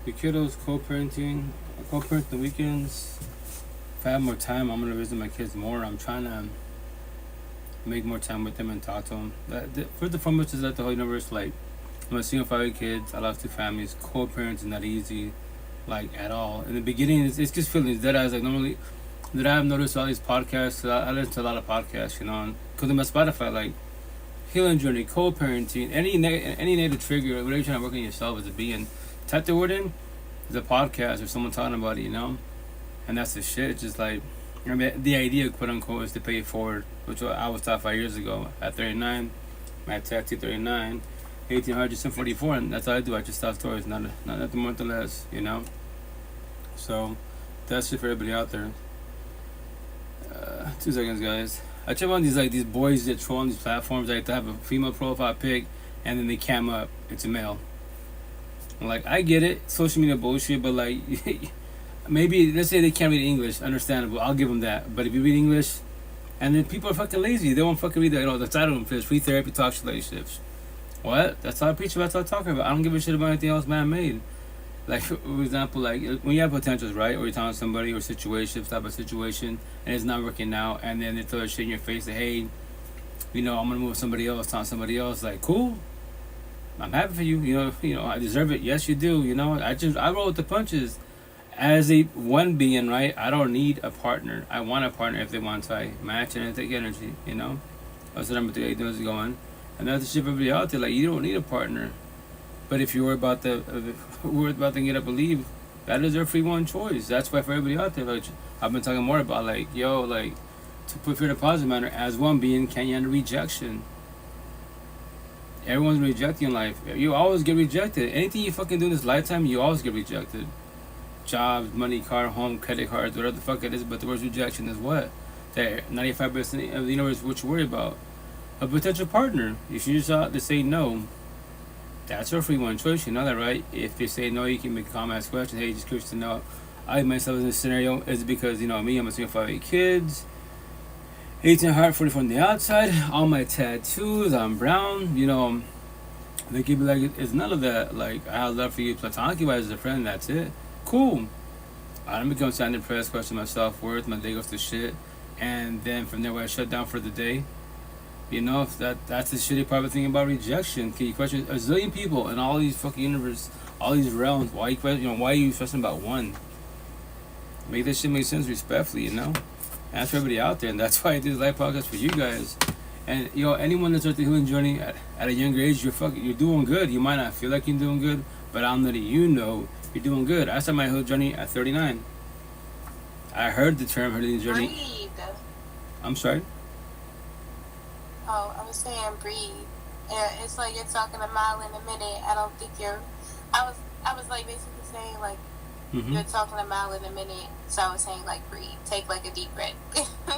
The kiddos, co-parenting the weekends. If I have more time, I'm gonna visit my kids more. I'm trying to make more time with them and talk to them. First and foremost is that the whole universe, like, I'm a single father of kids. I love two families. Co-parenting not easy, like, at all. In the beginning, it's just feelings that I was like, normally, that I have noticed all these podcasts. I listen to a lot of podcasts, because in my Spotify, like, healing journey, co-parenting, any negative trigger, whatever you're trying to work on yourself as a being, type the word in, is a podcast or someone talking about it. And that's the shit. It's just like, the idea, quote unquote, is to pay it forward, which I was taught 5 years ago. At 39, my tattoo 39, 1800, just 44, and that's all I do. I just tell stories, not nothing more, nothing less. So, that's just for everybody out there. 2 seconds, guys. I check on these boys that troll on these platforms. Like, they have a female profile pic, and then they cam up. It's a male. Like, I get it, social media bullshit, but like, maybe let's say they can't read English, understandable. I'll give them that. But if you read English, and then people are fucking lazy, they won't fucking read the title of them. Free therapy talks relationships. What? That's all I preach about. That's all I'm talking about. I don't give a shit about anything else man-made. Like, for example, like, when you have potentials, right? Or you're talking to somebody or situations, type of situation, and it's not working out, and then they throw shit in your face, that, hey, I'm gonna move with somebody else, talk to somebody else. Like, cool. I'm happy for you. I deserve it. Yes, you do. I roll with the punches. As a one being, right? I don't need a partner. I want a partner if they want to. I match and take energy. That's the number 3 is going. And that's the shit for everybody out there. Like, you don't need a partner. But if you're about to get up and leave, that is their free one choice. That's why for everybody out there, like, I've been talking more about, like, to put fear in a positive manner, as one being, can you handle rejection? Everyone's rejecting in life. You always get rejected. Anything you fucking do in this lifetime, you always get rejected. Jobs, money, car, home, credit cards, whatever the fuck it is, but the word rejection is what? That 95% of the universe is what you worry about. A potential partner, if you just out to say no, that's your free one choice, you know that, right? If they say no, you can make a comment, ask questions. Hey, just curious to know, I myself in this scenario is because, me, I'm a single father, 8 kids, 18 heart, 44 on the outside, all my tattoos, I'm brown, they could be like, it's none of that. Like, I have love for you platonically wise as a friend, that's it. Cool. I don't become sad and depressed, question my self-worth, my day goes to shit, and then from there, when I shut down for the day, that's the shitty part of the thing about rejection. Can you question a zillion people in all these fucking universe, all these realms? Why are you stressing about one? Make this shit make sense respectfully, That's for everybody out there, and that's why I do this live podcast for you guys. And anyone that's at the healing journey at a younger age, you're doing good. You might not feel like you're doing good, but I'm letting you know you're doing good. I started my healing journey at 39. I heard the term healing journey. Breathe. I'm sorry. Oh, I was saying breathe. Yeah, it's like you're talking a mile in a minute. I don't think you're. I was like basically saying like you're talking a mile in a minute. So I was saying like breathe. Take like a deep breath.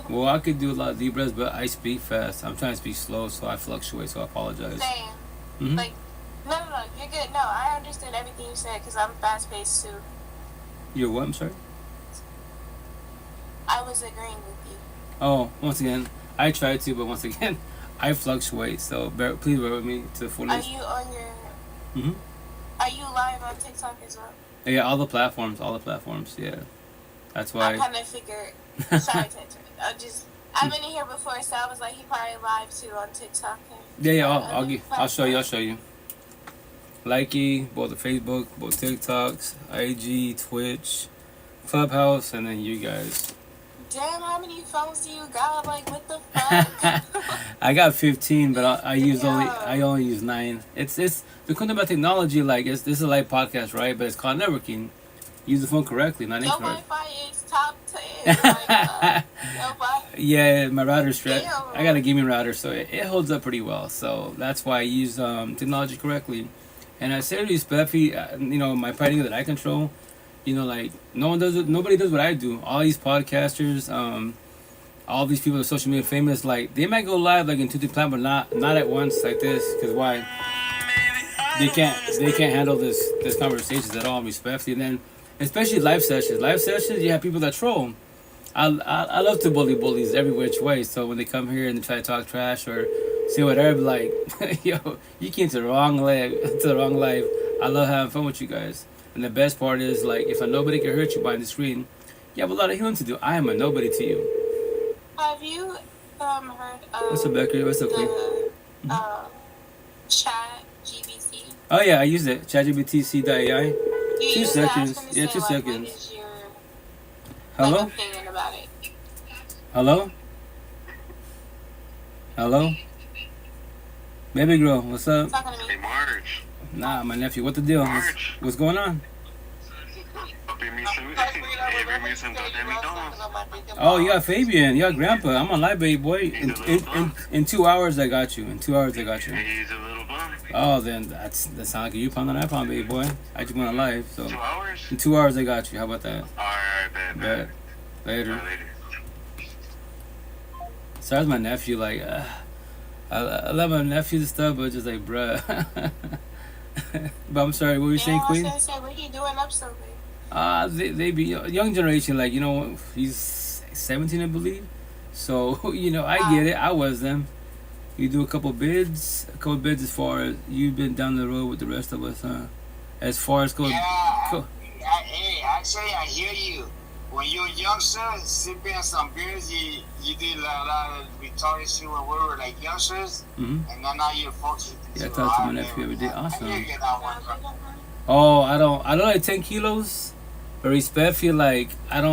Well, I could do a lot of deep breaths, but I speak fast. I'm trying to speak slow, so I fluctuate. So I apologize. Same. Like no, you're good. No, I understood everything you said because I'm fast paced too. You're what? I'm sorry. I was agreeing with you. Oh, once again, I try to, but once again, I fluctuate. So please bear with me to the fullest. Are you on your? Are you live on TikTok as well? Yeah, all the platforms. Yeah, that's why. I kind of figured. Sorry to interrupt. I've been in here before, so I was like, he probably live too on TikTok. I'll show you. Likey, both the Facebook, both TikToks, IG, Twitch, Clubhouse, and then you guys. Damn, how many phones do you got? Like, what the fuck? I got 15, but I only use 9. It's the cool thing about technology. Like, this is a live podcast, right? But it's called networking. Use the phone correctly, not incorrect. Your Wi-Fi is top 10. Yeah, my router's strapped. I got a gaming router, so it holds up pretty well. So that's why I use technology correctly. And I say respectfully, my party that I control, like nobody does what I do. All these podcasters, all these people that are social media famous, like they might go live like in 2-3 platforms, but not at once like this. Because why? They can't handle this conversations at all respectfully. And then especially live sessions. You have people that troll. I love to bully bullies every which way. So when they come here and they try to talk trash or say whatever, like, yo, you came to the wrong life. I love having fun with you guys. And the best part is, like, if a nobody can hurt you behind the screen, you have a lot of healing to do. I am a nobody to you. Have you heard What's up, of Becker? What's up, Queen? the chat GBT? Oh yeah, I use it. ChatGPT.ai. You 2 use it? I was seconds. gonna Yeah, say, 2 like, what seconds. is your Hello? like opinion about it? Hello? Hello? Baby girl, what's up? Talking to me. Hey, Marge. Nah, my nephew. What the deal? What's going on? Bring me some goddamn McDonald's. Oh, you got Fabian. You got Grandpa. I'm on live, baby boy. In 2 hours, I got you. In 2 hours, I got you. He's a little bum. Oh, then that sounds like you pound on that pound, baby boy. I just went on live, so 2 hours? in 2 hours, I got you. How about that? Alright, Bet. Later. Later. So that's my nephew. Like, I love my nephews and stuff, but just like, bruh. But I'm sorry, what were you saying, Queen? I was gonna say, what are you doing up so late? They be young generation, like, you know, he's 17, I believe. So, you know, I get it. I was them. You do a couple bids as far as you've been down the road with the rest of us, huh? As far as hey, actually, I hear you. When you're youngster, sipping some beers, you did a lot of retarded shit when we were like youngsters, and then now you're focused. Yeah, I talk to my nephew every day. Awesome. I hear you that one, bro. Oh, I don't like 10 kilos, but respectfully, like, I'm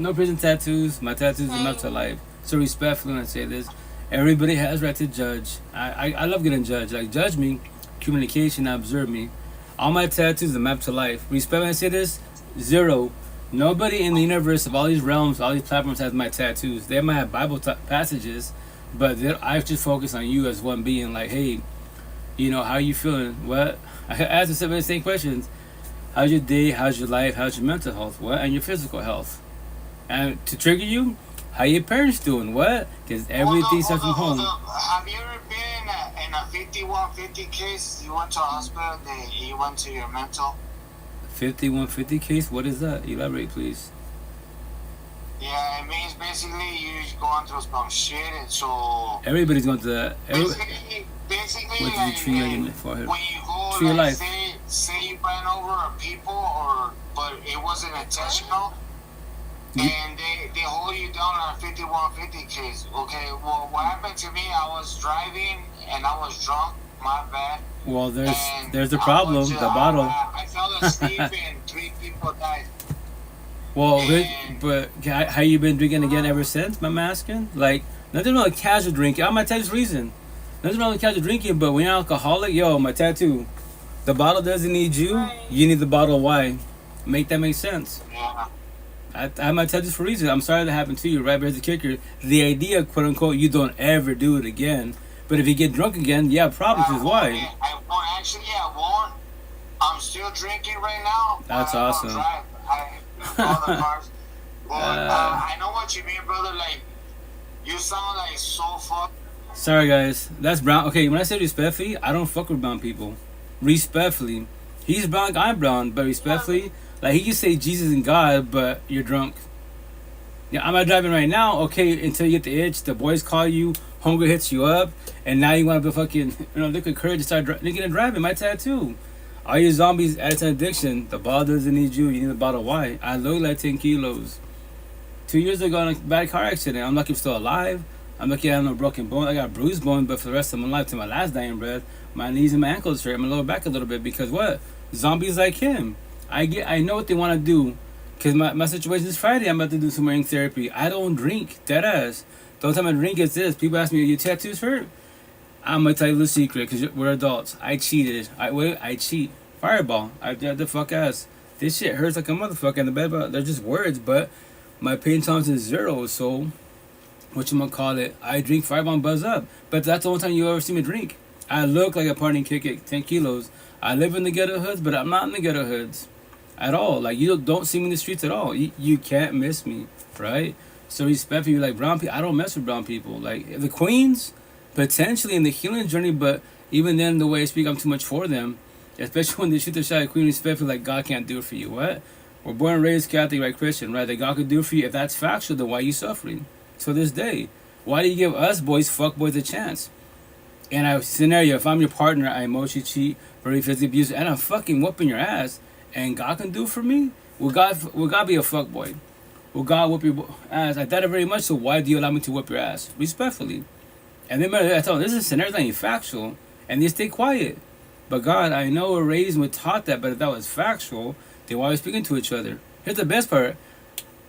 no prison tattoos. My tattoos are enough to life. So respectfully, when I say this, everybody has right to judge. I love getting judged. Like, judge me, communication, observe me. All my tattoos are mapped to life. Respect when I say this, 0. Nobody in the universe of all these realms, all these platforms has my tattoos. They might have Bible passages, but I just focus on you as one being. Like, hey, you know, how you feeling? What? I ask the same questions. How's your day? How's your life? How's your mental health? What? And your physical health. And to trigger you, how your parents doing? What? Because everything starts from home. Have you ever been in a 5150 case? You went to a hospital, you went to your mental? 5150 case? What is that? Elaborate, please. Yeah, it means basically you're going through some shit, and so everybody's going through that. Basically, what did you tree on your forehead? When you go, tree like, life. say you ran over a people, but it wasn't intentional, and they hold you down on a 5150 case. Okay, well, what happened to me? I was driving and I was drunk. My bad. Well, there's the problem. The bottle. I fell asleep and 3 people died. Well, but how you been drinking again ever since? I'm asking. Like, nothing wrong with casual drinking. I'm gonna tell you this reason. Nothing wrong with casual drinking, but when you're alcoholic, yo, my tattoo. The bottle doesn't need you. You need the bottle. Why? Make that make sense? Yeah. I have my tattoos for a reason. I'm sorry that happened to you. Right, but here's the kicker. The idea, quote unquote, you don't ever do it again. But if you get drunk again, yeah, problems is why. I won't. Actually, I won't. I'm still drinking right now. That's awesome. I all the cars. But I know what you mean, brother. Like, you sound like so fucked. Sorry, guys. That's brown. Okay, when I say respectfully, I don't fuck with brown people. Respectfully. He's brown, I'm brown, but respectfully, like, he can say Jesus and God, but you're drunk. Yeah, I'm not driving right now. Okay, until you get the itch, the boys call you, hunger hits you up, and now you want to be fucking, look at courage to start drinking and driving. My tattoo. All your zombies at an addiction. The bottle doesn't need you. You need the bottle. Why? I look like 10 kilos. 2 years ago, in a bad car accident. I'm lucky I'm still alive. I'm lucky I have no broken bone. I got bruised bone, but for the rest of my life, to my last dying breath, my knees and my ankles hurt. My lower back a little bit because what? Zombies like him. I know what they want to do. Because my situation is Friday. I'm about to do some ring therapy. I don't drink. Dead ass. The only time I drink is this. People ask me, are your tattoos hurt? I'm going to tell you the secret because we're adults. I cheated. I cheat. Fireball. I did the fuck ass. This shit hurts like a motherfucker in the bed, but they're just words. But my pain tolerance is 0. So, whatchamacallit, I drink Fireball and buzz up. But that's the only time you ever see me drink. I look like a partying kick at 10 kilos. I live in the ghetto hoods, but I'm not in the ghetto hoods. At all. Like, you don't see me in the streets at all. You can't miss me, right? So respect for you, like, brown people. I don't mess with brown people. Like, the queens, potentially in the healing journey, but even then, the way I speak, I'm too much for them. Especially when they shoot the shot at queen, respectfully, like, God can't do it for you. What? We're born and raised Catholic, right, Christian, right? That God could do it for you. If that's factual, then why are you suffering? To this day. Why do you give us boys, fuck boys, a chance? And I scenario, if I'm your partner, I emotionally cheat, very physically abuse, and I'm fucking whooping your ass, and God can do for me? Will God be a fuckboy? Will God whoop your ass? I doubt it very much, so why do you allow me to whoop your ass? Respectfully. And then I tell them, this is a scenario, not even factual, and they stay quiet. But God, I know we're raised and we're taught that, but if that was factual, then why are we speaking to each other? Here's the best part.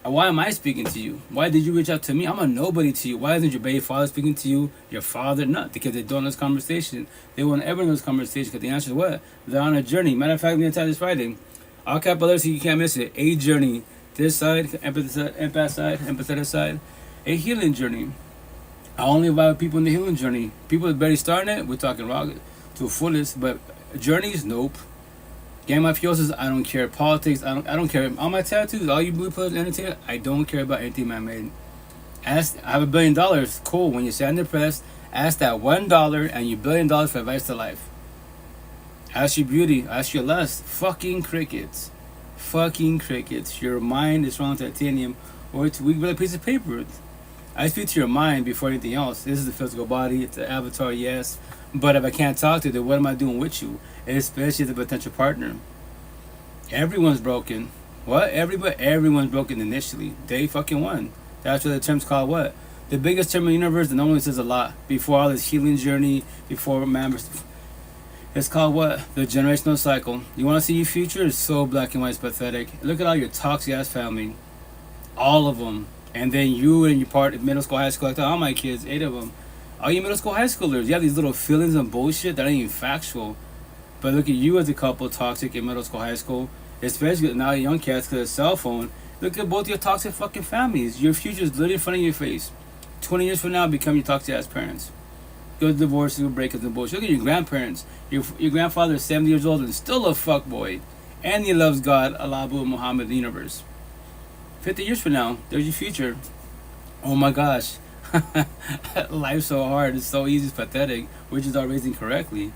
Why am I speaking to you? Why did you reach out to me? I'm a nobody to you. Why isn't your baby father speaking to you? Your father? Not because they don't know this conversation. They won't ever know this conversation because the answer is what? They're on a journey. Matter of fact, we're going to tell this Friday. All capital letters so you can't miss it. A journey. This side, empath side, empathetic side. A healing journey. I only invite people in the healing journey. People that barely starting it, we're talking rocket to the fullest. But journeys, nope. Game mafiosos, I don't care. Politics, I don't care. All my tattoos, all you blue pillars, entertainment, I don't care about anything man-made. Ask, I have $1 billion. Cool. When you're sad and depressed, ask that $1 and your $1 billion for advice to life. Ask your beauty. Ask your lust. Fucking crickets. Fucking crickets. Your mind is strong titanium, or it's weak with a piece of paper. I speak to your mind before anything else. This is the physical body. It's an avatar, yes. But if I can't talk to you, then what am I doing with you? Especially as a potential partner. Everyone's broken. What? Everyone's broken initially. Day fucking one. That's what the term's called what? The biggest term in the universe that normally says a lot. Before all this healing journey, before members. It's called what? The generational cycle. You want to see your future? It's so black and white, it's pathetic. Look at all your toxic ass family. All of them. And then you and your part of middle school, high school, like all my kids, 8 of them. All you middle school, high schoolers, you have these little feelings and bullshit that ain't even factual. But look at you as a couple, toxic in middle school, high school. Especially now young cats because of cell phone. Look at both your toxic fucking families. Your future is literally in front of your face. 20 years from now, become your toxic ass parents. Go divorce, go breakups and bullshit. Look at your grandparents. Your grandfather is 70 years old and still a fuckboy. And he loves God, Allah, Muhammad, the universe. 50 years from now, there's your future. Oh my gosh. Life's so hard. It's so easy. It's pathetic. We're just not raising correctly.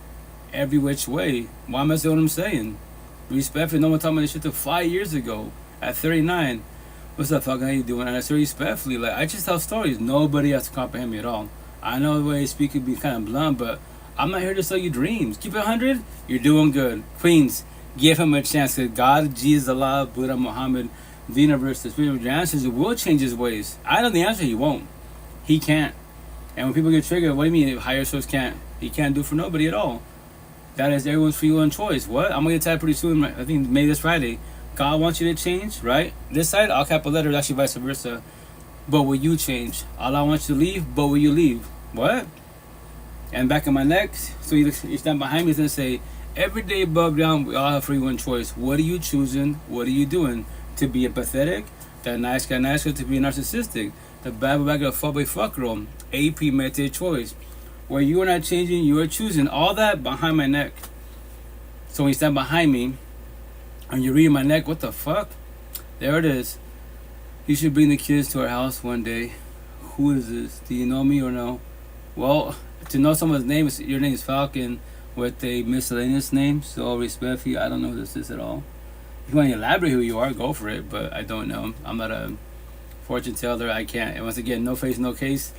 Every which way. Why am I saying what I'm saying? Respectfully, no one told me this shit till 5 years ago. At 39. What's up, fucking? How you doing? And I say respectfully, like, I just tell stories. Nobody has to comprehend me at all. I know the way I speak could be kind of blunt, but I'm not here to sell you dreams. Keep it 100. You're doing good. Queens, give him a chance. Because God, Jesus, Allah, Buddha, Muhammad, the universe, the spirit of your answers, will change his ways. I know the answer, he won't. He can't. And when people get triggered, what do you mean higher source can't? He can't do for nobody at all. That is everyone's free will and choice. What? I'm going to get tired pretty soon. I think maybe this Friday. God wants you to change, right? This side, all capital letters, actually vice versa. But will you change? Allah wants you to leave, but will you leave? What? And back in my neck, so you stand behind me and say, every day above down, we all have free will and choice. What are you choosing? What are you doing? To be empathetic? That nice guy, to be narcissistic? The bad bag of fuckboy fuck girl? A premeditated choice. Where you are not changing, you are choosing. All that behind my neck. So when you stand behind me, and you read my neck, what the fuck? There it is. You should bring the kids to our house one day. Who is this? Do you know me or no? Well, to know someone's name, your name is Falcon with a miscellaneous name. So respectfully, I don't know who this is at all. If you want to elaborate who you are, go for it. But I don't know. I'm not a fortune teller. I can't. And once again, no face, no case.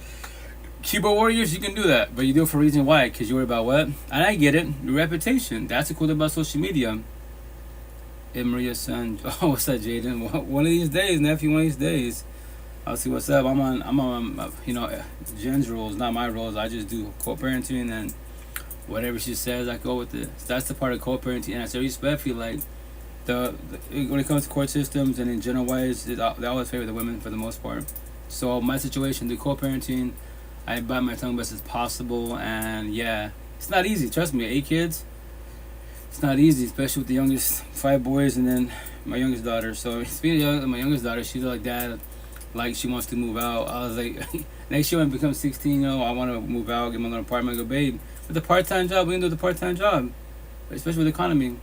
Keyboard warriors, you can do that. But you do it for a reason why. Because you worry about what? And I get it. Your reputation. That's the cool thing about social media. And Maria's son. Oh, what's up, Jaden? One of these days, nephew. One of these days, I'll see what's up. I'm on. Jen's rules, not my rules. I just do co-parenting, and whatever she says, I go with it. So that's the part of co-parenting, and I say respectfully, like when it comes to court systems and in general wise, they always favor the women for the most part. So my situation, the co-parenting, I bite my tongue best as possible, and yeah, it's not easy. Trust me, 8 kids. It's not easy, especially with the youngest 5 boys and then my youngest daughter. So speaking of my youngest daughter, she's like, Dad, like she wants to move out. I was like, next year when I become 16, I want to move out, get my little apartment. I go, babe, with the part-time job, we can do the part-time job, especially with the economy.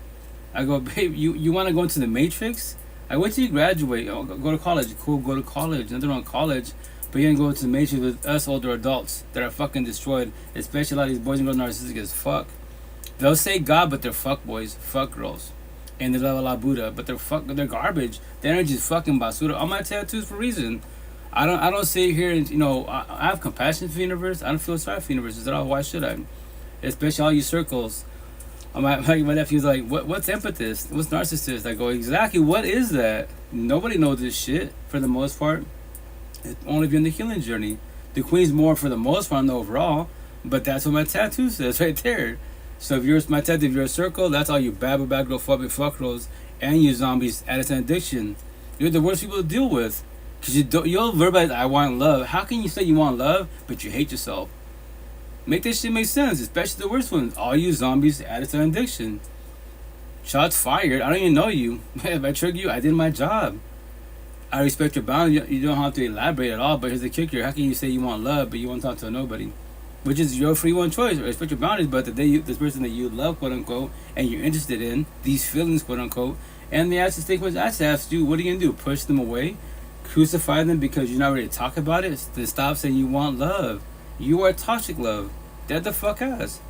I go, babe, you want to go into the matrix? I wait till you graduate. Oh, go to college. Cool, go to college. Nothing wrong with college. But you're going to go to the matrix with us older adults that are fucking destroyed. Especially a lot of these boys and girls narcissistic as fuck. They'll say God, but they're fuck boys, fuck girls. And they love Allah Buddha, but they're garbage. The energy is fucking basura. All my tattoos for a reason. I don't sit here and I have compassion for the universe. I don't feel sorry for the universe. Is that all? Why should I? especially all you circles. My nephew's like, what's empathist? What's narcissist? I go, exactly, what is that? Nobody knows this shit for the most part. It's only if you're in the healing journey. The queen's more for the most part on the overall, but that's what my tattoo says right there. So if you're my tattoo, if you're a circle, that's all you fuck girls, and you zombies, addicts and addiction. You're the worst people to deal with. Because you'll verbalize, I want love. How can you say you want love, but you hate yourself? Make that shit make sense, especially the worst ones. All you zombies, addicts and addiction. Shots fired. I don't even know you. If I trigger you, I did my job. I respect your boundaries. You don't have to elaborate at all, but here's the kicker. How can you say you want love, but you won't talk to nobody? Which is your free one choice. Respect your boundaries, but the day this person that you love, quote unquote, and you're interested in, these feelings, quote unquote, and they ask to take what I asked you, what are you going to do? Push them away? Crucify them because you're not ready to talk about it? Then stop saying you want love. You are toxic love. Dead the fuck ass.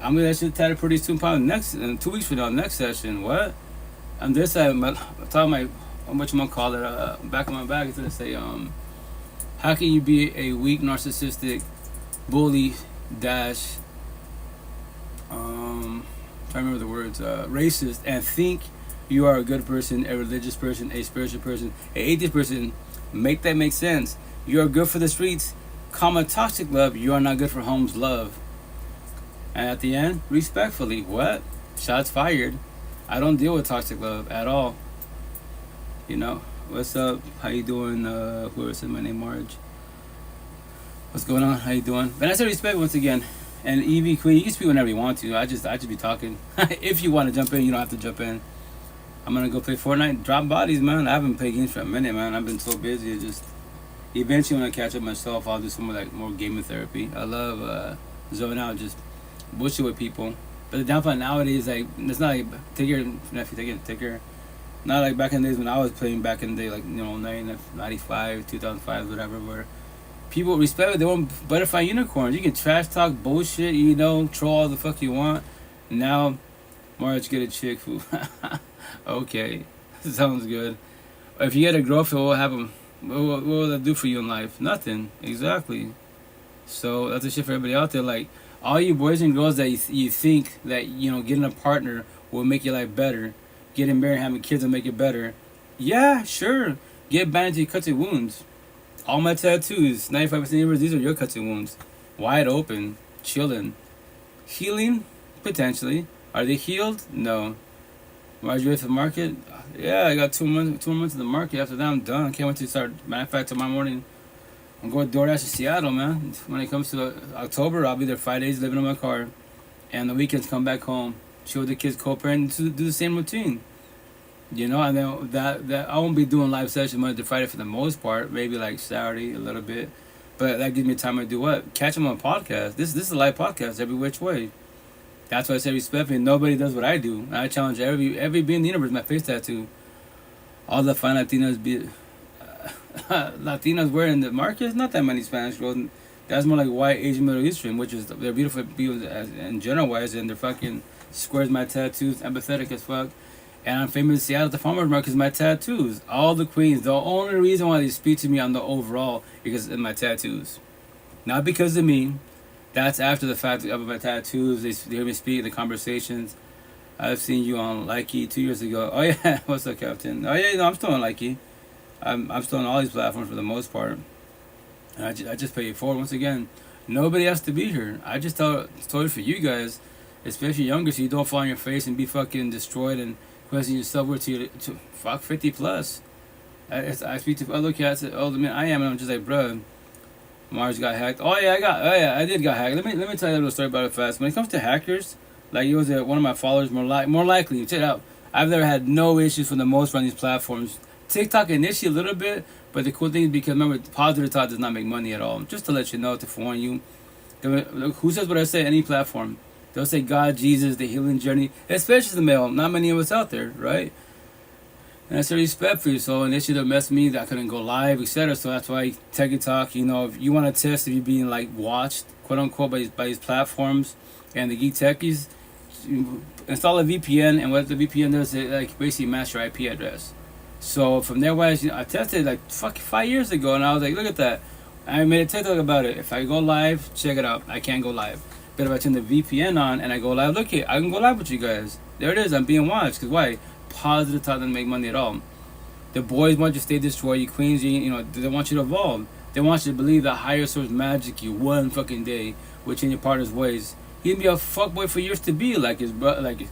I'm gonna actually tattoo pretty soon, probably next in 2 weeks from now, next session. What? On this side, what you call it, back of my bag, it's gonna say, how can you be a weak, narcissistic, bully, dash, trying to remember the words, racist, and think you are a good person, a religious person, a spiritual person, an atheist person? Make that make sense. You are good for the streets, comma, toxic love. You are not good for home's love. And at the end, respectfully, what? Shots fired. I don't deal with toxic love at all. You know, what's up? How you doing? Whoever said my name, Marge. What's going on? How you doing? But I said respect once again. And EV Queen, you can speak whenever you want to. I just be talking. If you want to jump in, you don't have to jump in. I'm gonna go play Fortnite. Drop bodies, man. I haven't played games for a minute, man. I've been so busy. It just eventually when I catch up myself, I'll do some more gaming therapy. I love zoning out, just bullshit with people. But the downfall nowadays, like, it's not like take care. Not like back in the days when I was playing back in the day, like, you know, 95, 2005, whatever, where people respect it. They want butterfly unicorns. You can trash talk bullshit, you know, troll all the fuck you want. Now, Marge, get a chick who, okay, sounds good. If you get a girlfriend, what will happen? What will that do for you in life? Nothing. Exactly. So that's the shit for everybody out there. Like, all you boys and girls that you think that, you know, getting a partner will make your life better. Getting married, having kids will make it better. Yeah, sure. Get bandaged, cuts and wounds. All my tattoos, 95% of yours, these are your cuts and wounds. Wide open, chilling. Healing? Potentially. Are they healed? No. Are you ready for the market? Yeah, I got 2 months in the market. After that, I'm done. Can't wait to start. Matter of fact, tomorrow morning, I'm going to DoorDash to Seattle, man. When it comes to October, I'll be there 5 days living in my car. And the weekends, come back home. Chill with the kids, co-parent, do the same routine. You know, and then that I won't be doing live sessions Monday to Friday for the most part. Maybe like Saturday a little bit. But that gives me time to do what? Catch them on podcast. This is a live podcast every which way. That's why I say respectfully. Nobody does what I do. I challenge every being in the universe. My face tattoo. All the fine Latinas wearing the market. Not that many Spanish girls. That's more like white, Asian, Middle Eastern, which is they're beautiful people in general wise, and they're fucking squares my tattoos, empathetic as fuck. And I'm famous in Seattle at the farmers market because my tattoos. All the queens. The only reason why they speak to me on the overall because of my tattoos, not because of me. That's after the fact of my tattoos. They hear me speak, the conversations. I've seen you on Likey 2 years ago. Oh yeah, what's up, Captain? Oh yeah, no, I'm still on Likey. I'm still on all these platforms for the most part. And I just pay it forward once again. Nobody has to be here. I just told it for you guys, especially younger, so you don't fall on your face and be fucking destroyed and question your self-worth to fuck 50 plus. I speak to other cats that older men I am, and I'm just like, bruh, Mars got hacked. I did got hacked. Let me tell you a little story about it fast. When it comes to hackers, like it was one of my followers, more likely. Check it out. I've never had no issues for the most on these platforms. TikTok initially a little bit, but the cool thing is because remember, positive talk does not make money at all. Just to let you know, to forewarn you. Who says what I say? Any platform. They'll say God, Jesus, the healing journey, especially the male. Not many of us out there, right? And that's a respect for you. So initially they messed me that I couldn't go live, etc. So that's why Talk, you know, if you want to test if you're being like watched, quote unquote, by these platforms and the geek techies, install a VPN, and what the VPN does is like basically match your IP address. So from there, I tested like 5 years ago, and I was like, look at that. I made a TikTok about it. If I go live, check it out. I can't go live. But if I turn the VPN on and I go live, look here, I can go live with you guys. There it is. I'm being watched. Cause why? Positive thought doesn't make money at all. The boys want you to stay destroyed. You queens, they want you to evolve. They want you to believe that higher source magic you one fucking day, which in your partner's ways. He can be a fuckboy for years to be like his like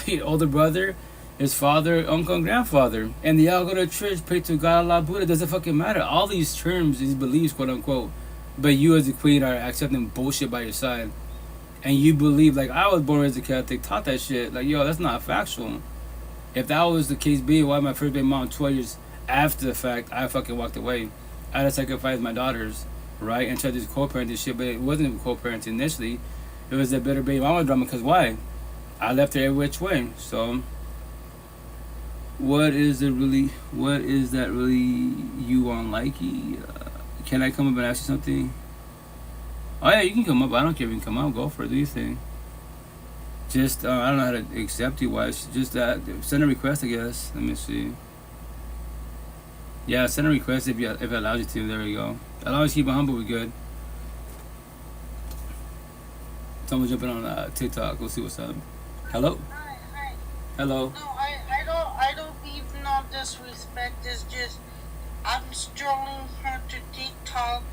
his older brother, his father, uncle, and grandfather. And they all go to church, pray to God, Allah, Buddha. It doesn't fucking matter. All these terms, these beliefs, quote unquote. But you as a queen are accepting bullshit by your side. And you believe, like, I was born as a Catholic, taught that shit. Like, yo, that's not factual. If that was the case being, why my first baby mom 12 years after the fact, I fucking walked away. I had to sacrifice my daughters, right? And tried to co-parent this shit, but it wasn't co-parenting initially. It was a bitter baby mama drama, because why? I left her every which way. So, what is that really you on likey? Can I come up and ask you something? Oh yeah, you can come up. I don't care if you can come up. Go for it. Do your thing. Just I don't know how to accept you. Why? Just send a request, I guess. Let me see. Yeah, send a request if it allows you to. There we go. I'll always keep it humble. We're good. Someone jumping on TikTok. We'll see what's up. Hello. Hi. Hello. No, I don't mean no disrespect. It's just I'm strolling here to TikTok,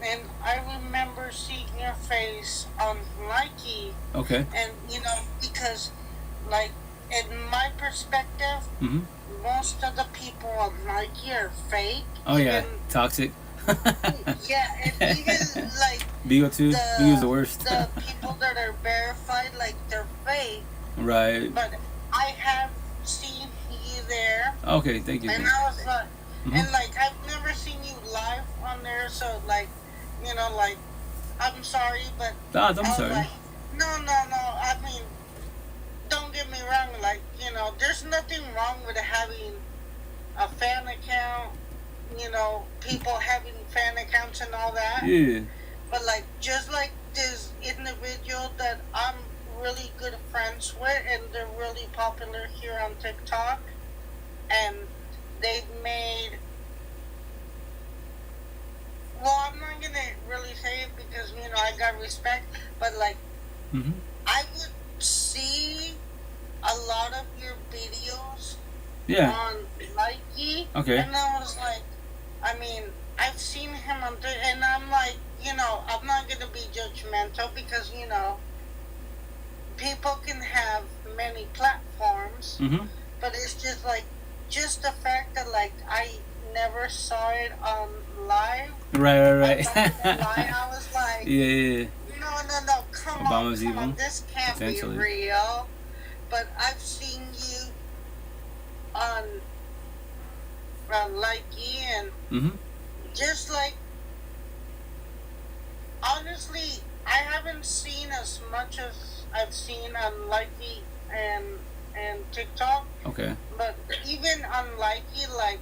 and I remember seeing your face on Nike. Okay. And because, like, in my perspective, most of the people on Nike are fake. Oh yeah, toxic. Yeah, and even like Bigo too. Bigo's the worst. The people that are verified, like, they're fake. Right. But I have seen you there. Okay, thank you. And I was like, and like, I've never seen you live on there, so like, like, I'm sorry, but don't sorry. Like, no. I mean, don't get me wrong. Like, there's nothing wrong with having a fan account. People having fan accounts and all that. Yeah. But like, just like this individual that I'm really good friends with, and they're really popular here on TikTok, and they've made. Well, I'm not gonna really say it because I got respect, but like, I would see a lot of your videos on Nike, and I was like, I mean, I've seen him on there, and I'm like, I'm not gonna be judgmental because people can have many platforms, but it's just like, just the fact that like I never saw it on live. Right. I was like, yeah. No, come on, this can't be real. But I've seen you on Likey, and just like, honestly, I haven't seen as much as I've seen on Likey and TikTok. Okay. But even on Likey, like,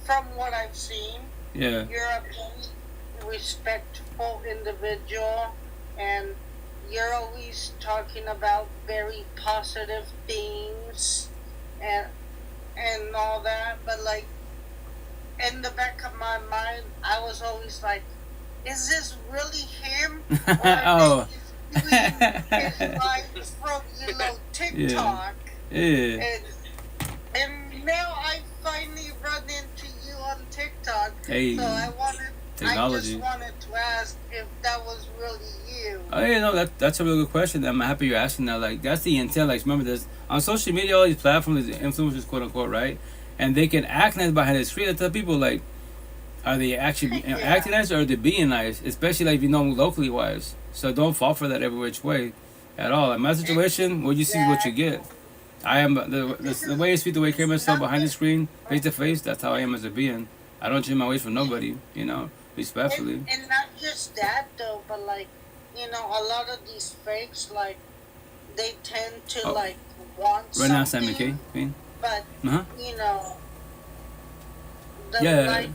from what I've seen, you're a very respectful individual, and you're always talking about very positive things and all that. But like, in the back of my mind, I was always like, is this really him? Or is he doing his life from TikTok? Yeah. And now I finally run into you on TikTok. Hey. So I Technology. just wanted to ask if that was really you. Oh yeah, no, that's a really good question. I'm happy you're asking that. Like, that's the intent. Like, remember this on social media, all these platforms, these influencers, quote unquote, right? And they can act nice behind the screen. I tell people, like, are they actually acting nice, or are they being nice? Especially like, locally wise. So don't fall for that every which way, at all. In my situation, what you see is what you get. I am the way I speak, the way I carry myself behind the screen, face to face. That's how I am as a being. I don't change my ways for nobody, respectfully. And not just that though, but like, a lot of these fakes, like, they tend to like want right something. now, Simon K. Queen. But the like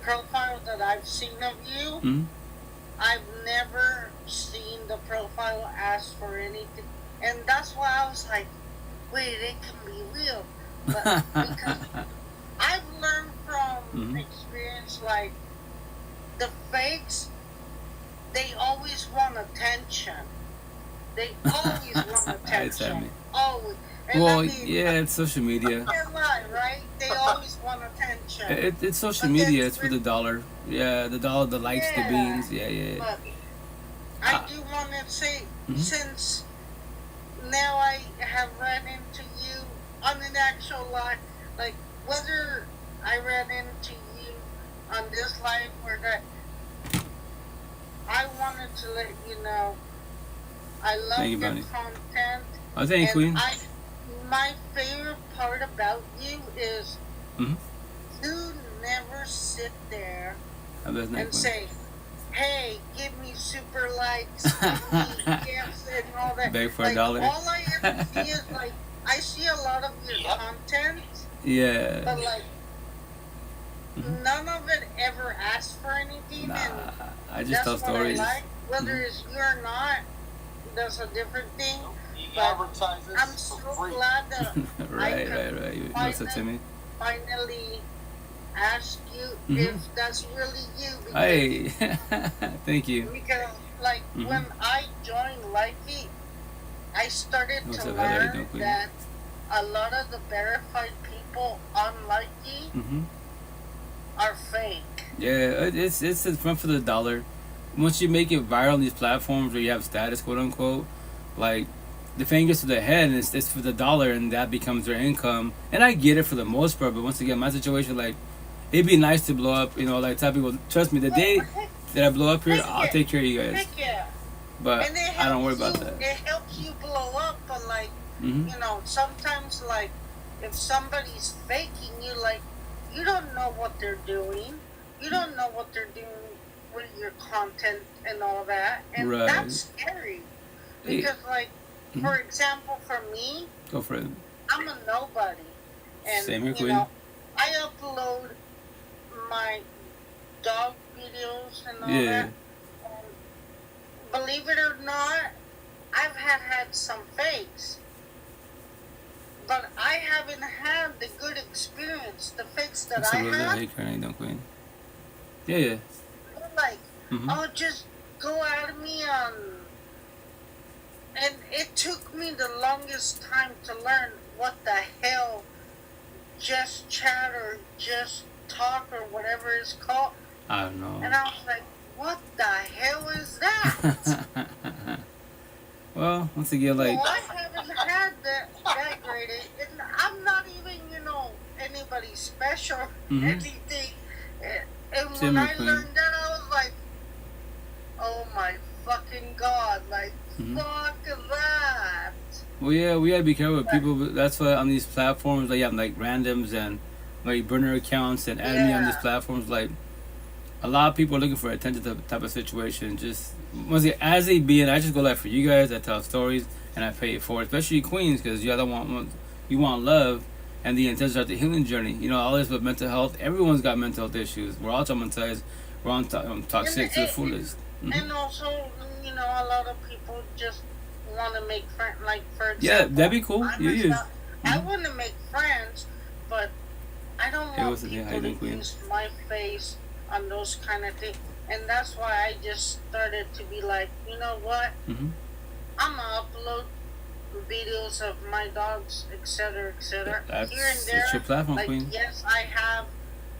profile that I've seen of you, I've never seen the profile ask for anything, and that's why I was like, wait, it can be real. But because I've learned from experience, like, the fakes, they always want attention. They always want attention. Always. And well, I mean, yeah, it's social media. Lie, right? They always want attention. It's social media. It's for the dollar. Yeah, the dollar, the likes, the beans. Yeah. But I do want to say, since now I have run into you on an actual live, like whether I ran into you on this live or that, I wanted to let you know I love your content. Oh, thank you, Queen. My favorite part about you is you never sit there and say, hey, give me super likes, give me gifts and all that. Beg for like, $1. All I ever see is like, I see a lot of your content. Yeah. But like, none of it ever asks for anything. Nah, and I just tell stories. I like. Whether it's you or not, that's a different thing. I'm so glad that right. You know so to me. Finally ask you if that's really you. Hey, thank you. Because like when I joined Likey, I started to learn that a lot of the verified people on Likey are fake. Yeah, it's fun for the dollar. Once you make it viral on these platforms where you have status, quote unquote, like the fame gets to the head and it's for the dollar and that becomes their income. And I get it for the most part, but once again, my situation, like, it'd be nice to blow up, you know, like tell people, trust me, the day that I blow up here, I'll take care of you guys. But I don't worry about that. It helps you blow up, but like, you know, sometimes like if somebody's faking you, like, you don't know what they're doing. You don't know what they're doing with your content and all that. And that's scary. Because like, for example, for me, go for it. I'm a nobody. And same here, Queen. Know, I upload my dog videos and all that. And believe it or not, I've had some fakes. But I haven't had the good experience. The fakes that I had. Queen. Yeah. Like, oh, just go at me on. And it took me the longest time to learn what the hell just chat or just talk or whatever it's called. I don't know. And I was like, what the hell is that? Well, once again, like... Well, I haven't had that great. And I'm not even, you know, anybody special or anything. And when I learned that, I was like, oh my fucking God, like, fuck that. Well, yeah, we gotta be careful with people. That's why on these platforms, like, you have like randoms and like burner accounts and enemy on these platforms. Like, a lot of people are looking for attention type of situation. Just once again, as they be, and I just go like for you guys, I tell stories and I pay it forward, especially Queens, because you want love and the intention of the healing journey. You know, all this with mental health. Everyone's got mental health issues. We're all traumatized. We're all toxic to the fullest. And also, you know, a lot of people just want to make friends. Like, for example, yeah, that'd be cool. I want to make friends, but I don't want people to use my face on those kind of things. And that's why I just started to be like, you know what? I'm gonna upload videos of my dogs, etc., etc. Here and there. It's your platform, like, Queen. Yes, I have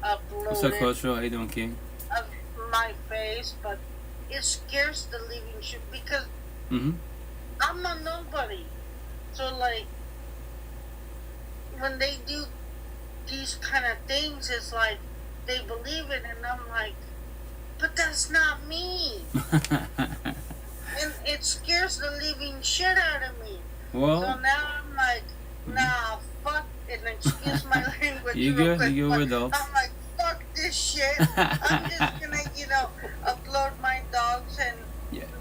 uploaded. What's up, Cultural? How you doing, King? Of my face, but it scares the living shit because I'm a nobody. So like, when they do these kind of things, it's like they believe it, and I'm like, but that's not me. And it scares the living shit out of me. Well, so now I'm like, nah, fuck, and excuse my language. You good? You good, though? I'm like, fuck this shit. I'm just gonna, you know, upload my dogs and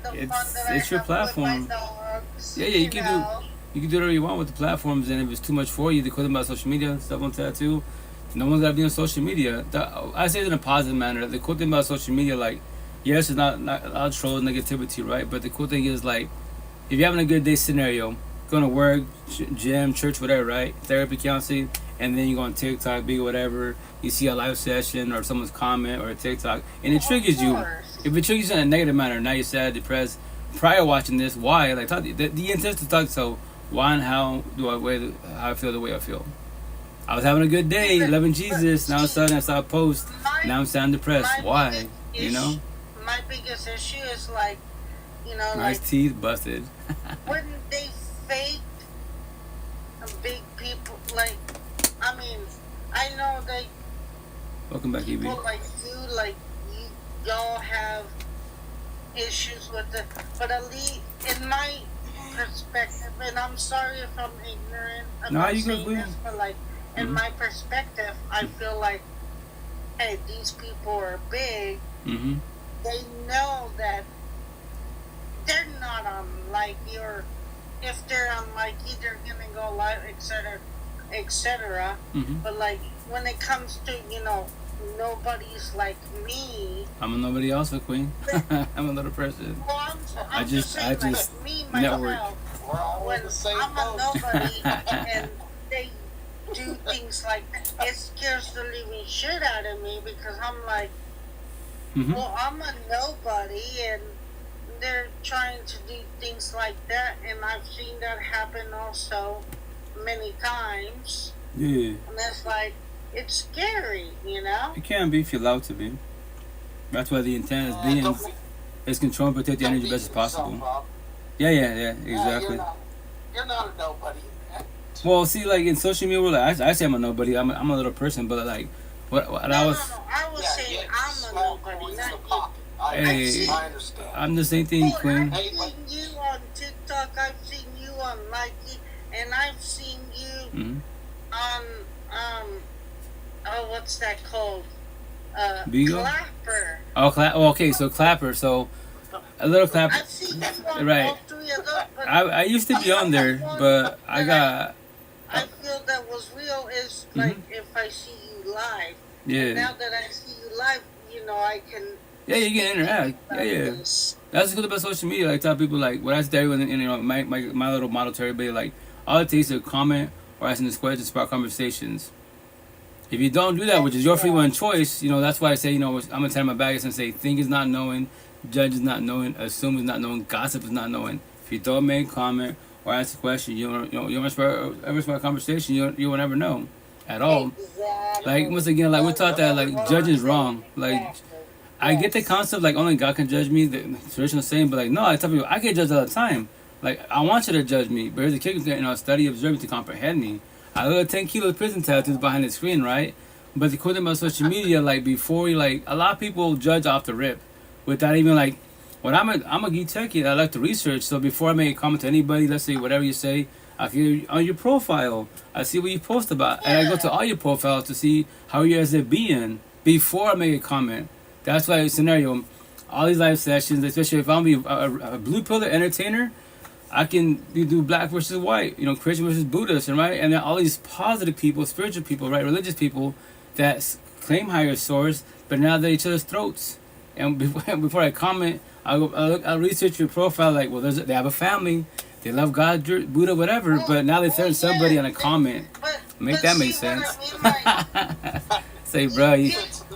the fun that it's I your have platform. with my dogs. Yeah, you can do whatever you want with the platforms, and if it's too much for you, they quit them about social media, stuff on that too. No one's gotta be on social media. I say it in a positive manner. The cool thing about social media, like, yes, it's not troll negativity, right? But the cool thing is, like, if you're having a good day scenario, going to work, gym, church, whatever, right? Therapy, counseling, and then you go on TikTok, big whatever. You see a live session or someone's comment or a TikTok, and it triggers you. if it triggers you in a negative manner, now you're sad, depressed. Prior watching this, why? Like, talk, the intent to talk. So, why and how do how I feel the way I feel? I was having a good day, loving Jesus. Now all of a sudden I saw a post. Now I'm sounding depressed. Why? You know? My biggest issue is like, you know, nice like, teeth busted. when they fake big people, like, I mean, I know they. Welcome back, people EB. like y'all have issues with it, but at least in my perspective, and I'm sorry if I'm ignorant about saying this, but like in my perspective, I feel like, hey, these people are big. They know that they're not on Likey, or if they're on Likey, they're gonna go live, etc., etc. But like when it comes to, you know, nobody's like me. I'm a nobody also, Queen. I'm a little person. Well, I just like me, network. myself, when I'm a nobody and they do things like that, it scares the living shit out of me, because I'm like, well, I'm a nobody and they're trying to do things like that, and I've seen that happen also many times. Yeah. And it's like, it's scary, you know? It can be if you're allowed to be. That's why the intent is being is control and protect the energy best as possible. Yeah, exactly. You're not a nobody. Well, see, like in social media, like, I say I'm a nobody. I'm a little person, but like, what I was. No. I was saying I'm a nobody, not you. Hey, I'm the same thing, Queen. I've seen you on TikTok. I've seen you on Likey, and I've seen you on oh, what's that called? Beagle? Clapper. Oh, okay, so Clapper. So a little Clapper. I've seen you on right. all three of those, but I used to be on there, but I got. I feel that was real is like if I see you live. Yeah. And now that I see you live, you know, I can. Yeah, you can interact. Yeah. That's good about social media. Like, tell people, like, what I tell everyone, and, you know, my little model to everybody, like, all it takes is a comment or asking this question to spark conversations. If you don't do that, which is your free one choice, you know, that's why I say, you know, I'm going to tell my baggage and say, think is not knowing, judge is not knowing, assume is not knowing, gossip is not knowing. If you don't make a comment or ask a question, you want to ever start a conversation, you will never know at all. Like, once again, like, we're taught that, like, judging is wrong. Like, I get the concept, like, only God can judge me, the traditional saying, but, like, no, I tell people, I get judged all the time. Like, I want you to judge me, but here's the kicker, you know, study, observe me to comprehend me. I got 10 kilos prison tattoos behind the screen, right? But the cool thing about social media, like, before you, like, a lot of people judge off the rip without even, like, when I'm a geek techie, I like to research, so before I make a comment to anybody, let's say whatever you say, I can on your profile, I see what you post about, and I go to all your profiles to see how you guys are being before I make a comment. That's why scenario, all these live sessions, especially if I'm a blue pillar entertainer, I can do black versus white, you know, Christian versus Buddhist, right? And then all these positive people, spiritual people, right, religious people that claim higher source, but now they're each other's throats. And before I comment, I'll research your profile, like, well, they have a family, they love God, Buddha, whatever, but now they throw somebody on a comment. Make that make sense. Say, bro,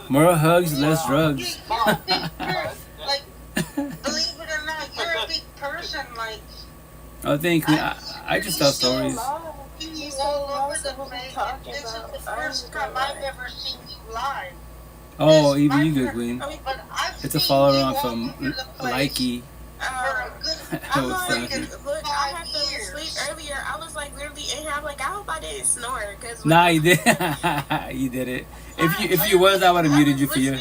more hugs, less drugs. Like, believe it or not, you're a big person. Like, I think I just tell stories. You all over the place. This is the first time I've ever seen you live. Oh, even you good, Queen. It's a seen follow you on all from over the place Likey. I'm like, look, I had to sleep earlier. I was like literally in here. I'm like, I hope I didn't snore. Cause Nah, you did. You did it. If you was, I would have muted you for you.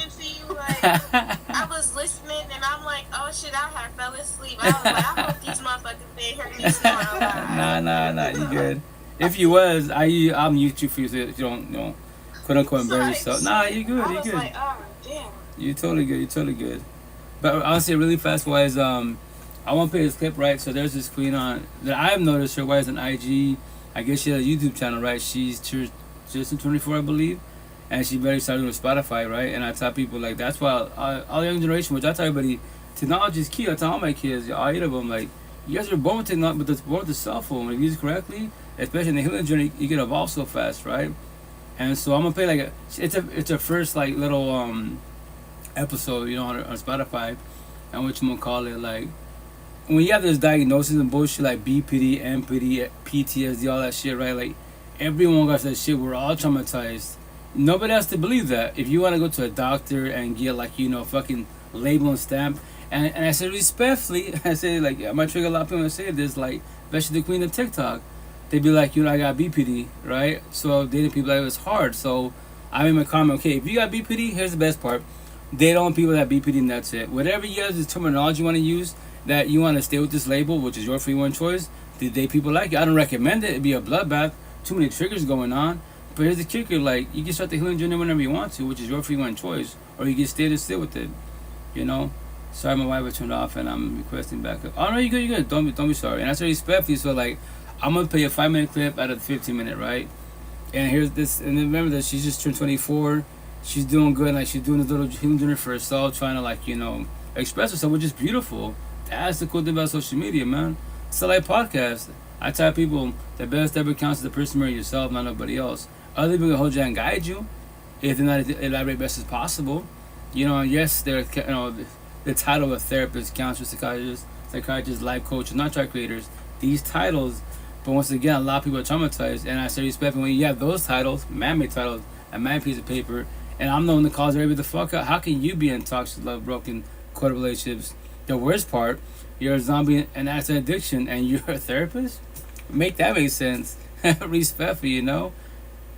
I was listening and I'm like, oh shit, I had fell asleep. I was like, I hope these motherfuckers didn't hear me snore out loud. Nah, you good. If you was, I'll mute you for you so you don't, you know, quote unquote embarrass yourself. Nah, you good, I you was good. like, oh damn. You totally good. But honestly, really fast wise, I want to play this clip, right? So there's this queen on that I've noticed her wise on IG. I guess she has a YouTube channel, right? She's just 24, I believe, and she barely started with Spotify, right? And I tell people, like, that's why all young generation, which I tell everybody, technology is key. I tell all my kids, all 8 of them, like, you guys are born with technology, but it's born with the cell phone. If you use it correctly, especially in the healing journey, you get evolved so fast, right? And so I'm gonna play like it's a first like little episode, you know, on Spotify, and what you gonna call it, like when you have this diagnosis and bullshit like BPD, MPD, PTSD, all that shit, right? Like everyone got that shit. We're all traumatized. Nobody has to believe that. If you want to go to a doctor and get like, you know, fucking label and stamp, and I said respectfully, I say like I might trigger a lot of people to say this, like especially the queen of TikTok. They'd be like, you know, I got BPD, right? So dating people like it's hard. So I made my comment, okay, if you got BPD, here's the best part. Date on people that have BPD and that's it. Whatever you guys, the terminology you want to use, that you want to stay with this label, which is your free one choice, the date people like it. I don't recommend it. It'd be a bloodbath. Too many triggers going on. But here's the kicker, like, you can start the healing journey whenever you want to, which is your free one choice. Or you can stay to sit with it, you know? Sorry, my wife was turned off and I'm requesting backup. Oh, no, you're good, you're good. Don't be sorry. And I said respectfully, so, like, I'm going to play a 5-minute clip out of the 15-minute, right? And here's this, and then remember that she's just turned 24. She's doing good, like, she's doing this little healing journey for herself, trying to, like, you know, express herself, which is beautiful. That's the cool thing about social media, man. It's like podcast. I tell people the best ever counts is the person marry yourself, not nobody else. Other people can hold you and guide you if they're not elaborate best as possible. You know, yes, they're, you know, the title of a therapist, counselor, psychiatrist, life coach, not track creators. These titles, but once again, a lot of people are traumatized, and I say respect when you have those titles, man-made titles, a man piece of paper, and I'm the one that calls everybody the fuck out. How can you be in toxic love, broken, quarter relationships? The worst part, you're a zombie and that's an addiction, and you're a therapist? Make that make sense. Respectfully, you know?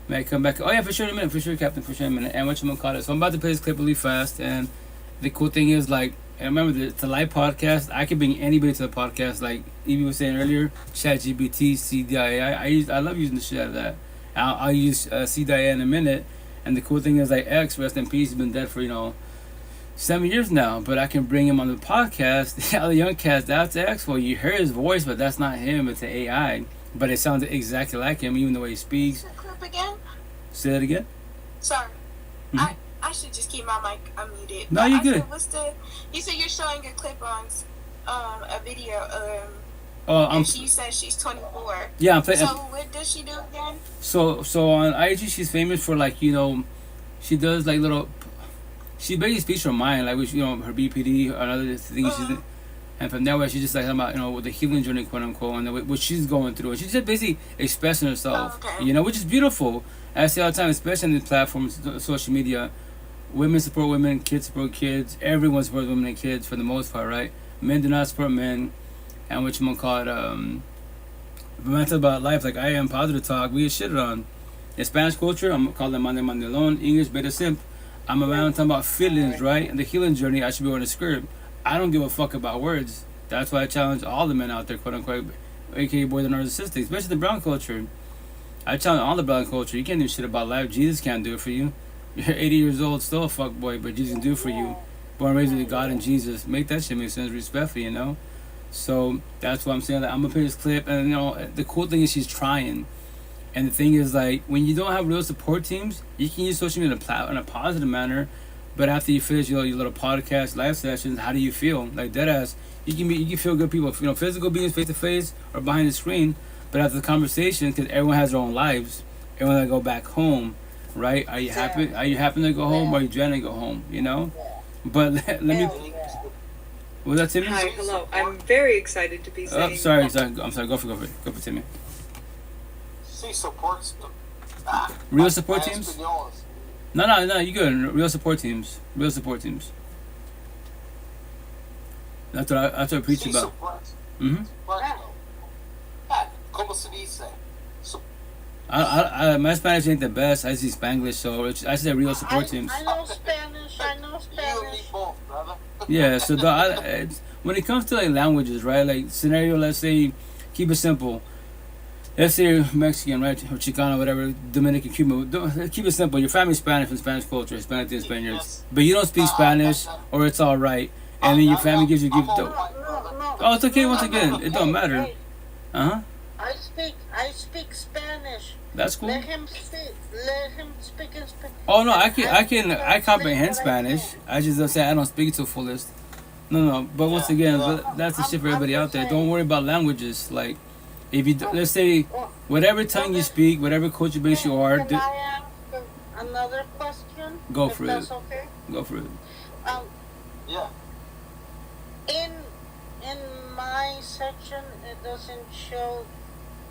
May I come back? Oh, yeah, for sure in a minute. For sure, Captain. For sure in a minute. And what you gonna call it? So I'm about to play this clip really fast. And the cool thing is, like, and remember, it's a live podcast. I can bring anybody to the podcast. Like Evie was saying earlier, ChatGPT, CDIA. I love using the shit out of that. I'll use CDIA in a minute. And the cool thing is, like, X, rest in peace, he's been dead for, you know, 7 years now, but I can bring him on the podcast. The young cast, that's X. Well, you hear his voice, but that's not him. It's an AI, but it sounds exactly like him, even the way he speaks. Clip again? Say that again. Sorry, Mm-hmm. I should just keep my mic unmuted. No, you're good. You said you're showing a clip on a video. And she says she's 24. Yeah, I'm playing. So what does she do again? So on IG, she's famous for, like, you know, she does like little. She basically speaks her mind, like, you know, her BPD or other things. And from that way, she's just like talking about, you know, with the healing journey, quote unquote, and what she's going through. And she's just basically expressing herself, you know, which is beautiful. I say all the time, especially on these platforms, social media, women support women, kids support kids, everyone supports women and kids for the most part, right? Men do not support men, and what you gonna call it, when I talk about life, like I am positive talk, we get shitted on. In Spanish culture, I'm calling them Mande Mandelon, English, better simp. I'm around talking about feelings, right? And the healing journey, I should be wearing a skirt. I don't give a fuck about words. That's why I challenge all the men out there, quote unquote, aka boys and narcissistic, especially the brown culture. I challenge all the brown culture. You can't do shit about life. Jesus can't do it for you. You're 80 years old, still a fuck boy, but Jesus can do it for you. Born and raised with God and Jesus. Make that shit make sense, respectfully, you know? So that's why I'm saying that I'm gonna play this clip, and you know, the cool thing is she's trying. And the thing is, like, when you don't have real support teams, you can use social media in a positive manner. But after you finish your little podcast, live sessions, how do you feel? Like, deadass, you can feel good people, you know, physical beings face to face or behind the screen. But after the conversation, because everyone has their own lives, everyone that go back home, right? Are you happy? Are you happy to go home, or are you trying to go home? You know. But let me. Was that Timmy? Hi, hello. I'm very excited to be saying. Oh, sorry. I'm sorry. Go for Timmy. She supports real support teams. No, you good. Real support teams. That's what I preach about. Mm-hmm. My Spanish ain't the best. I see Spanglish, so I say real support teams. I know Spanish. Yeah, so when it comes to like languages, right? Like scenario, let's say, keep it simple. Let's say you're Mexican, right, or Chicano, whatever, Dominican, Cuban. Keep it simple. Your family's Spanish from Spanish culture, Hispanic and Spaniards, but you don't speak Spanish, or it's all right, and then your family gives you gift. Oh, it's okay. Once again, it don't matter. I speak Spanish. That's cool. Let him speak in Spanish. Oh no, I comprehend Spanish. I just don't say I don't speak it to the fullest. No. But once again, that's the shit for everybody out there. Don't worry about languages. Like, if you let's say whatever tongue you speak, whatever culture base you are. Can I ask another question? Go for it. Okay? Go for it. Um, Yeah. in my section, it doesn't show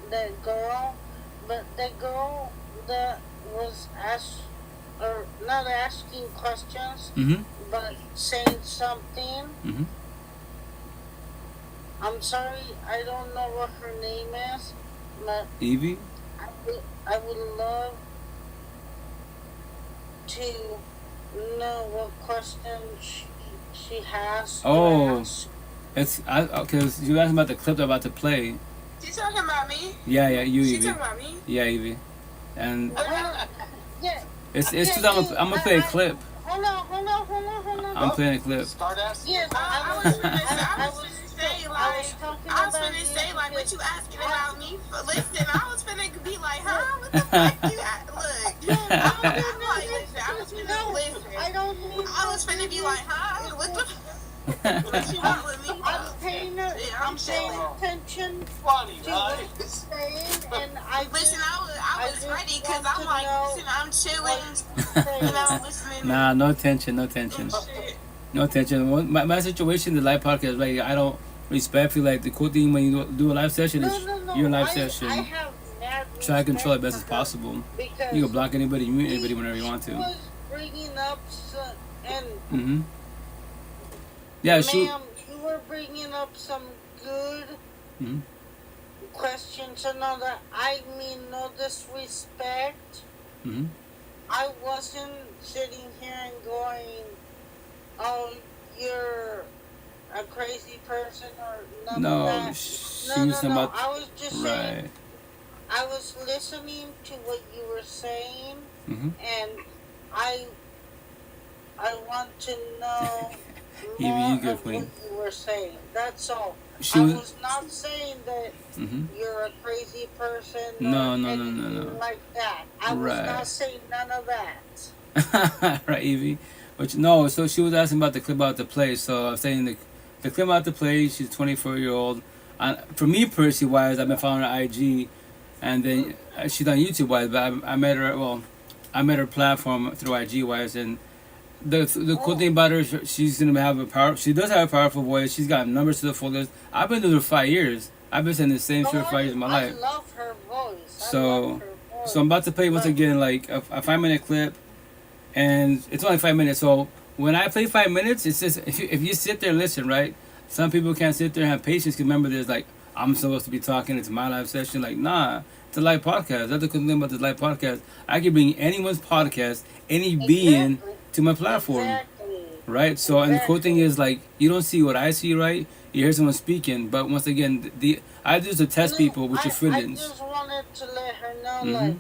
the girl, but the girl that was asked, or not asking questions, but saying something. I'm sorry, I don't know what her name is, but Evie? I would love to know what question she has. Oh, it's because you asked about the clip they're about to play. You talking about me? Yeah, you, She Evie. talking about me? Yeah, Evie. And Yeah. it's because I'm gonna play a clip. Hold on. I'm playing a clip. Start asking. Yes, I was finna say, like, what you asking about me? Listen, I was finna be like, huh? What the fuck you look? I was finna listen. I was finna be like, huh? What the what you want with me? I'm paying attention to what you're saying, and listen. I was ready because I'm like, listen, I'm chilling, listening. Nah, no tension. No tension. My situation, the live podcast, like I don't respectfully like the cool thing when you do a live session is your live session. I have try to control it best as possible. You can block anybody, mute anybody whenever you want to. Was bringing up yeah, ma'am, you were bringing up some good questions and all that. I mean, no disrespect. I wasn't sitting here and going, "Oh, you're a crazy person," or none of that. No. I was just saying. I was listening to what you were saying, and I want to know more of what you were saying. That's all. I was not saying that you're a crazy person. No. Like that. I was not saying none of that. Right, Evie. But no, so she was asking about the clip about to play. So I'm saying the clip about to play. She's 24-year-old. For me personally, wise, I've been following her IG, and then she's on YouTube wise. But I met her. Well, I met her platform through IG wise, and the cool thing about her, she's gonna have she does have a powerful voice. She's got numbers to the fullest. I've been doing it for 5 years. I've been saying the same shit for 5 years of my life. I love her voice. So I'm about to play once again like a 5-minute clip, and it's only 5 minutes. So when I play 5 minutes, it's just if you sit there and listen, right? Some people can't sit there and have patience. Because remember, there's like I'm supposed to be talking. It's my live session. Like nah, it's a live podcast. That's the cool thing about this live podcast. I can bring anyone's podcast, any being to my platform, right? So and the cool thing is like you don't see what I see, right? You hear someone speaking, but once again, I do to test people with your feelings. I just wanted to let her know, like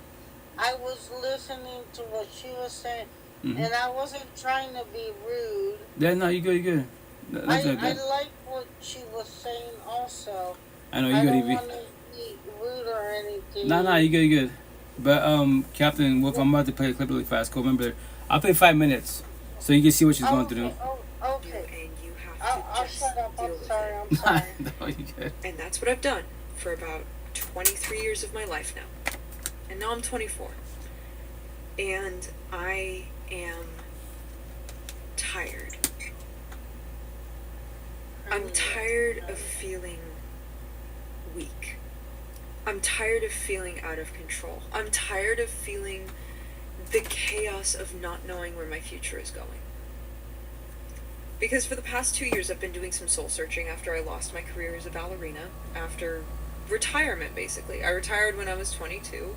I was listening to what she was saying, and I wasn't trying to be rude. Yeah, no, you good. I like what she was saying also. I know you good, Evie. I don't want to be rude or anything. No, you good. But Captain Wolf, I'm about to play a clip really fast. Cool, remember, I'll play 5 minutes so you can see what she's going through. Okay. And you have to I'll just shut up. deal I'm with sorry. it. I'm sorry. No, you good. And that's what I've done for about 23 years of my life now. And now I'm 24. And I am tired. I'm tired of feeling weak. I'm tired of feeling out of control. I'm tired of feeling the chaos of not knowing where my future is going. Because for the past 2 years, I've been doing some soul searching after I lost my career as a ballerina, after retirement, basically. I retired when I was 22.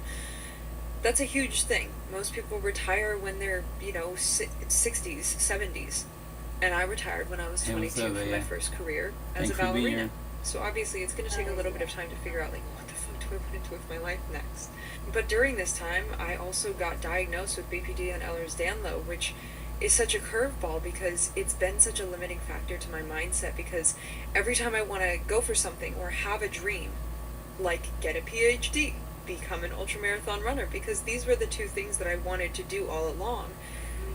That's a huge thing. Most people retire when they're, 60s, 70s. And I retired when I was 22 from my first career as a ballerina. So obviously it's going to take a little bit of time to figure out, what the fuck do I want to do with my life next? But during this time, I also got diagnosed with BPD and Ehlers-Danlos, which is such a curveball because it's been such a limiting factor to my mindset, because every time I want to go for something or have a dream, like get a PhD, become an ultramarathon runner, because these were the two things that I wanted to do all along.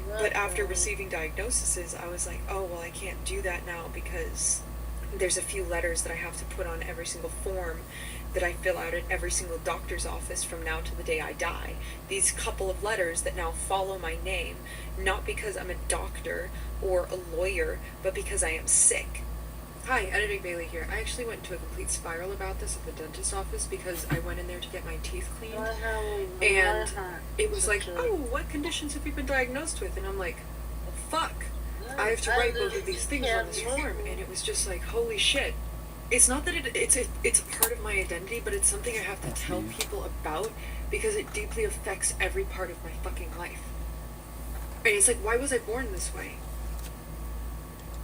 But after receiving diagnoses, I was like, oh, well, I can't do that now because there's a few letters that I have to put on every single form that I fill out at every single doctor's office from now to the day I die. These couple of letters that now follow my name, not because I'm a doctor or a lawyer, but because I am sick. Hi, Editing Bailey here. I actually went into a complete spiral about this at the dentist's office because I went in there to get my teeth cleaned. And it was like, oh, what conditions have you been diagnosed with? And I'm like, well, fuck. I have to write both of these things on this form. And it was just like, holy shit. It's not that it's a part of my identity, but it's something I have to tell people about because it deeply affects every part of my fucking life. And it's like, why was I born this way?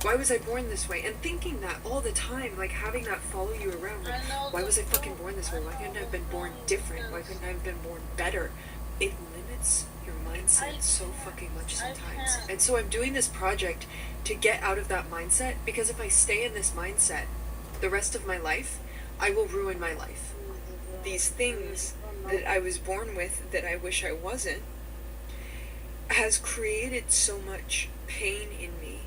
Why was I born this way? And thinking that all the time, like having that follow you around, like, why was I fucking born this way? Why couldn't I have been born different? Why couldn't I have been born better? It limits your mindset so fucking much sometimes. And so I'm doing this project to get out of that mindset, because if I stay in this mindset the rest of my life, I will ruin my life. These things that I was born with that I wish I wasn't has created so much pain in me,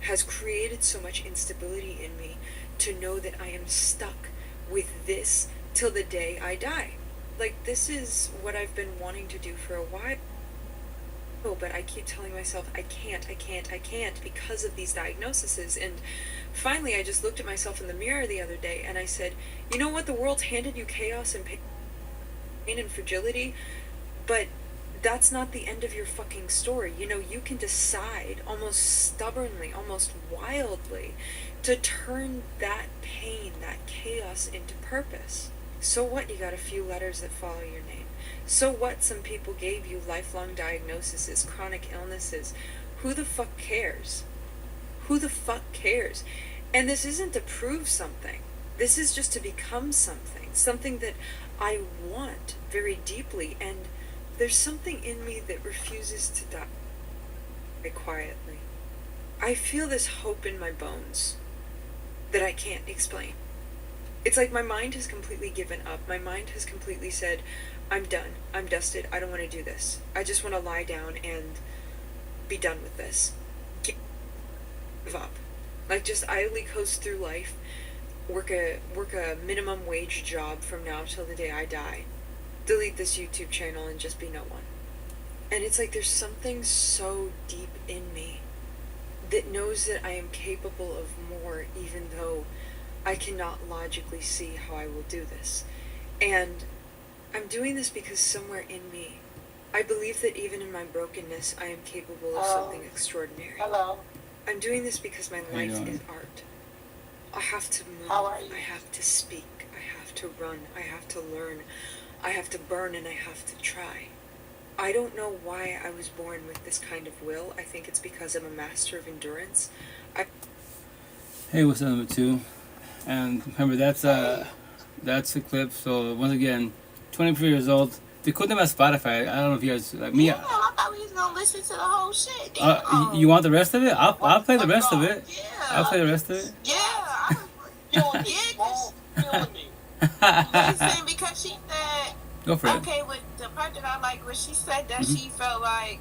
has created so much instability in me to know that I am stuck with this till the day I die. Like, this is what I've been wanting to do for a while. But I keep telling myself I can't because of these diagnoses. And finally I just looked at myself in the mirror the other day and I said, you know what, the world's handed you chaos and pain and fragility, but that's not the end of your fucking story. You know, you can decide almost stubbornly, almost wildly, to turn that pain, that chaos into purpose. So what, you got a few letters that follow your name. So what, some people gave you lifelong diagnoses, chronic illnesses. Who the fuck cares? Who the fuck cares? And this isn't to prove something. This is just to become something. Something that I want very deeply. And there's something in me that refuses to die very quietly. I feel this hope in my bones that I can't explain. It's like my mind has completely given up. My mind has completely said, I'm done. I'm dusted. I don't want to do this. I just want to lie down and be done with this. Give up. Like, just idly coast through life, work a minimum wage job from now till the day I die, delete this YouTube channel and just be no one. And it's like there's something so deep in me that knows that I am capable of more, even though I cannot logically see how I will do this. And I'm doing this because somewhere in me, I believe that even in my brokenness, I am capable of something extraordinary. Hello. I'm doing this because my life is art. I have to move. I have to speak. I have to run. I have to learn. I have to burn, and I have to try. I don't know why I was born with this kind of will. I think it's because I'm a master of endurance. Hey, what's up, number 2? And remember, that's a clip. So once again, 24 years old. They put them at Spotify. I don't know if you guys like me. Yeah, I thought we was gonna listen to the whole shit. You want the rest of it? I'll play the rest of it. Yeah. I'll play the rest of it. Yeah. Killing me. Listen, because she said, Go for it. okay, with the part that I like, was she said that she felt like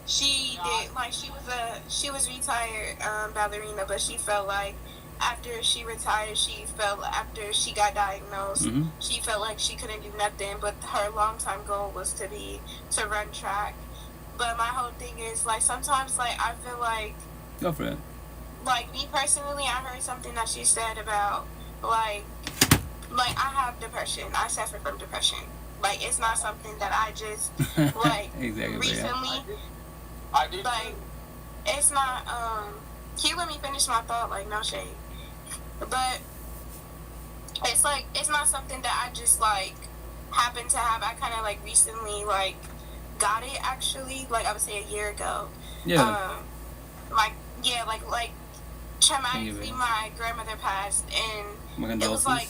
she did, like she was retired ballerina, but she felt like after she retired, after she got diagnosed, she felt like she couldn't do nothing, but her long-time goal was to run track. But my whole thing is, like, sometimes, like, I feel like, Go for it. Like, me personally, I heard something that she said about, like I have depression. I suffer from depression. Like, it's not something that I just, like, exactly, recently, I did. like, it's not, can you let me finish my thought? Like, no shade. But it's like, it's not something that I just, like, happen to have. I kind of, like, recently, like, got it, actually, like, I would say a year ago. Yeah. Like, traumatically, my grandmother passed, and it was like,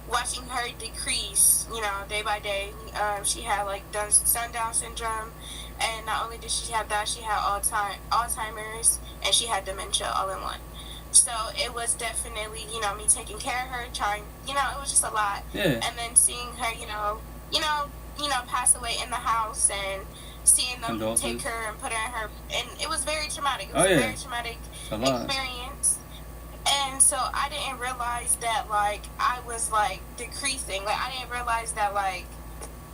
watching her decrease, day by day. She had, like, sundown syndrome, and not only did she have that, she had Alzheimer's, and she had dementia all in one. So it was definitely, me taking care of her, trying, it was just a lot. Yeah. And then seeing her, pass away in the house, and seeing them take her and put her in her, and it was very traumatic. It was a very traumatic experience. and so I didn't realize that like I was like decreasing. Like I didn't realize that like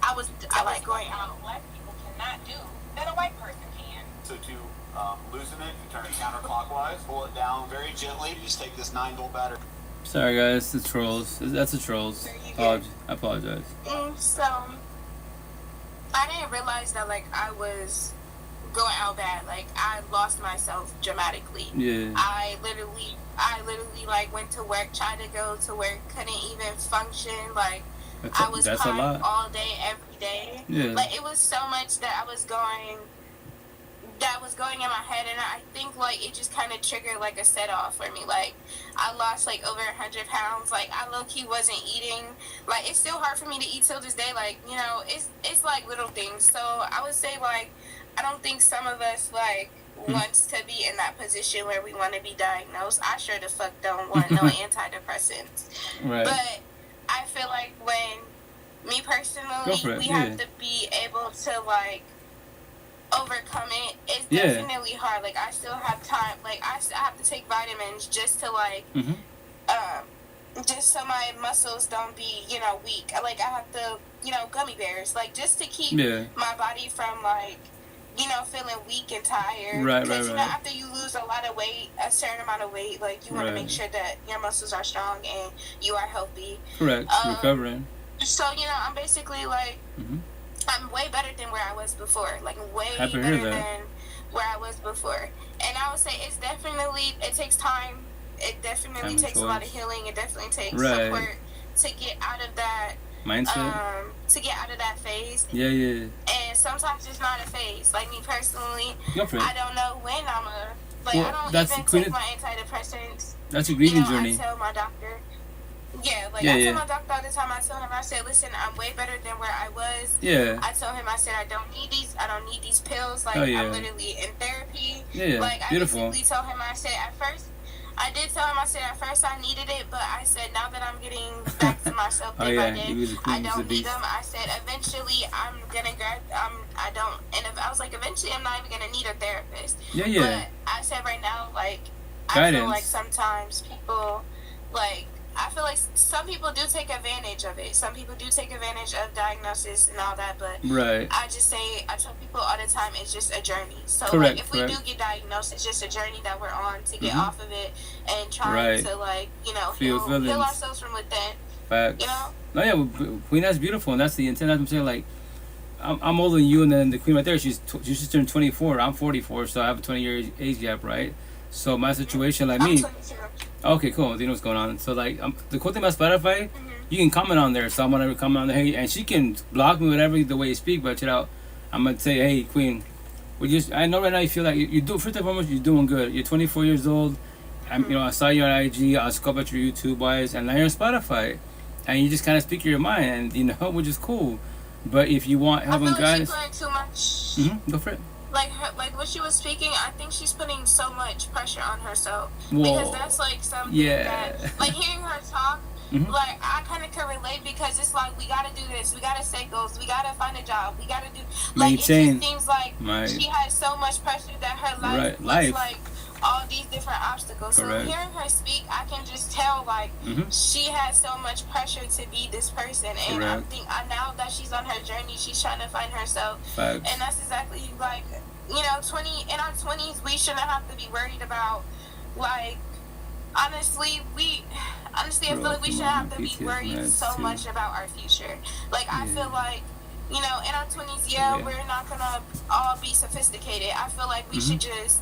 I like going out. Black people cannot do that a white person can. So to loosen it, you turn it counterclockwise, pull it down very gently. Just take this 9-volt battery. Sorry guys, the trolls. That's the trolls. I apologize. So I didn't realize that like I was going out bad. Like I lost myself dramatically. Yeah. I literally like went to work, tried to go to work, couldn't even function. Like I was crying all day, every day. Yeah. Like it was so much that was going in my head, and I think like it just kind of triggered like a set off for me. Like I lost like over 100 pounds. Like I low-key wasn't eating. Like it's still hard for me to eat till this day. Like, you know, it's like little things. So I would say like I don't think some of us like wants to be in that position where we want to be diagnosed. I sure the fuck don't want no antidepressants. Right. But I feel like when me personally, we have to be able to like overcome it. It's definitely hard. Like I still have time. Like I still have to take vitamins just to like, just so my muscles don't be, you know, weak. Like I have to, you know, gummy bears, like just to keep my body from like, you know, feeling weak and tired. Because, you know, after you lose a lot of weight, a certain amount of weight, like you want to make sure that your muscles are strong and you are healthy. Correct. Recovering. So, you know, I'm basically like, I'm way better than where I was before. Like way better than where I was before. And I would say it takes time. It definitely takes a lot of healing. It definitely takes support to get out of that mindset. To get out of that phase. Yeah. And sometimes it's not a phase. Like me personally, I don't know when I'm I don't even take my antidepressants. That's a grieving journey. I tell my doctor. I tell my doctor all the time. I tell him, I said, listen, I'm way better than where I was. Yeah. I told him, I said, I don't need these pills. Like I'm literally in therapy. Yeah. Like I basically told him, I said I needed it, but I said now that I'm getting back to myself day by day, I don't need them. I said eventually I'm gonna I was like eventually I'm not even gonna need a therapist. Yeah. But I said right now, like I feel like sometimes people I feel like some people do take advantage of it. Some people do take advantage of diagnosis and all that, but I tell people all the time, it's just a journey. So if we do get diagnosed, it's just a journey that we're on to get off of it and try to heal ourselves from within. Facts. You know? No, yeah, Queen, that's beautiful, and that's the intent. I'm saying, like, I'm older than you, and then the Queen right there, she just turned 24. I'm 44, so I have a 20-year age gap, right? So my situation, like me. Okay, cool. You know what's going on. So like, the cool thing about Spotify, you can comment on there. So I'm gonna comment on there, hey, and she can block me whatever the way you speak. But check out, I'm gonna say, hey, Queen, I know right now you feel like you do. First and foremost, you're doing good. You're 24 years old. I saw you on IG. I scoped out your YouTube wise, and now you're on Spotify, and you just kind of speak your mind, and which is cool. But if you want help and guidance, too much. Go for it. Like when she was speaking, I think she's putting so much pressure on herself. Because that's like something that, like hearing her talk, like I kind of can relate because it's like we gotta do this, we gotta set goals, we gotta find a job, we gotta do. Like it just seems like she has so much pressure that her life looks like all these different obstacles. So hearing her speak, I can just tell like she has so much pressure to be this person, and I think now that she's on her journey, she's trying to find herself. And that's exactly like, in our 20s, we shouldn't have to be worried about like. Honestly, I feel like we shouldn't have to be worried so much about our future. Like I feel like, in our 20s, we're not gonna all be sophisticated. I feel like we should just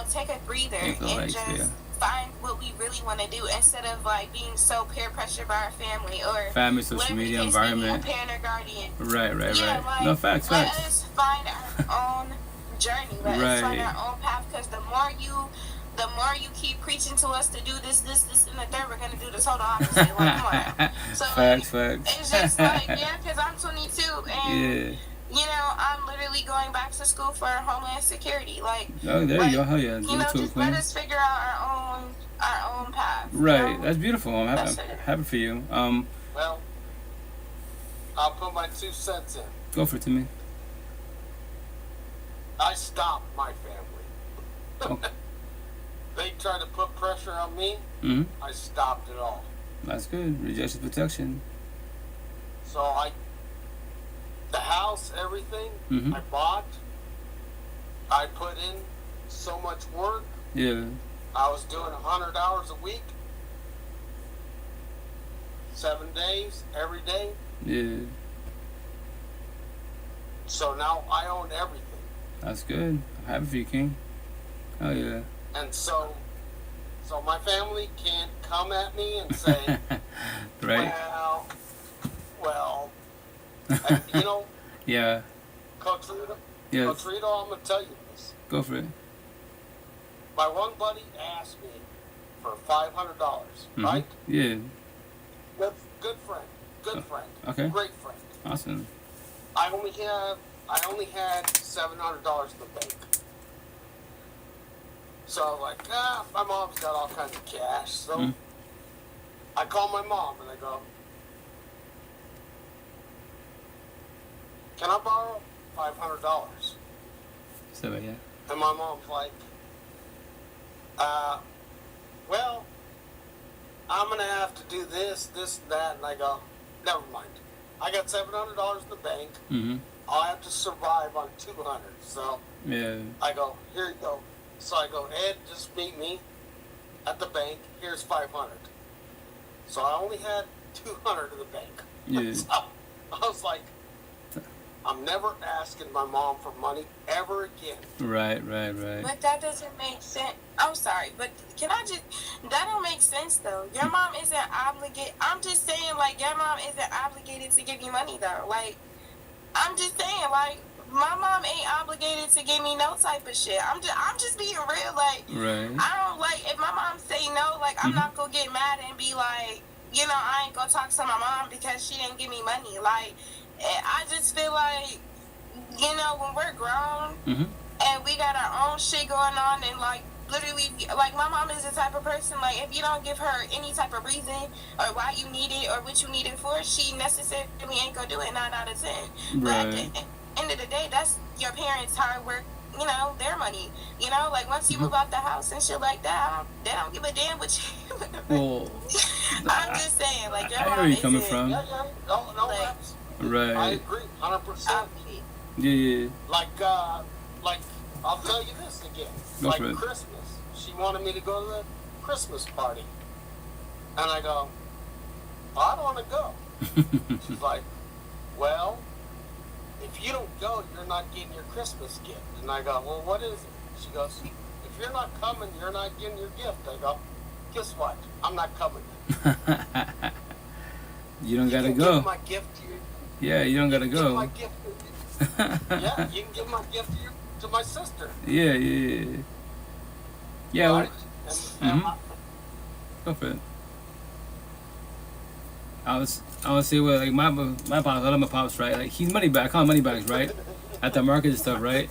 take a breather and just find what we really want to do instead of like being so peer pressured by our family, social media environment, parent or guardian. Right. Like, No, facts. Let us find our own journey. Let us find our own path, because the more you keep preaching to us to do this, and the third, we're gonna do the total opposite. Like, come on. So facts. It's just like, because I'm 22 and. I'm literally going back to school for Homeland Security. Like, there you go. Hell yeah. Just let us figure out our own path. Right. That's beautiful. I'm happy for you. Well, I'll put my 2 cents in. Go for it, Timmy. I stopped my family. they tried to put pressure on me, I stopped it all. That's good. Rejection protection. So the house, everything I bought, I put in so much work. Yeah. I was doing 100 hours a week, 7 days, every day. Yeah. So now I own everything. That's good. I'm happy for you, King. Oh yeah. And so my family can't come at me and say, right. well, you know. Yeah. Coach Rito. Yes. Coach Rito, I'm gonna tell you this. Go for it. My one buddy asked me for $500, right? Yeah. Good friend. Good friend. Okay. Great friend. Awesome. I only had $700 in the bank. So like, my mom's got all kinds of cash. So I call my mom and I go, can I borrow $500? So yeah. And my mom's like, well, I'm gonna have to do this, and that, and I go, never mind. I got $700 in the bank. I'll have to survive on $200. So yeah. I go, here you go. So I go, Ed, just meet me at the bank. Here's $500. So I only had $200 in the bank. Yeah. So I was like, I'm never asking my mom for money ever again. Right. But that doesn't make sense. I'm sorry, but that don't make sense though. Your mom isn't obligated. I'm just saying, like, your mom isn't obligated to give you money though. Like, I'm just saying, like, my mom ain't obligated to give me no type of shit. I'm just being real. Like, right. I don't, like, if my mom say no, like, I'm not gonna get mad and be like, you know, I ain't gonna talk to my mom because she didn't give me money. Like, I just feel like, you know, when we're grown and we got our own shit going on, and like, literally, like, my mom is the type of person, like, if you don't give her any type of reason or why you need it or what you need it for, she necessarily ain't gonna do it 9 out of 10. Right. But at the end of the day, that's your parents' hard work, you know, their money. You know, like, once you move out the house and shit like that, they don't give a damn what you. Well, I'm just saying, like, your I know mom where you're coming from. Yeah. No, like, right. I agree, 100%. Yeah. Like, I'll tell you this again. Go like for it. Christmas, she wanted me to go to the Christmas party, and I go, I don't want to go. She's like, well, if you don't go, you're not getting your Christmas gift. And I go, well, what is it? She goes, if you're not coming, you're not getting your gift. I go, guess what? I'm not coming. You don't gotta give go. My gift to you. Yeah, you don't gotta Give go. my gift to you. Yeah, you can give my gift to my sister. Yeah. Yeah. Right? And, Go for it. I was say, well, like my pops, I love my pops, right? Like, he's money back, I call him money bags, right? At the market and stuff, right?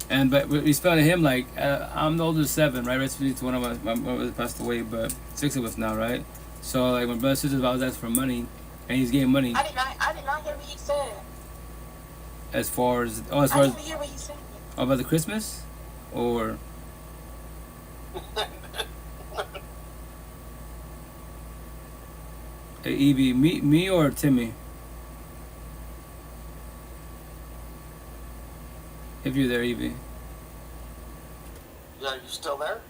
And but we spelled him like I'm the oldest 7, right? Recipe to one of my brothers passed away, but 6 of us now, right? So like my brother and sisters, I was asking for money, and he's getting money. I did not hear what he said. As far as I didn't hear what he said. About the Christmas, or hey, Evie, me or Timmy? If you're there, Evie. yeah, you still there?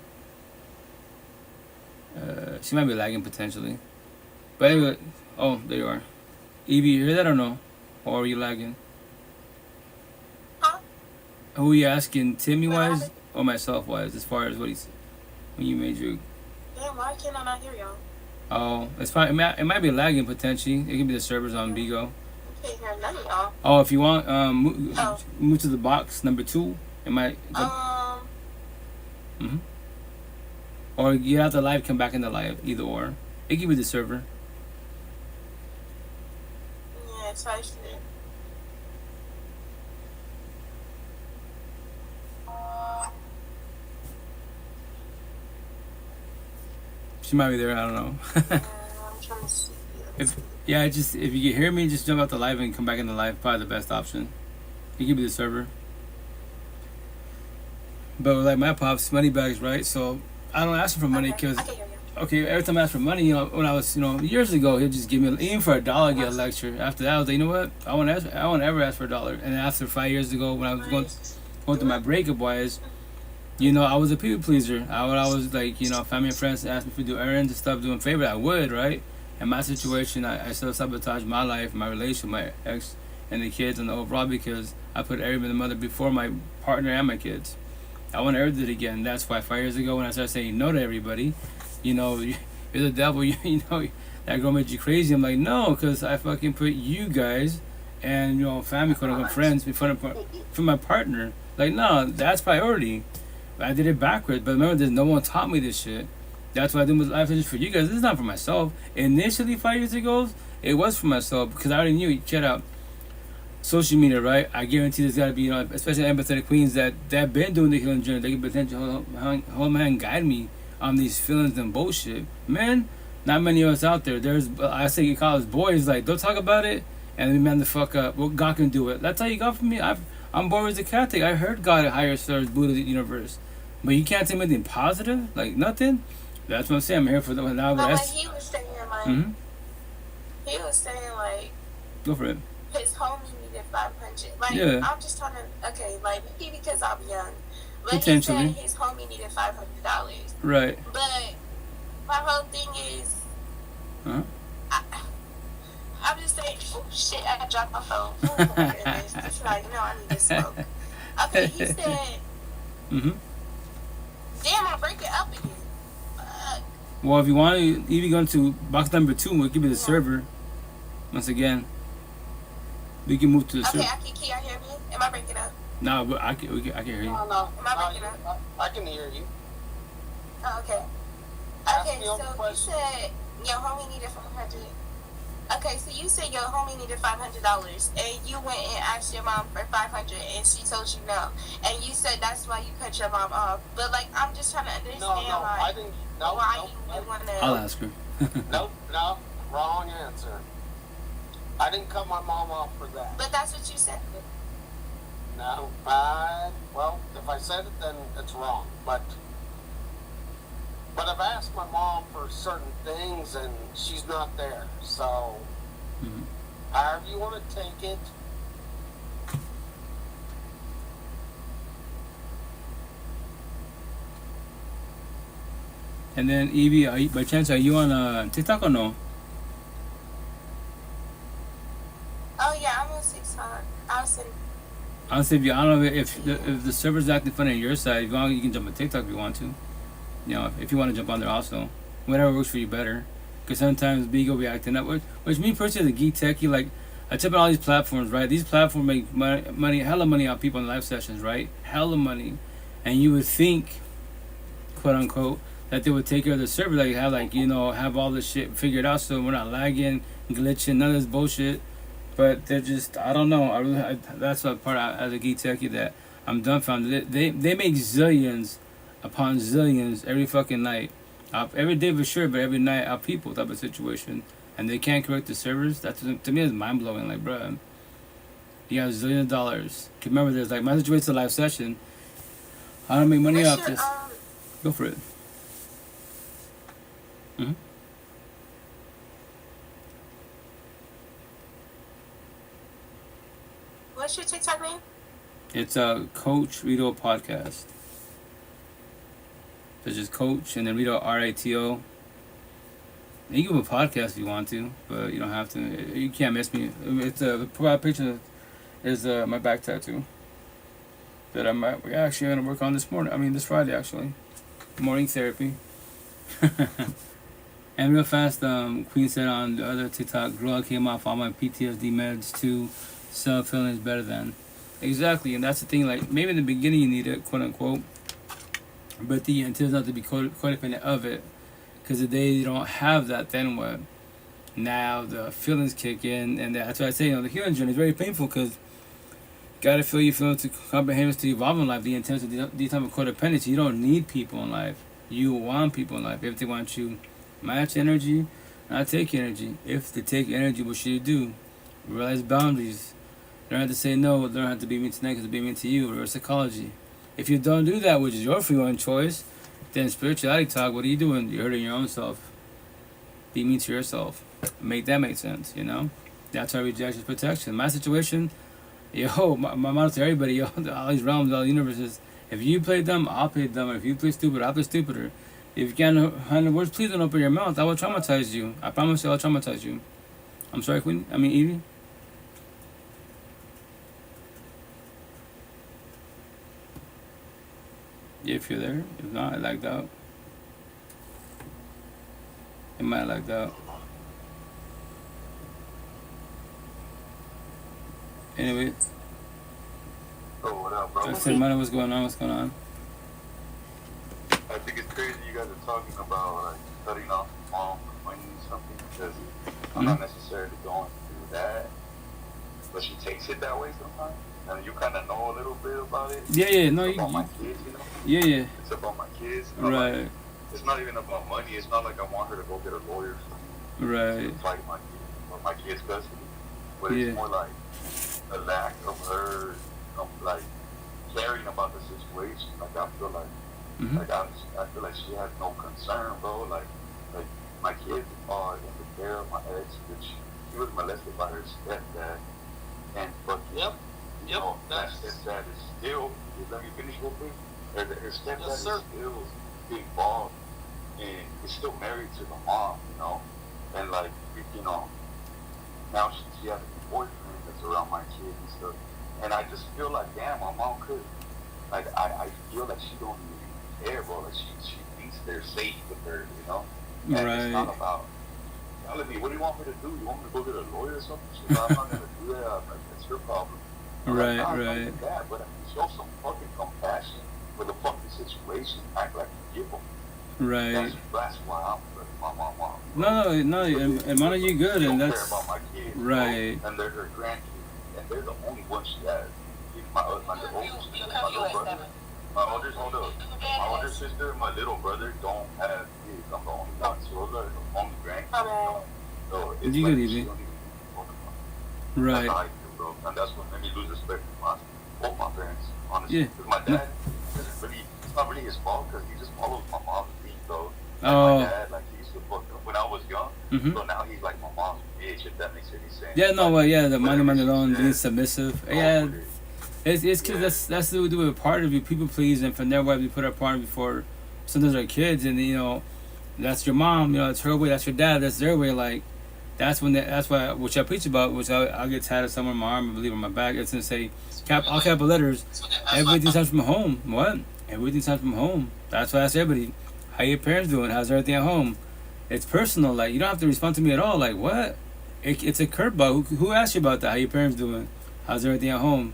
She might be lagging potentially. But anyway, oh, there you are. Evie, you hear that or no? Or are you lagging? Huh? Who are you asking, Timmy wise or myself wise, as far as what he's when you made your? Damn, why can't I not hear y'all? Oh, it's fine. It might be lagging potentially. It could be the servers on Bigo. I can't hear none of y'all. Oh, if you want, move to the box number 2. It might. Or get out the live, come back in the live. Either or. It could be the server. Yeah, type shit. She might be there. I don't know. I'm trying to see. If you can hear me, just jump out the live and come back in the live. Probably the best option. It could be the server. But like my pops, money bags, right? So I don't ask him for money because, I can hear you. okay, every time I ask for money, when I was, years ago, he'd just give me, even for $1, get a lecture. After that, I was like, you know what? I won't ever ask for $1. And then after 5 years ago, when I was going through my breakup wise, I was a people pleaser. I was like, family and friends asked me to do errands and stuff, doing favors, I would, right? In my situation, I still sabotaged my life, my relationship, my ex, and the kids, and the overall because I put everybody, the mother, before my partner and my kids. I want to ever do it again. That's why 5 years ago, when I started saying no to everybody, you're the devil. That girl made you crazy. I'm like, no, because I fucking put you guys and family, quote unquote, friends in front of my partner. Like, no, that's priority. I did it backwards, but remember, no one taught me this shit. That's why I did with life is for you guys. This is not for myself. Initially, 5 years ago, it was for myself because I already knew. Check out social media, right? I guarantee there's got to be, especially empathetic queens that been doing the healing journey. They can potentially hold my hand, guide me on these feelings and bullshit. Man, not many of us out there. I say you college boys, like, don't talk about it and we man the fuck up. Well, God can do it. That's how you got from me. I'm born as a Catholic. I heard God at higher stars, Buddha, the universe. But you can't tell me anything positive? Like, nothing? That's what I'm saying. I'm here for the now. But like he was saying, like, he was saying, like, go for it. His homie needed 500. Like, yeah. I'm just trying to, okay, like, maybe because I'm young. But potentially. He said his homie needed $500. Right. But my whole thing is, I'm just saying, oh shit, I dropped my phone. Oh my goodness. It's like, no, I need to smoke. Okay, he said, damn, I'll break it up again. Fuck. Well, if you want to, if you go to box number 2, we'll give you the server. Once again, we can move to the server. Okay, can y'all hear me? Am I breaking up? No, but I can hear you. No. Am I breaking up? I can hear you. Oh, okay. Okay, so you said your homie needed 500. Okay, so you said your homie needed $500, and you went and asked your mom for 500, and she told you no, and you said that's why you cut your mom off. But like, I'm just trying to understand I didn't. No, why you want to. I'll ask her. No, wrong answer. I didn't cut my mom off for that. But that's what you said. No, well, if I said it, then it's wrong. But I've asked my mom for certain things, and she's not there. So, however you want to take it. And then, Evie, by chance, are you on TikTok or no? Oh, yeah, I'm on TikTok. Honestly, I don't know if the server's acting funny on your side. If you want, you can jump on TikTok if you want to. If you want to jump on there also. Whatever works for you better. Because sometimes Bigo will be acting up. Which me personally, as a geek techie, like, I tip on all these platforms, right? These platforms make money, hella money out people in live sessions, right? Hella money. And you would think, quote unquote, that they would take care of the server. Like, have all this shit figured out so we're not lagging, glitching, none of this bullshit. But they're just, I don't know. That's what part as a geek techie that I'm dumbfounded. They make zillions upon zillions every fucking night. Every day for sure, but every night out people type of situation. And they can't correct the servers. That to me is mind blowing. Like, bruh, you got zillions of dollars. Cause remember, there's like my situation's a live session. I don't make money off this. Go for it. What's your TikTok name? It's a Coach Rito Podcast. So just Coach and then Rito RITO. You can do a podcast if you want to, but you don't have to. You can't miss me. It's the profile picture is my back tattoo that we're actually gonna work on this Friday actually. Morning therapy. And real fast, Queen said on the other TikTok, girl, I came off all my PTSD meds too. Self-healing is better than. Exactly, and that's the thing, like, maybe in the beginning you need it, quote-unquote, but the intent is not to be codependent of it, because the day you don't have that, then what? Now the feelings kick in, and that's why I say, the healing journey is very painful, because you gotta feel your feelings to comprehend to evolve in life, the intent of these type of codependency. You don't need people in life. You want people in life. If they want you, match energy, not take energy. If they take energy, what should you do? Realize boundaries. Learn how to say no. Learn how to be mean to them because be mean to you. Reverse psychology. If you don't do that, which is your free will and choice, Then spirituality talk, what are you doing? You're hurting your own self. Be mean to yourself. Make that make sense, you know? That's our rejection protection. My situation, yo, my mom to everybody, yo, all these realms, all the universes, if you play dumb, I'll play dumber. If you play stupid, I'll play stupider. If you can't handle words, please don't open your mouth. I will traumatize you. I promise you, I'll traumatize you. I'm sorry, Queen. I mean, Evie. Yeah, if you're there. If not, I lagged out. It might have lagged out. Anyway. Oh, what up, bro? I said, man, what's going on? What's going on? I think it's crazy you guys are talking about like cutting off mom money or something because I'm not necessarily going through that, but she takes it that way sometimes, and you kind of know a little bit about it. Yeah, no, it's about my kids, you know. Yeah. It's about my kids. Right. Like, it's not even about money. It's not like I want her to go get a lawyer for me. Right. To fight my kids' custody, but it's more like a lack of her, like caring about the situation. Like I feel like. Like I feel like she has no concern, bro. Like my kids are in the care of my ex, which she was molested by her stepdad, and you know, that stepdad is still. Let me finish real quick. Her stepdad is still involved, and is still married to the mom, you know, and like you know, now she has a boyfriend that's around my kids and stuff, and I just feel like damn, my mom could. Like I feel like she don't even care, bro. Like she thinks they're safe with her, you know. And it's not about telling me what do you want me to do? You want me to go get a lawyer or something? She's like, I'm not gonna do that. I'm like, that's your problem. Right. That, but show some fucking compassion for the fucking situation. Act like you give them. Right. That's why I'm with my mom. No, and Mona, you good, and that's care about my kids, right. Bro, and they're her grandkids, and they're the only ones she has. My older sister, my little brother don't have kids. I'm the only one, so those are the only grandkids. So it's you like good, Evie. Right. That's how I feel, bro. And that's what made me lose respect for both my parents, honestly. Because my dad, it's not really his fault, because he just follows my mom's lead, bro. Like my dad, like he used to fuck up when I was young. So now he's like my mom's bitch, if that makes any sense. Yeah, no, well, yeah, the money alone, being submissive. Yeah. It's because that's to do with part of you, people please, and from there, why we put our part before sometimes our kids, and you know, that's your mom, you know, it's her way, that's your dad, that's their way, like, that's why, which I preach about, which I'll get tatted somewhere on my arm, I believe on my back, it's gonna say, all capital letters, everything comes from home. What? Everything comes from home. That's why I ask everybody, how your parents doing? How's everything at home? It's personal, like, you don't have to respond to me at all, like, what? It's a curveball. Who asked you about that? How your parents doing? How's everything at home?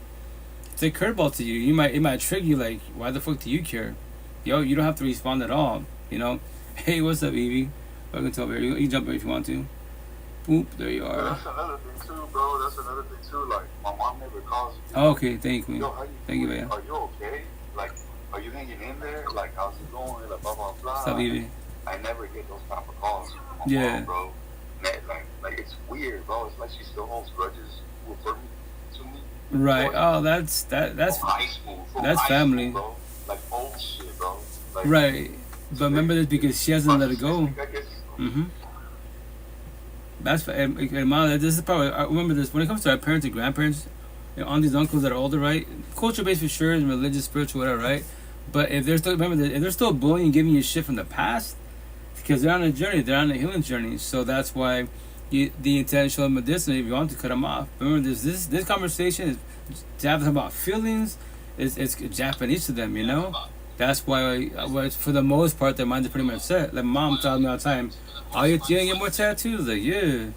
It's a curveball to you. It might trigger you, like, why the fuck do you care? Yo, you don't have to respond at all, you know? Hey, what's up, Evie? Welcome to over here. You can jump in if you want to. Boop, there you are. That's another thing too, bro. That's another thing too. Like, my mom never calls me. Oh, okay, thank you. Yo, how you thank you, man. Are you okay? Like, are you hanging in there? Like, how's it going? Like, blah, blah, blah. What's up, Evie? I never get those type of calls from my mom, bro. Like, it's weird, bro. It's like she still holds grudges for me, to me. Right. Oh, that's high school. That's family. School, bro. Like old shit, bro. Like, right. But remember this, because she hasn't let it go. That's and Mom, this is probably, I remember this, when it comes to our parents and grandparents, you know, aunties, uncles that are older, right? Culture based for sure, and religious, spiritual, whatever, right? But if they're still, remember, if they're still bullying and giving you shit from the past, because they're on a journey, they're on a healing journey. So that's why the intentional medicinal, if you want to cut them off. Remember, this conversation is talking about feelings. It's Japanese to them, you know. That's why, for the most part, their minds are pretty much set. Like Mom tells me all the time, "Oh, you gonna get more tattoos?" Like, yeah.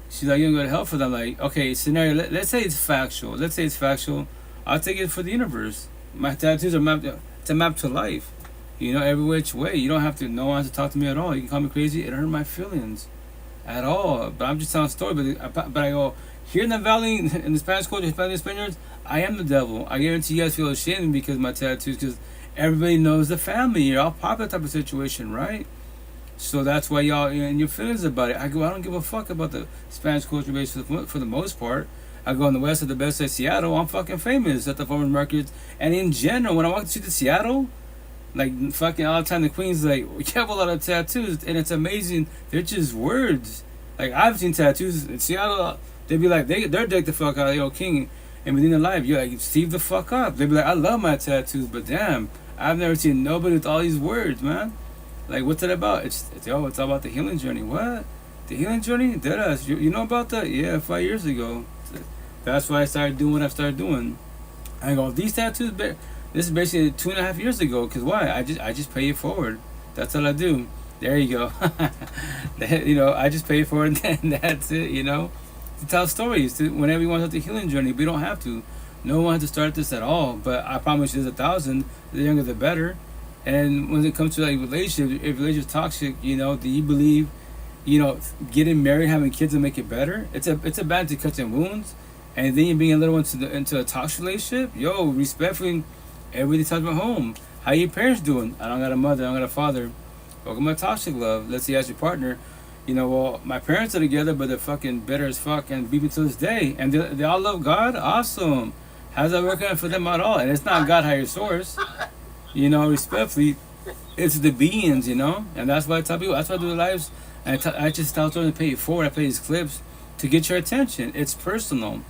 She's like, "You're gonna go to hell for them." Like, okay, scenario. Let's say it's factual. I'll take it for the universe. My tattoos are mapped. It's a map to life. You know, every which way. You don't have to. No one has to talk to me at all. You can call me crazy. It hurt my feelings, at all. But I'm just telling a story. But I go here in the valley, in the Spanish culture, Hispanic Spaniards, I am the devil. I guarantee you guys feel ashamed because of my tattoos, because everybody knows the family. You're all popular type of situation, right? So that's why y'all in your feelings about it. I go, I don't give a fuck about the Spanish culture base for the most part. I go on the west of the best side, Seattle. I'm fucking famous at the farmers markets, and in general, when I walk to Seattle, Like fucking all the time, the queen's like, we have a lot of tattoos, and it's amazing. They're just words. Like I've seen tattoos in Seattle. They'd be like, they're decked the fuck out, king, and within their life, you're like, Steve the fuck up. They'd be like, I love my tattoos, but damn, I've never seen nobody with all these words, man. Like, what's it about? It's all about the healing journey. What? The healing journey? Dead ass. You know about that? Yeah, 5 years ago. That's why I started doing what I started doing. I go, these tattoos, this is basically 2.5 years ago. Cause why? I just pay it forward. That's all I do. There you go. I just pay it forward, and that's it. To tell stories. Whenever you want to start the healing journey, we don't have to. No one has to start this at all. But I promise you, there's 1,000. The younger, the better. And when it comes to like relationships, if relationship's toxic, do you believe, getting married, having kids will make it better? It's a bad to cut in wounds, and then you being a little into a toxic relationship. Yo, respectfully, everybody talks about home. How your parents doing? I don't got a mother, I don't got a father. Welcome to toxic love. Let's see, as your partner, well, my parents are together, but they're fucking bitter as fuck and beat me to this day, and they all love God. Awesome. How's that working out for them at all? And it's not God higher source. Respectfully, it's the beings, and that's why I tell people, that's why I do the lives, and I just tell them to pay it forward. I play these clips to get your attention. It's personal.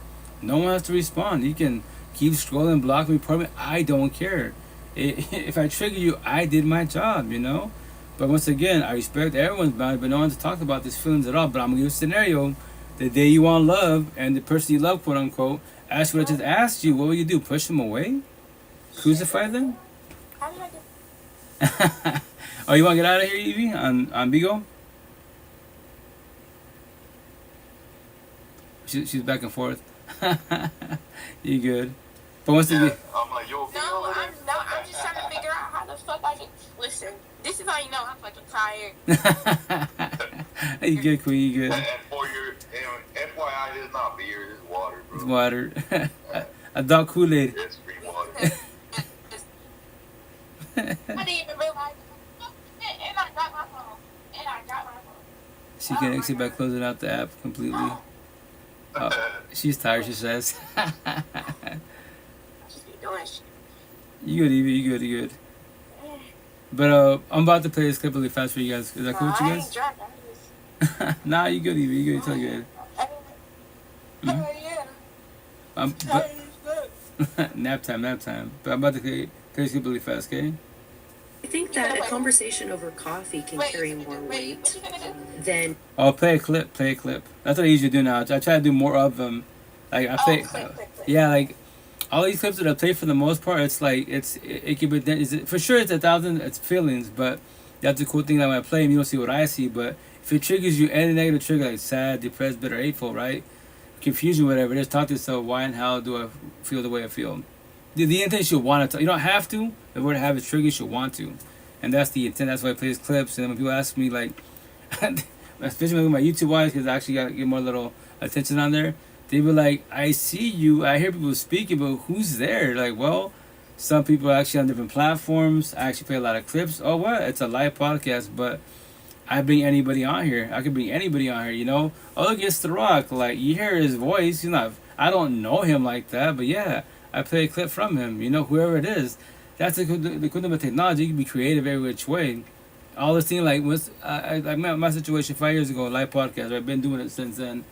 No one has to respond. You can keep scrolling, block me, report me. I don't care. If I trigger you, I did my job, But once again, I respect everyone's boundaries, but no one's talked about these feelings at all. But I'm going to give you a scenario. The day you want love, and the person you love, quote unquote, asks what I just asked you, what will you do? Push them away? Crucify them? How did I get... Oh, you want to get out of here, Evie? On Bigo? She's back and forth. You good? But once again... I'm like, yo, I'm just trying to figure out how the fuck I can... Listen, this is how you know I'm fucking tired. You good, Queen, you good. And for your FYI, it's not beer, it's water, bro. It's water. Adult Kool-Aid. It's free water. I didn't even realize. And I got my phone. She can exit by closing out the app completely. Oh, she's tired, she says. You good, Evie, you good. But I'm about to play this clip really fast for you guys. Is that cool with you guys? Nah, you good, Evie, you good, you tell good. Nap time. But I'm about to play this clip really fast, okay? I think that a conversation over coffee can carry more weight than... Oh, play a clip. That's what I usually do now. I try to do more of them. Like, I play... Yeah, like, all these clips that I play for the most part, it's like, it can be... For sure, it's 1,000, it's feelings, but that's the cool thing that when I play them, you don't see what I see, but if it triggers you, any negative trigger, like sad, depressed, bitter, hateful, right? Confusion, whatever, just talk to yourself, why and how do I feel the way I feel? The intent you should want to. You don't have to. The word have is trigger. You should want to, and that's the intent. That's why I play these clips. And when people ask me, like, especially with my YouTube wise, because I actually got to get more little attention on there. They be like, I see you. I hear people speaking, but who's there? Like, well, some people are actually on different platforms. I actually play a lot of clips. Oh, what? It's a live podcast, but I bring anybody on here. I could bring anybody on here. Oh, look, it's The Rock. Like, you hear his voice. I don't know him like that, but yeah. I play a clip from him, whoever it is. That's the cool thing about technology. You can be creative every which way. All this thing, like, my situation 5 years ago, live podcast, I've been doing it since then.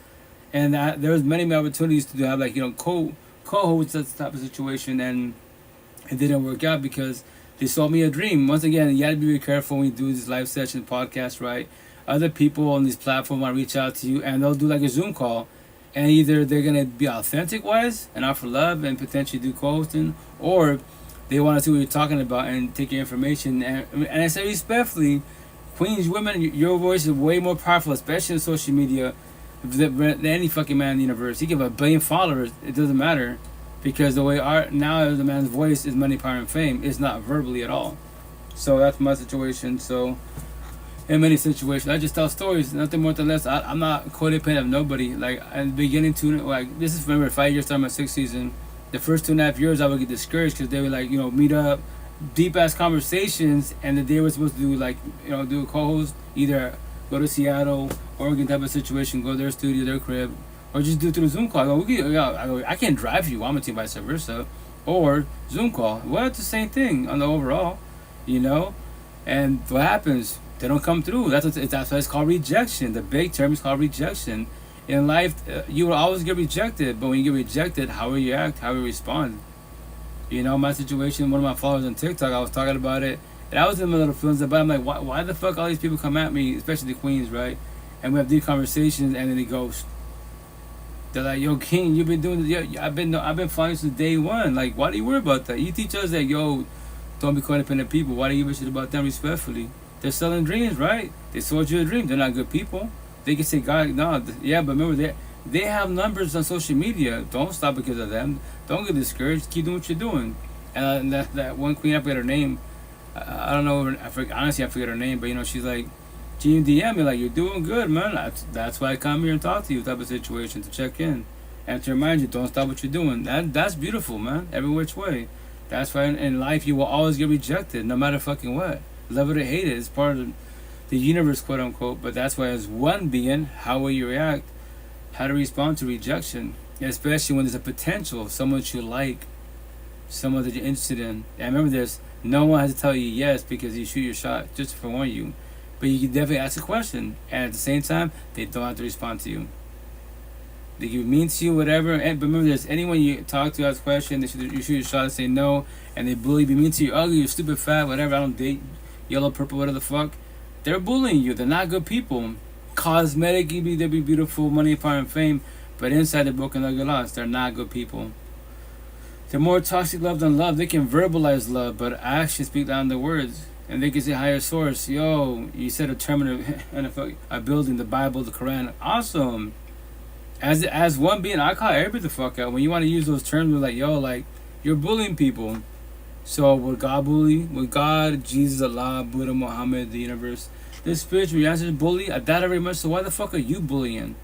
And there was many opportunities to have, like, co-host that type of situation, and it didn't work out because they sold me a dream. Once again, you got to be very careful when you do these live session podcasts, right? Other people on these platforms want to reach out to you, and they'll do, like, a Zoom call. And either they're going to be authentic-wise and offer love and potentially do co-hosting, or they want to see what you're talking about and take your information. And I say respectfully, queens, women, your voice is way more powerful, especially in social media, than any fucking man in the universe. You give 1 billion followers, it doesn't matter. Because the way now the man's voice is money, power, and fame. It's not verbally at all. So that's my situation. So... in many situations, I just tell stories, nothing more than less. I'm not codependent of nobody. Like, in the beginning, this is, remember, 5 years starting my 6th season. The first 2.5 years, I would get discouraged because they would, like, meet up, deep-ass conversations, and the day we're supposed to do, like, do a co-host, either go to Seattle, Oregon type of situation, go to their studio, their crib, or just do it through a Zoom call. I can't drive you, I'm a team, vice versa. Or Zoom call. Well, it's the same thing on the overall. you know. And what happens? They don't come through. That's why it's called rejection. The big term is called rejection. In life, you will always get rejected. But when you get rejected, how will you act? How will you respond? You know, my situation, one of my followers on TikTok, I was talking about it. And I was in my little feelings about it. I'm like, why the fuck all these people come at me, especially the queens, right? And we have deep conversations, and then they ghost. They're like, yo, King, you've been doing this. Yeah, I've been following since day one. Like, why do you worry about that? You teach us that, yo, don't be codependent people. Why do you give a shit about them respectfully? They're selling dreams, right? They sold you a dream. They're not good people. They can say, God, no, yeah, but remember, they have numbers on social media. Don't stop because of them. Don't get discouraged. Keep doing what you're doing. And that one queen, I forget her name. I don't know. Honestly, I forget her name. But, you know, she's like, DM me, like, you're doing good, man. That's why I come here and talk to you, type of situation, to check in. And to remind you, don't stop what you're doing. That's beautiful, man. Every which way. That's why in life you will always get rejected, no matter fucking what. Love it or hate it. It's part of the universe, quote unquote. But that's why, as one being, how will you react? How to respond to rejection, especially when there's a potential of someone that you like, someone that you're interested in. And remember this: no one has to tell you yes because you shoot your shot, just to forewarn you. But you can definitely ask a question, and at the same time, they don't have to respond to you. They can be mean to you, whatever. And but remember this: anyone you talk to, ask a question, you shoot your shot, and say no, and they bully, be mean to you, ugly, you're stupid, fat, whatever. I don't date, yellow, purple, whatever the fuck. They're bullying you. They're not good people. Cosmetically, they'll be beautiful, money, power, and fame, but inside they're broken, ugly, lost. They're not good people. They're more toxic love than love. They can verbalize love, but actions speak down the words. And they can say higher source. Yo, you said a term in a building, the Bible, the Quran. Awesome. As one being, I call everybody the fuck out. When you want to use those terms, we're like, yo, like, you're bullying people. So would God bully? Would God, Jesus, Allah, Buddha, Muhammad, the universe, this spiritual answer is bully? I doubt it very much. So why the fuck are you bullying?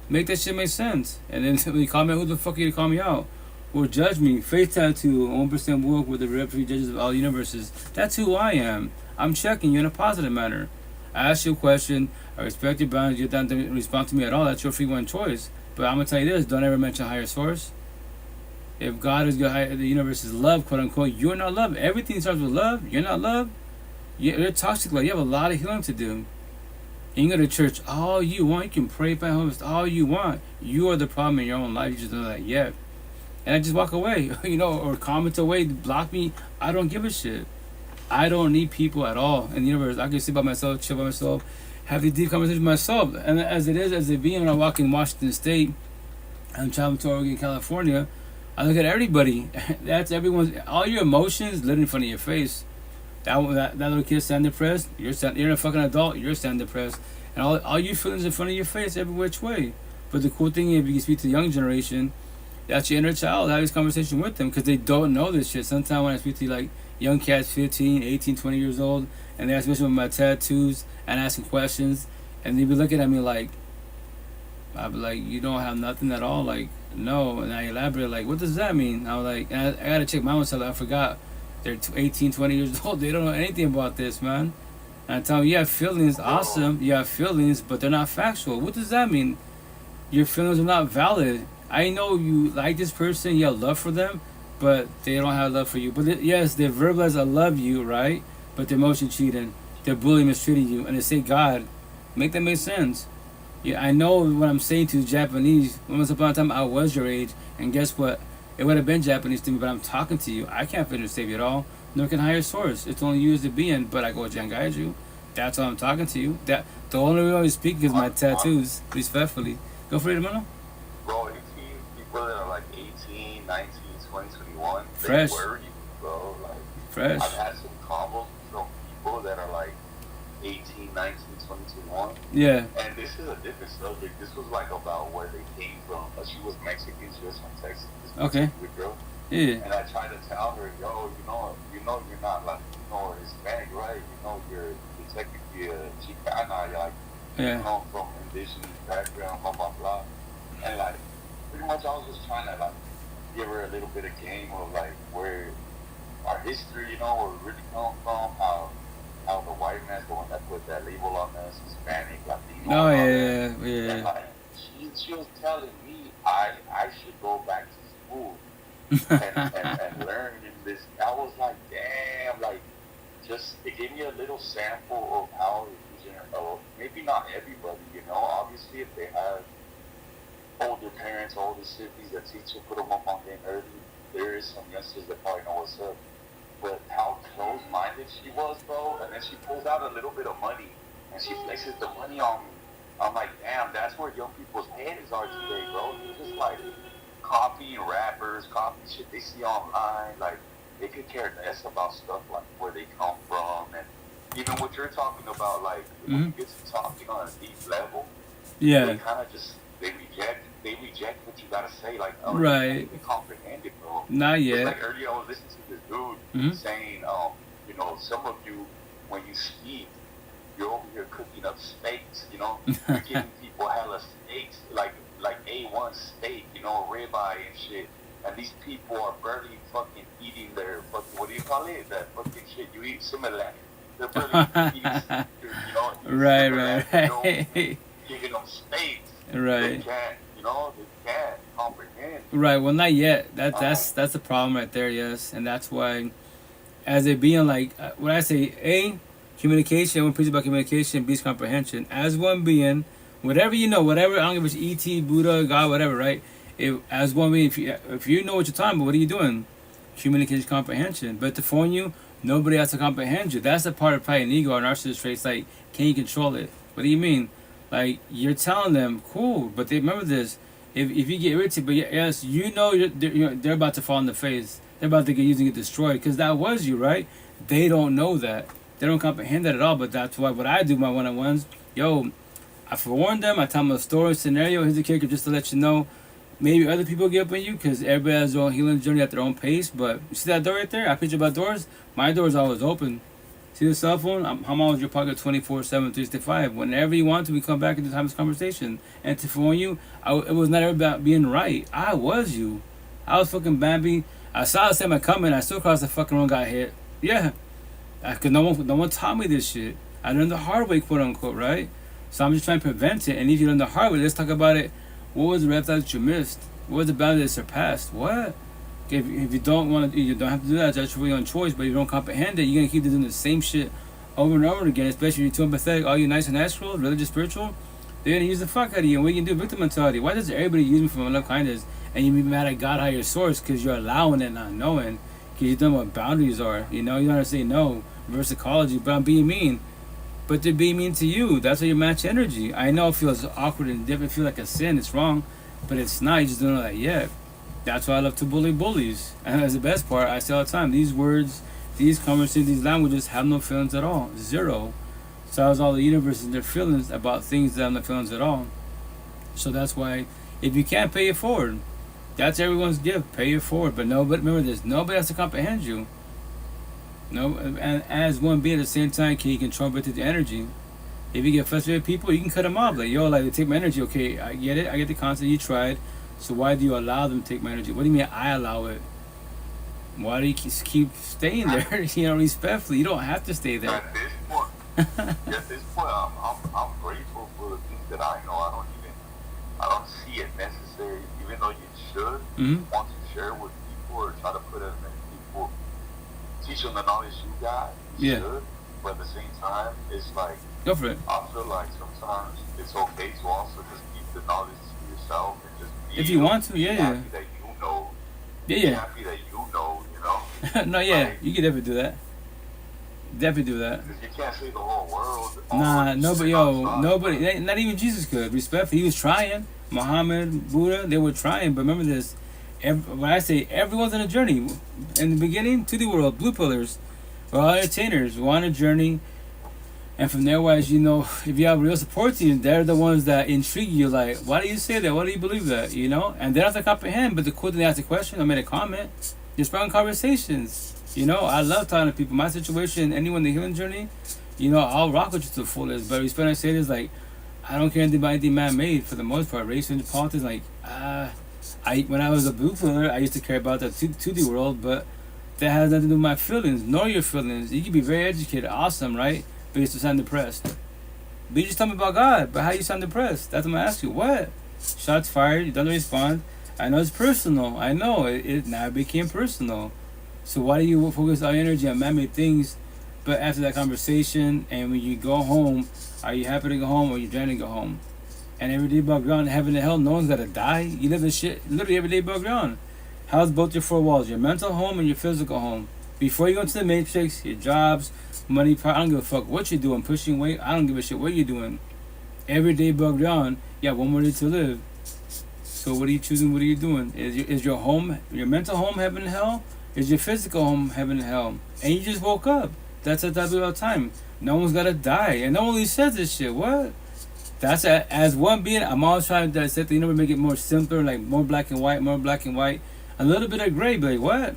Make that shit make sense. And then when you call me, who the fuck are you to call me out? Or judge me. Face tattoo, 1% work with the referee judges of all universes. That's who I am. I'm checking you in a positive manner. I ask you a question. I respect your boundaries. You don't have to respond to me at all. That's your free one choice. But I'm going to tell you this. Don't ever mention higher source. If God is the universe is love, quote unquote, you're not love. Everything starts with love. You're not love. You're toxic love. You have a lot of healing to do. You can go to church all you want. You can pray for homeless all you want. You are the problem in your own life. You just don't know that yet. And I just walk away, you know, or comment away, block me. I don't give a shit. I don't need people at all in the universe. I can sit by myself, chill by myself, have these deep conversations with myself. And as it being, when I walk in Washington State, I'm traveling to Oregon, California, I look at everybody. That's everyone's, all your emotions lit in front of your face. That little kid standing depressed, you're a fucking adult, you're standing depressed. And all your feelings in front of your face every which way. But the cool thing is, if you can speak to the young generation, that's your inner child. Have this conversation with them because they don't know this shit. Sometimes when I speak to like young cats, 15, 18, 20 years old, and they ask me about my tattoos and asking questions, and they be looking at me like, I'd be like, you don't have nothing at all? Like, no. And I elaborate, like, what does that mean? I was like, and I gotta check my own self. I forgot. They're 18, 20 years old. They don't know anything about this, man. And I tell them, you have feelings, awesome. You have feelings, but they're not factual. What does that mean? Your feelings are not valid. I know you like this person, you have love for them, but they don't have love for you. But yes, they verbalize I love you, right? But they're emotion cheating. They're bullying, mistreating you. And they say God. Make that make sense. Yeah, I know what I'm saying to Japanese. Once upon a time, I was your age. And guess what? It would have been Japanese to me, but I'm talking to you. I can't finish save you at all. Nor can higher source. It's only you as the being, but I go guide you. That's why I'm talking to you. That the only way I was speaking is my tattoos, respectfully. Go for it, Mano. Bro, you see people that are like 18, 19, 20, 21. Fresh. They worry you, bro. Like, fresh. I've had some combos from people that are like 18, 19, 20, 21. Yeah. And this is a different subject. This was like about where they came from. She was Mexican. She was from Texas. Okay. Girl. Yeah. And I tried to tell her, yo, you know you're not like, Hispanic, right? You're technically a Chicana, like, from indigenous background, blah, blah, blah. And like, pretty much I was just trying to like give her a little bit of game of like where our history, where we really come from, how the white man's the one that put that label on us, Hispanic, Latino. Oh yeah. And like, she was telling me I should go back to school and learn in this. I was like, damn, like it gave me a little sample of how maybe not everybody, obviously if they have older parents, older siblings that teach you, put them up on game early, there is some youngsters that probably know what's up. But how close-minded she was, bro, and then she pulls out a little bit of money, and she flexes the money on me. I'm like, damn, that's where young people's heads are today, bro. They're just like copying rappers, copying shit they see online, like, they could care less about stuff like where they come from, and even what you're talking about, like when you get to talking on a deep level, they kind of just they reject what you gotta say, like right. They comprehend it, bro. Not yet. Like earlier, I was listening to this dude saying, some of you when you speak, you're over here cooking up steaks, you're giving people hella steaks, like A1 steak, ribeye and shit. And these people are barely fucking eating their fucking, what do you call it? That fucking shit you eat, similar. They're barely eating, right. Giving them steaks. Right. They can't comprehend. Right. Well, not yet. That's the problem right there. Yes, and that's why, as it being like when I say A, communication, when we preach about communication, B is comprehension. As one being, whatever whatever, I don't give a shit, E.T., Buddha, God, whatever, right? As one being, if you know what you're talking about, what are you doing? Communication, comprehension. But to phone you, nobody has to comprehend you. That's the part of pride and ego or narcissist traits. Like, can you control it? What do you mean? Like, you're telling them, cool, but they remember this. If you get irritated, but yes, they're about to fall in the face. They're about to get used and get destroyed because that was you, right? They don't know that. They don't comprehend that at all. But that's why what I do my one-on-ones, I forewarn them. I tell them a story, scenario. Here's a character just to let you know. Maybe other people get up on you because everybody has their own healing journey at their own pace. But you see that door right there? I preach about doors. My door is always open. See the cell phone? I'm always in your pocket 24/7, 365. Whenever you want to, we come back and have this conversation. And to phone you, it was not about being right. I was you. I was fucking Bambi. I saw the semi coming. I still crossed the fucking road, got hit. Yeah. Because no one taught me this shit. I learned the hard way, quote unquote, right? So I'm just trying to prevent it. And if you learn the hard way, let's talk about it. What was the red flag that you missed? What was the boundary that surpassed? What? If you don't want to, you don't have to do that. That's your own choice. But if you don't comprehend it, you're gonna keep doing the same shit over and over again. Especially if you're too empathetic. All you nice and natural, religious, spiritual, they're gonna use the fuck out of you. And what you can do, victim mentality. Why does everybody use me for my love kindness? And you be mad at God, higher source, because you're allowing it, not knowing. Because you don't know what boundaries are. You don't know how to say no. Reverse psychology. But I'm being mean. But they're being mean to you. That's how you match energy. I know it feels awkward and different. It feels like a sin. It's wrong. But it's not. You just don't know that yet. That's why I love to bully bullies. And that's the best part. I say all the time. These words, these conversations, these languages have no feelings at all. Zero. So how's all the universe and their feelings about things that have no feelings at all. So that's why if you can't pay it forward, that's everyone's gift. Pay it forward. But remember this. Nobody has to comprehend you. No, and as one being at the same time, can you control the energy? If you get frustrated with people, you can cut them off. Like, they take my energy. Okay, I get it. I get the concept. You tried. So why do you allow them to take my energy? What do you mean I allow it? Why do you keep staying there? Respectfully. You don't have to stay there. At this point, I'm grateful for the things that I know. I don't see it necessary, even though you should want to share with people or try to put as many people, teach them the knowledge you got. You should, but at the same time, it's like, go for it. I feel like sometimes it's okay to also just keep the knowledge to yourself and just be, if you want to, happy that you know. Be happy that you know, No, like, you can definitely do that. Definitely do that. Because you can't save the whole world. Nah, nobody, not even Jesus could. Respectfully, he was trying. Muhammad, Buddha, they were trying. But remember this, when I say everyone's on a journey, in the beginning, to the world, blue pillars, we're all entertainers, we're on a journey. And from there, wise, if you have real support teams, they're the ones that intrigue you. Like, why do you say that? Why do you believe that? And they don't have to comprehend. But the cool thing, they ask a question, I made a comment. You're sparking conversations. I love talking to people. My situation, anyone in the healing journey, I'll rock with you to the fullest. But respect, I say this, like, I don't care anything about anything man-made for the most part. Race and politics, like, when I was a blue pillar, I used to care about that to the world, but that has nothing to do with my feelings. Know your feelings. You can be very educated, awesome, right? But you still sound depressed. But you just tell me about God, but how you sound depressed? That's what I'm gonna ask you. What? Shots fired, you don't respond. I know it's personal. I know it now became personal. So why do you focus all your energy on man-made things But after that conversation, and when you go home, are you happy to go home or are you trying to go home? And every day above ground, heaven and hell, no one's gotta die. You live this shit literally every day above ground. How's both your four walls? Your mental home and your physical home. Before you go into the matrix, your jobs, money, I don't give a fuck what you're doing. Pushing weight, I don't give a shit what you're doing. Every day above ground, you have one more day to live. So what are you choosing? What are you doing? Is your home, your mental home, heaven and hell? Is your physical home, heaven and hell? And you just woke up. That's the type of time. No one's gotta die. And no one really says this shit. What? That's as one being, I'm always trying to dissect the universe, make it more simpler, like more black and white, a little bit of gray. But like, what?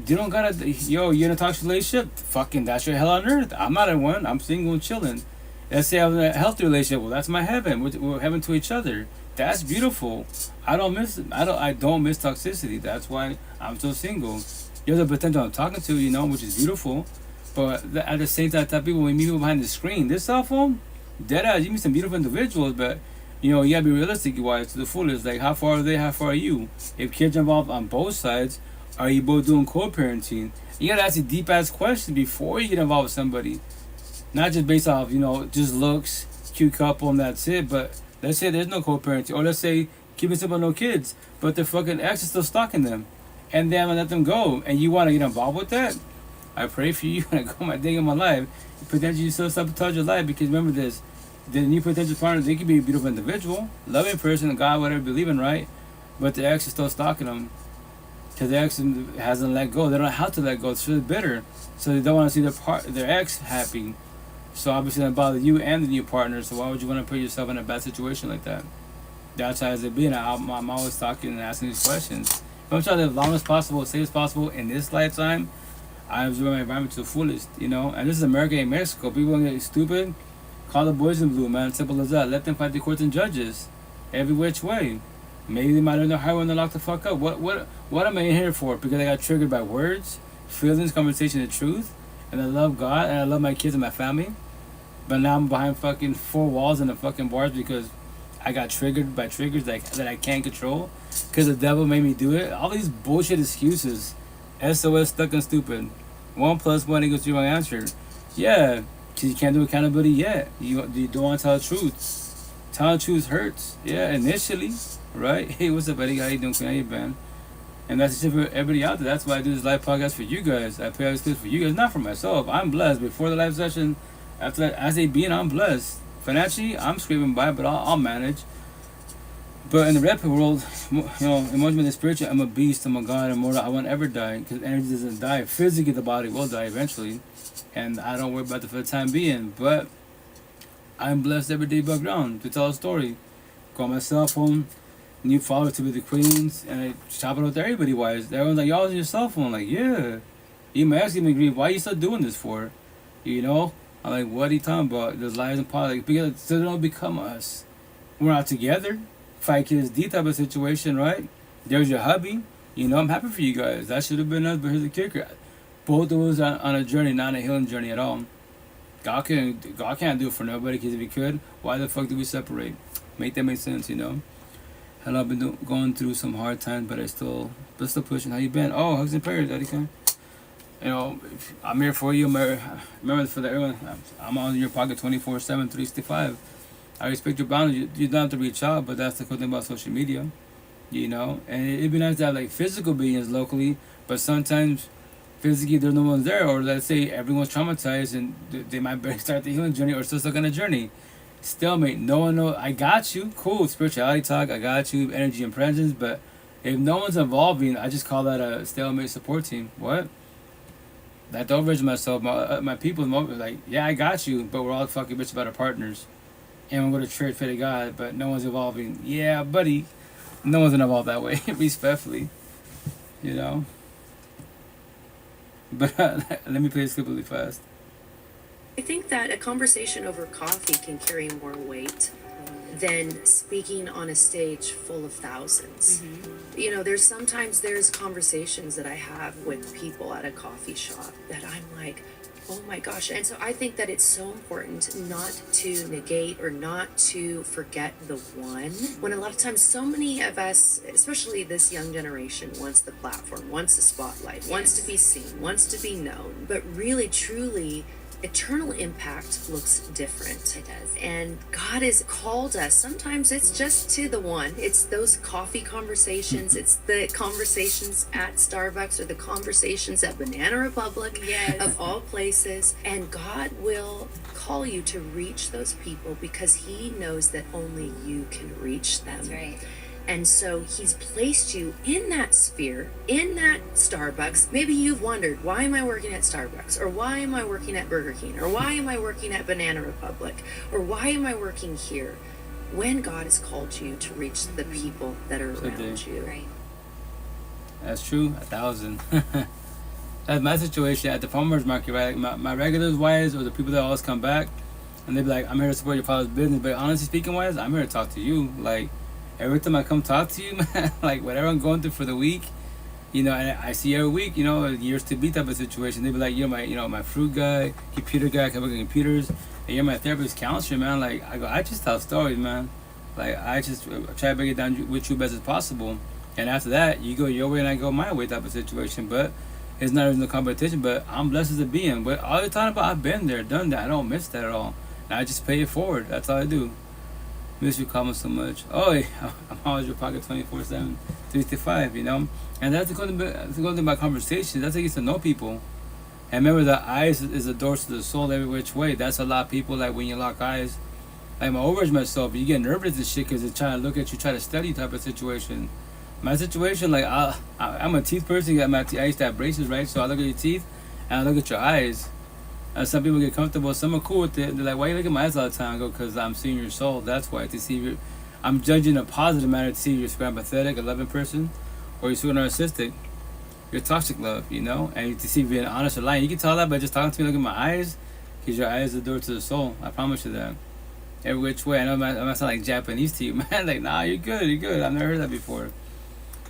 You don't gotta, you're in a toxic relationship. Fucking, that's your hell on earth. I'm not in one. I'm single and chilling. Let's say I'm in a healthy relationship. Well, that's my heaven. We're heaven to each other. That's beautiful. I don't miss toxicity. That's why I'm so single. You have the potential I'm talking to, which is beautiful. But at the same time, I tell people, when we meet people behind the screen, this cell phone, deadass, you meet some beautiful individuals, but you gotta be realistic wise to the fullest. Like, how far are they? How far are you? If kids are involved on both sides, are you both doing co-parenting? You gotta ask the deep ass questions before you get involved with somebody, not just based off just looks, cute couple, and that's it. But let's say there's no co-parenting, or let's say keep it simple, no kids, but the fucking ex is still stalking them, and they haven't let them go, and you want to get involved with that. I pray for you when I go my day in my life. Potentially you still sabotage your life, because remember this, the new potential partner, they could be a beautiful individual, loving person, God, whatever, believing, right? But the ex is still stalking them. Because the ex hasn't let go. They don't know how to let go. It's really bitter. So they don't want to see their ex happy. So obviously that bothers you and the new partner. So why would you want to put yourself in a bad situation like that? That's how it being. I'm always talking and asking these questions. If I'm trying to live as long as possible, as safe as possible in this lifetime, I enjoy my environment to the fullest, And this is America and Mexico. People get stupid. Call the boys in blue, man. Simple as that. Let them fight the courts and judges. Every which way. Maybe they might learn the hard when they're locked the fuck up. What am I in here for? Because I got triggered by words, feelings, conversation, and truth. And I love God and I love my kids and my family. But now I'm behind fucking four walls in the fucking bars because I got triggered by triggers that I can't control. Because the devil made me do it. All these bullshit excuses. SOS, stuck and stupid. 1 + 1 = 0 answer. Yeah, because you can't do accountability yet. You don't want to tell the truth. Telling the truth hurts. Yeah, initially. Right? Hey, what's up, Eddie? How you doing? How you been? And that's just for everybody out there. That's why I do this live podcast for you guys. I play all these clips for you guys, not for myself. I'm blessed. Before the live session, after that, as a being, I'm blessed. Financially, I'm scraping by, but I'll manage. But in the rap world, emotionally, spiritually, I'm a beast. I'm a god. I'm immortal. I won't ever die because energy doesn't die. Physically, the body will die eventually, and I don't worry about it for the time being. But I'm blessed every day above ground to tell a story. Go on my cell phone. New followers to be the queens, and I chop it with everybody. Wise, everyone's like, y'all on your cell phone. Like, yeah. Even my ex even agreed. Why are you still doing this for? I'm like, what are you talking about? There's lies and politics because so they don't become us. We're not together. 5 kids deep type of situation, right? There's your hubby. I'm happy for you guys. That should have been us, but here's the kicker: both of us on a journey, not a healing journey at all. God can't do it for nobody. Because if He could, why the fuck do we separate? Make that make sense, Hello, I've been going through some hard times, but still pushing. How you been? Oh, hugs and prayers, Eddie. I'm here for you. Remember for everyone, I'm on your pocket 24/7, 365. I respect your boundaries. You don't have to reach out, but that's the cool thing about social media, And it'd be nice to have like physical beings locally, but sometimes physically there's no one there, or let's say everyone's traumatized and they might start the healing journey or still stuck on a journey. Stalemate. No one knows. I got you. Cool. Spirituality talk. I got you. Energy and presence. But if no one's involving, I just call that a stalemate support team. What? That don't version myself. My people like, yeah, I got you. But we're all fucking bitch about our partners. And we go to church, pray to God. But no one's involving. Yeah, buddy. No one's involved that way. Respectfully. But let me play this clip really fast. I think that a conversation over coffee can carry more weight than speaking on a stage full of thousands. Mm-hmm. There's conversations that I have with people at a coffee shop that I'm like, Oh my gosh. And so I think that it's so important not to negate or not to forget the one. When a lot of times, so many of us, especially this young generation, wants the platform, wants the spotlight, wants to be seen, wants to be known. But really, truly, eternal impact looks different. It does. And God has called us. Sometimes it's just to the one. It's those coffee conversations. It's the conversations at Starbucks or the conversations at Banana Republic, yes, of all places. And God will call you to reach those people because He knows that only you can reach them. That's right. And so He's placed you in that sphere, in that Starbucks. Maybe you've wondered, why am I working at Starbucks? Or why am I working at Burger King? Or why am I working at Banana Republic? Or why am I working here? When God has called you to reach the people that are around you. Right. That's true, 1,000. That's my situation at the farmer's market, right? Like my regulars wise, or the people that always come back, and they be like, I'm here to support your father's business. But honestly speaking wise, I'm here to talk to you. Like, every time I come talk to you, man, like whatever I'm going through for the week, you know, and I see every week, you know, years to be type of situation. They be like, you're my fruit guy, computer guy, I can work on computers, and you're my therapist, counselor, man. Like I just tell stories, man. Like I just try to break it down with you best as possible. And after that, you go your way and I go my way type of situation. But it's not even no competition. But I'm blessed as a being. But all you're talking about, I've been there, done that. I don't miss that at all. And I just pay it forward. That's all I do. Miss your comments so much. Oh, yeah, I'm always your pocket 24/7, 365, you know? And that's going to my conversation. That's how you get to know people. And remember, the eyes is the doors to the soul every which way. That's a lot of people, like when you lock eyes. Like my overage myself, you get nervous and shit because they're trying to look at you, try to study type of situation. My situation, like, I'm a teeth person. I used to have braces, right? So I look at your teeth and I look at your eyes. And some people get comfortable. Some are cool with it. They're like, why you look at my eyes all the time? I go, because I'm seeing your soul. That's why. To see if I'm judging a positive manner to see if you're sympathetic, a loving person, or you're super narcissistic. You're toxic love, you know? And to see if you're being honest or lying. You can tell that by just talking to me, look at my eyes, because your eyes are the door to the soul. I promise you that. Every which way. I know I might sound like Japanese to you, man. Like, nah, you're good. I've never heard that before.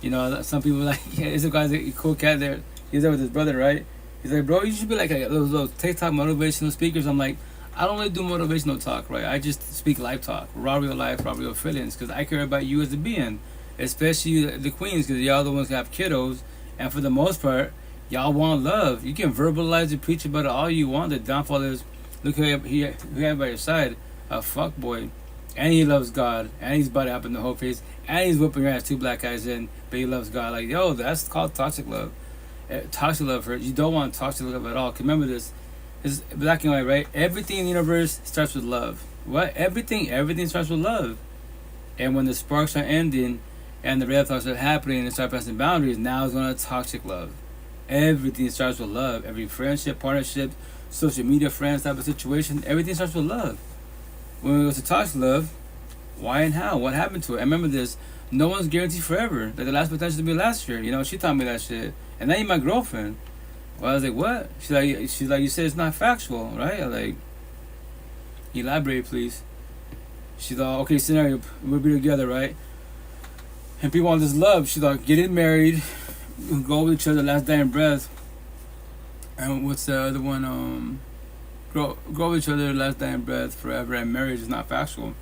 You know, some people like, yeah, this guy's a cool cat there. He's there with his brother, right? He's like, bro, you should be like those TikTok motivational speakers. I'm like, I don't really do motivational talk, right? I just speak life talk, raw real life, raw real feelings, because I care about you as a being, especially the queens, because y'all the ones that have kiddos, and for the most part, y'all want love. You can verbalize and preach about it all you want. The downfall is, look who you have by your side, a fuck boy, and he loves God, and he's about to happen the whole face, and he's whooping your ass, 2 black guys in, but he loves God. Like, yo, that's called toxic love. Toxic love hurts. You don't want toxic love at all. Cause remember this is black and white, right? Everything in the universe starts with love. What? Everything starts with love. And when the sparks are ending and the red flags are happening and start passing boundaries, now it's going to toxic love. Everything starts with love. Every friendship, partnership, social media friends type of situation, everything starts with love. When we go to toxic love, why and how? What happened to it? I remember this. No one's guaranteed forever. Like the last potential to be last year. You know, she taught me that shit. And now you're my girlfriend. Well, I was like, what? She's like, you said it's not factual, right? I'm like, elaborate, please. She's like, okay, scenario, we'll be together, right? And people want this love. She's like, get married, go with each other, last dying breath. And what's the other one? Grow with each other, last dying breath, forever, and marriage is not factual.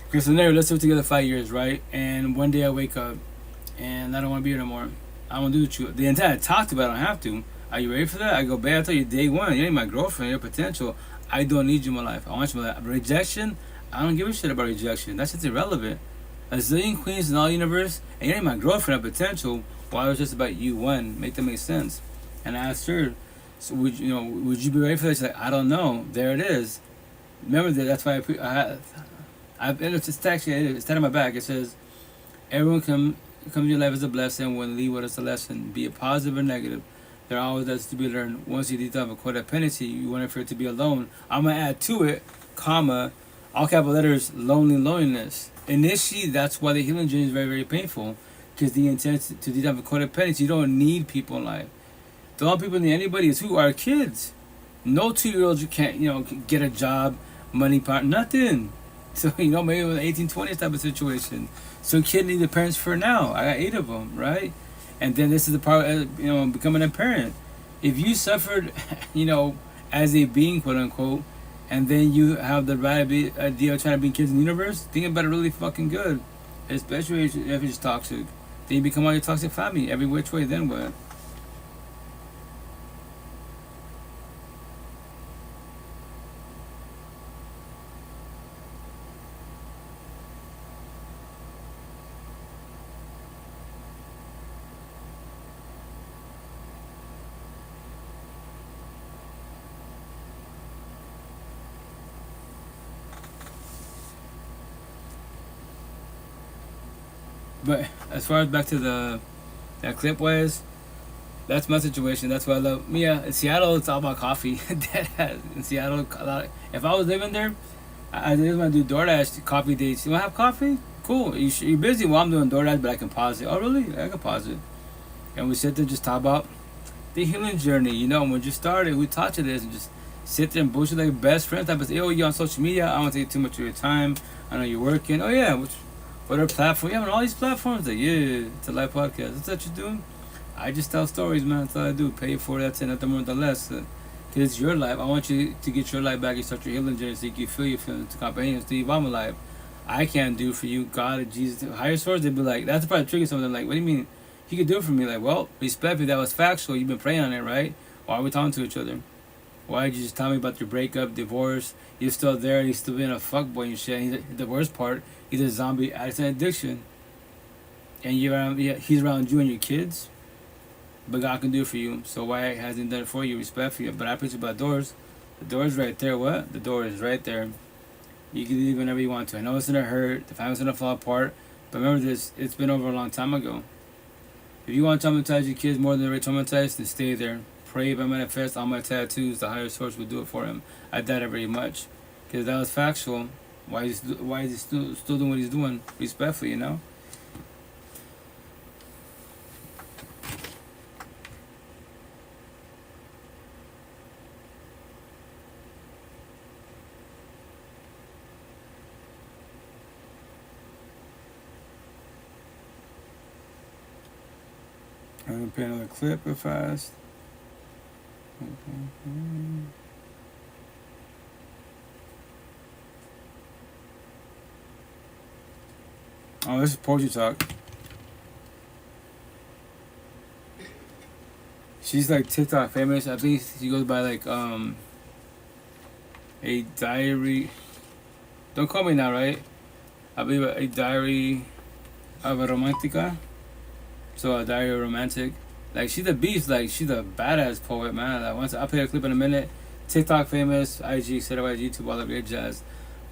Okay, scenario, let's live together 5 years, right? And one day I wake up, and I don't want to be here no more. I want to do what you. The entire talk to, but I don't have to. Are you ready for that? I go, babe, I tell you day one, you ain't my girlfriend, you're potential. I don't need you in my life. I want you in my life. Rejection, I don't give a shit about rejection. That's just irrelevant. A zillion queens in all universe, and you ain't my girlfriend, potential. Why was just about you one? Make that make sense. And I asked her, so would you be ready for that? She's like, I don't know. There it is. Remember that. That's why it's actually it's on my back. It says, everyone come to your life as a blessing. When leave with us a lesson, be it positive or negative. There are always lessons to be learned. Once you develop a codependency, you want for it to be alone. I'm gonna add to it, comma, all capital letters, loneliness. Initially, that's why the healing journey is very, very painful, because the intent to develop a codependency, you don't need people in life. The only people need anybody is who are kids. No 2-year-olds you can't get a job, money, part, nothing. So maybe with 18, 20 type of situation. So kid need the parents for now. I got 8 of them, right? And then this is the part, becoming a parent. If you suffered, as a being, quote unquote, and then you have the right idea of trying to bring kids in the universe, think about it really fucking good. Especially if it's toxic. Then you become all your toxic family every which way, then what? But as far as back to that clip was, that's my situation. That's what I love. Yeah, in Seattle, it's all about coffee. In Seattle, if I was living there, I just want to do DoorDash coffee dates. You want to have coffee? Cool. You're busy while I'm doing DoorDash, but I can pause it. Oh, really? I can pause it. And we sit there and just talk about the healing journey. You know, when we just started, we talked to this and just sit there and bullshit like best friends. Type of say, oh, you're on social media. I don't want to take too much of your time. I know you're working. Oh, yeah. What are platforms? Yeah, on all these platforms. Like, yeah, it's a live podcast. That's what you're doing. I just tell stories, man. That's all I do. Pay for it. That's it. Nothing more, nothing less. Because it's your life. I want you to get your life back and start your healing journey so you can feel your feelings, to comprehend, to evolve my life. I can't do for you, God or Jesus. Higher source, they'd be like, that's probably trigger some of them. Like, what do you mean? He could do it for me. Like, well, respect me. That was factual. You've been praying on it, right? Why are we talking to each other? Why did you just tell me about your breakup, divorce? You're still there. You're still being a fuckboy and shit. And the worst part, he's a zombie addict and addiction. And he's around you and your kids. But God can do it for you. So why hasn't he done it for you? Respect for you. But I preach about doors. The door is right there. What? The door is right there. You can leave whenever you want to. I know it's going to hurt. The family's going to fall apart. But remember this. It's been over a long time ago. If you want to traumatize your kids more than they're traumatized, then stay there. Pray by manifest all my tattoos. The higher source will do it for him. I doubt it very much. Because that was factual. Why is he still doing what he's doing? Respectfully, you know? I'm going to play another clip real fast. Oh, this is Poetry Talk. She's like TikTok famous. I think she goes by like a diary. Don't call me now, right? I believe a diary of a romantica. So a diary of romantic. Like she's a beast. Like she's a badass poet, man. Like once I'll play a clip in a minute. TikTok famous, IG, certified YouTube, all of your jazz.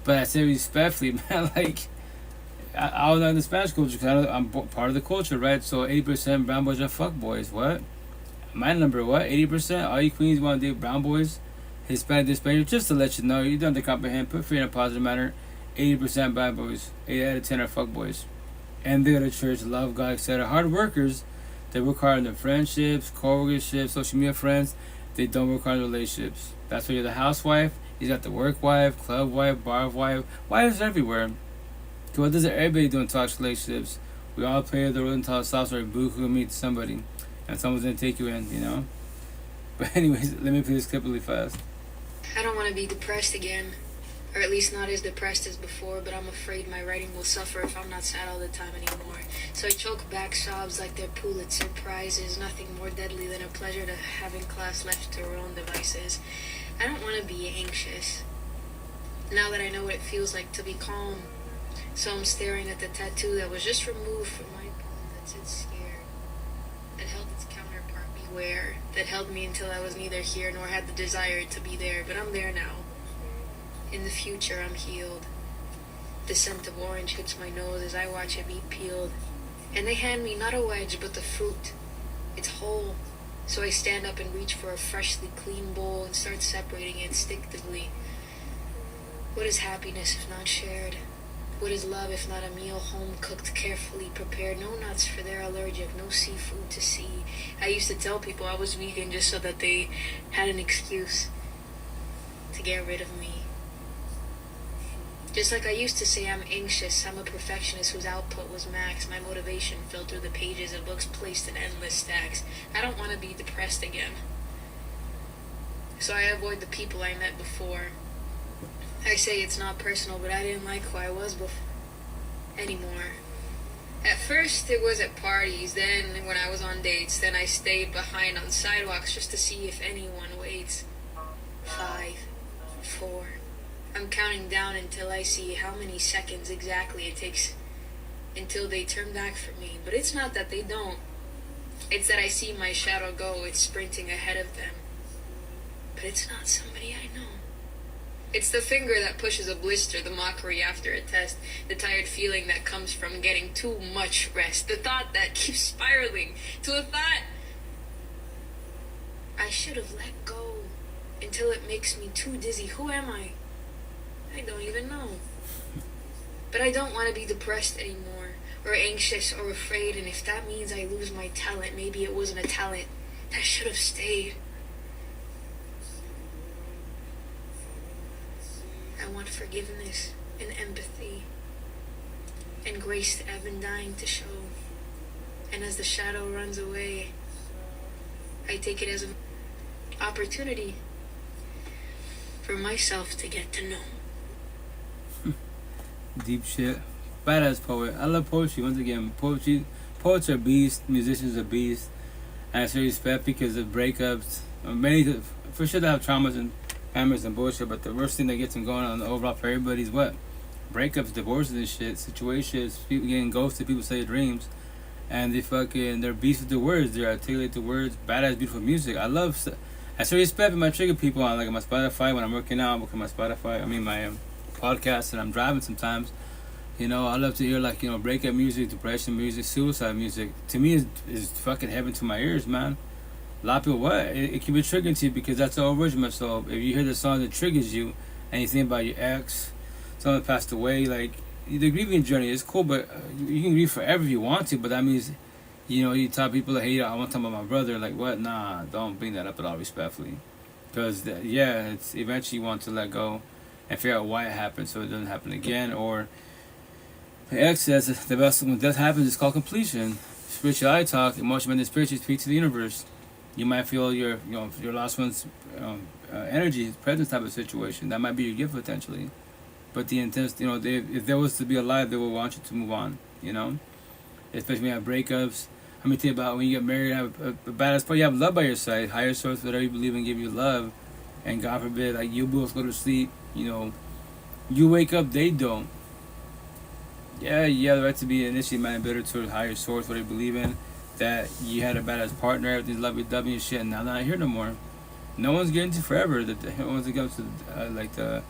But I say respectfully, man. Like I was in the Spanish culture because I'm part of the culture, right? So 80% brown boys are fuck boys. What? My number, what? 80%? All you queens want to date brown boys? Hispanic, Hispanic. Just to let you know, you don't have to comprehend. Put free in a positive manner. 80% brown boys. 8 out of 10 are fuck boys. And they go to church, love God, etc. Hard workers. They work hard in their friendships, co-workerships, social media friends. They don't work hard in relationships. That's why you're the housewife. You got the work wife, club wife, bar wife. Wives everywhere. So what does everybody do in toxic relationships? We all play the role until stops or boo-hoo meet somebody. And someone's gonna take you in, you know? But anyways, let me play this clip really fast. I don't want to be depressed again. Or at least not as depressed as before, but I'm afraid my writing will suffer if I'm not sad all the time anymore. So I choke back sobs like they're Pulitzer Prizes, nothing more deadly than a pleasure to having class left to our own devices. I don't want to be anxious, now that I know what it feels like to be calm. So I'm staring at the tattoo that was just removed from my palm that said scared, that held its counterpart beware, that held me until I was neither here nor had the desire to be there, but I'm there now. In the future, I'm healed. The scent of orange hits my nose as I watch it be peeled. And they hand me not a wedge, but the fruit. It's whole. So I stand up and reach for a freshly clean bowl and start separating it instinctively. What is happiness if not shared? What is love if not a meal home cooked, carefully prepared? No nuts for they're allergic, no seafood to see. I used to tell people I was vegan just so that they had an excuse to get rid of me. Just like I used to say I'm anxious, I'm a perfectionist whose output was max. My motivation filled through the pages of books placed in endless stacks. I don't want to be depressed again. so I avoid the people I met before. I say it's not personal, but I didn't like who I was before anymore. At first, it was at parties, then when I was on dates, then I stayed behind on sidewalks just to see if anyone waits. 5, 4. I'm counting down until I see how many seconds exactly it takes until they turn back for me. But it's not that they don't. It's that I see my shadow go, it's sprinting ahead of them. But it's not somebody I know. It's the finger that pushes a blister, the mockery after a test, the tired feeling that comes from getting too much rest, the thought that keeps spiraling to a thought I should have let go until it makes me too dizzy. Who am I? I don't even know. But I don't want to be depressed anymore, or anxious, or afraid, and if that means I lose my talent, maybe it wasn't a talent that should have stayed. I want forgiveness and empathy and grace that I've been dying to show. And as the shadow runs away, I take it as an opportunity for myself to get to know. Deep shit. Badass poet. I love poetry. Once again, poets are beasts, musicians are beasts. And I say respect because of breakups. Many, for sure, they have traumas and hammers and bullshit, but the worst thing that gets them going on the overall for everybody is what? Breakups, divorces and shit, situations, people getting ghosted, people say dreams, and they're beasts with the words, they articulate the words, badass, beautiful music. I say respect my trigger people on like my Spotify when I'm working out, my Spotify, my podcast, and I'm driving sometimes. I love to hear breakup music, depression music, suicide music. To me, is fucking heaven to my ears, man. A lot of people, what? It can be triggering to you because that's the original. So if you hear the song that triggers you and you think about your ex, someone that passed away, the grieving journey is cool, but you can grieve forever if you want to, but that means, you tell people, hey, I want to talk about my brother, what? Nah, don't bring that up at all, respectfully. Because, it's eventually you want to let go and figure out why it happened so it doesn't happen again, or the ex says the best when death happens is called completion. Spirituality talk, emotional and spiritual speak to the universe. You might feel your lost one's energy, presence type of situation. That might be your gift potentially. But the intent, if there was to be alive, they would want you to move on. Especially when you have breakups. I mean, think about when you get married, have a badass part. You have love by your side, higher source, whatever you believe in, give you love. And God forbid, you both go to sleep. You wake up, they don't. Yeah, you have the right to be initially mad and bitter towards higher source, what you believe in. That you had a badass partner, everything's lovey-dovey and shit, and now they're not here no more. No one's getting to forever. Once it comes to the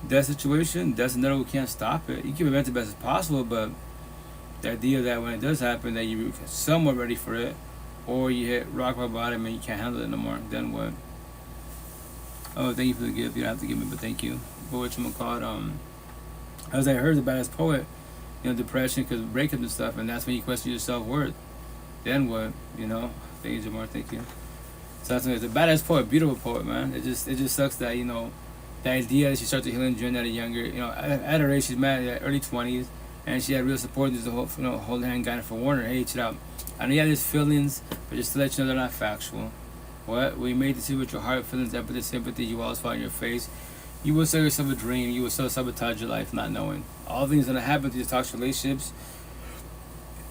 death situation, death's another, we can't stop it. You can prevent it the best as possible, but the idea that when it does happen, that you're somewhat ready for it, or you hit rock bottom and you can't handle it no more, then what? Oh, thank you for the gift. You don't have to give me, but thank you. But whatchamacallit, as I heard, the badass poet, depression because of breakups and stuff, and that's when you question your self-worth. Then what? Thank you, Jamar. Thank you. So that's it's a badass poet, beautiful poet, man. It just sucks that the idea that she started healing journey at a younger, at her age, she's married at early 20s, and she had real support. There's the whole, hold hand guidance for Warner. Hey, chill out. I know you have these feelings, but just to let you know they're not factual. What? When you made decisions with your heart, feelings, empathy, sympathy, you always fall in your face. You will sell yourself a dream. You will sabotage your life, not knowing. All things that happen to these toxic relationships.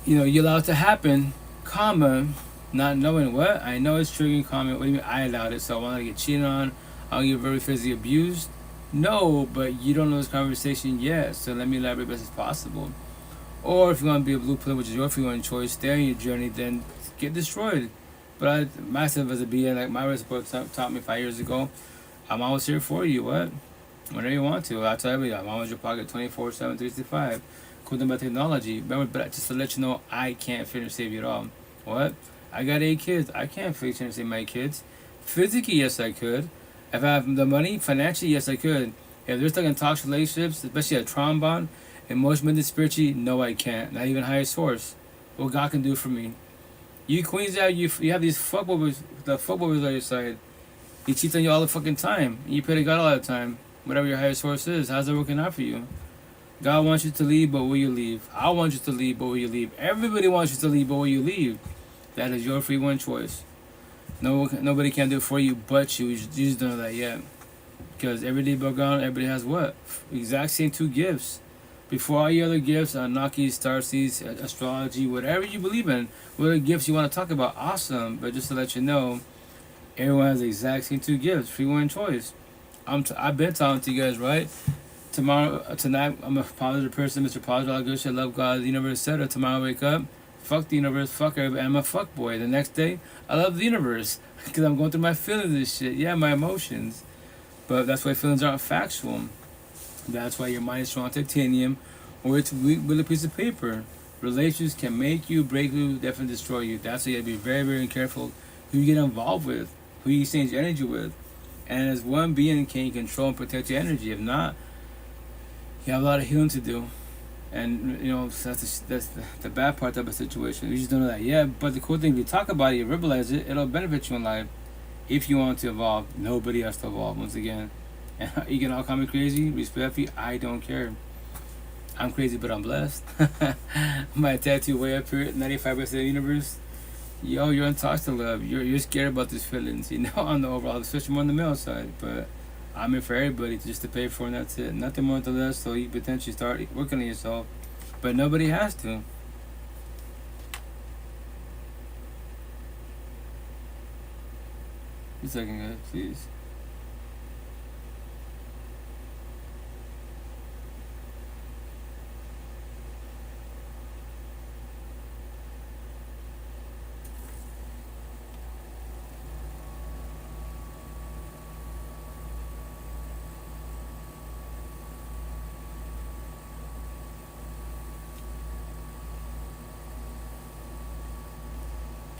You allow it to happen. Comma, not knowing what? I know it's triggering, comment. What do you mean I allowed it? So I want to get cheated on. I'll get very physically abused. No, but you don't know this conversation yet. So let me elaborate best as possible. Or if you want to be a blue pill, which is your free one choice, stay on your journey, then get destroyed. But myself as a being, my support taught me 5 years ago, I'm always here for you. What? Whenever you want to. I tell everybody, I'm always in your pocket 24/7, 365. Cool thing about technology. Remember, but just to let you know, I can't finish save you at all. What? I got 8 kids. I can't finish and save my kids. Physically, yes, I could. If I have the money, financially, yes, I could. If they're stuck in toxic relationships, especially a trauma bond, emotionally, spiritually, no, I can't. Not even higher source. What God can do for me. You queens out, you have these fuckboys, the fuckboys on your side. He cheats on you all the fucking time. You pray to God all the time. Whatever your higher source is, how's it working out for you? God wants you to leave, but will you leave? I want you to leave, but will you leave? Everybody wants you to leave, but will you leave? That is your free one choice. Nobody can do it for you but you. You just don't know that yet. Because every day background, everybody has what? Exact same 2 gifts. Before all your other gifts, Anunnaki, starseeds, astrology, whatever you believe in, whatever gifts you want to talk about, awesome. But just to let you know, everyone has the exact same 2 gifts, free will and choice. I've been talking to you guys, right? Tonight, I'm a positive person, Mr. Positive, all good shit, love God, the universe, etc. Tomorrow, I wake up, fuck the universe, fuck everybody, I'm a fuck boy. The next day, I love the universe because I'm going through my feelings and shit. Yeah, my emotions. But that's why feelings aren't factual. That's why your mind is strong titanium or it's weak with a piece of paper. Relations can make you, break you, definitely destroy you. That's why you gotta be very, very careful who you get involved with, who you exchange energy with. And as one being, can you control and protect your energy? If not, you have a lot of healing to do. And, you know, that's the bad part of a situation. You just don't know that yet. But the cool thing, if you talk about it, you verbalize it, it'll benefit you in life. If you want to evolve, nobody has to evolve, once again. And you can all call me crazy, respectfully, I don't care. I'm crazy, but I'm blessed. My tattoo way up here, 95% of the universe. Yo, you're untouched to love. You're scared about these feelings, you know, on the overall, especially more on the male side. But I'm here for everybody just to pay for, and that's it. Nothing more than less, so you potentially start working on yourself. But nobody has to. A second, guys, please.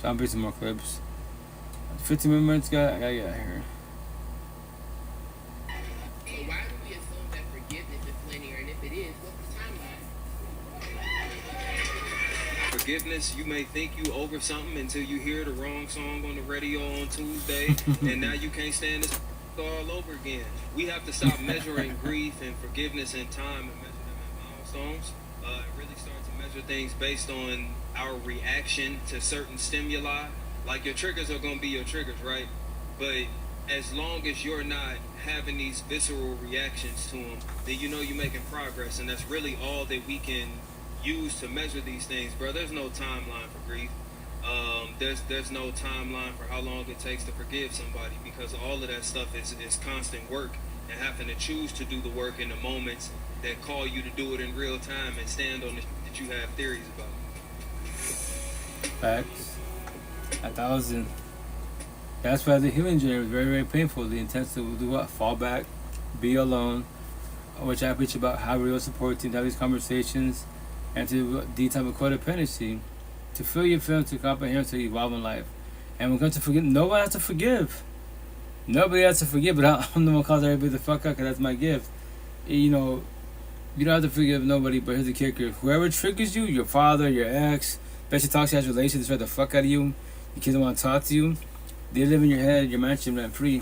So I'll be some more clips. 15 minutes, I gotta get out here. So why do we assume that forgiveness is linear, and if it is, what's the timeline? Forgiveness, you may think you over something until you hear the wrong song on the radio on Tuesday, and now you can't stand this all over again. We have to stop measuring grief and forgiveness in time and measure them in milestones. Really start to measure things based on our reaction to certain stimuli. Like, your triggers are going to be your triggers, right? But as long as you're not having these visceral reactions to them, then you know you're making progress. And that's really all that we can use to measure these things, bro. There's no timeline for grief. There's no timeline for how long it takes to forgive somebody, because all of that stuff is constant work, and having to choose to do the work in the moments that call you to do it in real time and stand on the that you have theories about. Facts. 1,000. That's why the healing journey was very, very painful. The intent to do what? Fall back, be alone, which I preach about, how real support team, to have these conversations, and to detox of codependency, to feel your feelings, to comprehend, to evolve in life. And when it comes to forgive, nobody has to forgive. Nobody has to forgive, but I'm the one who calls everybody the fuck up, because that's my gift. You know, you don't have to forgive nobody, but here's the kicker. Whoever triggers you, your father, your ex, especially toxic has relations, try the fuck out of you, your kids don't want to talk to you, they live in your head, your mansion rent free.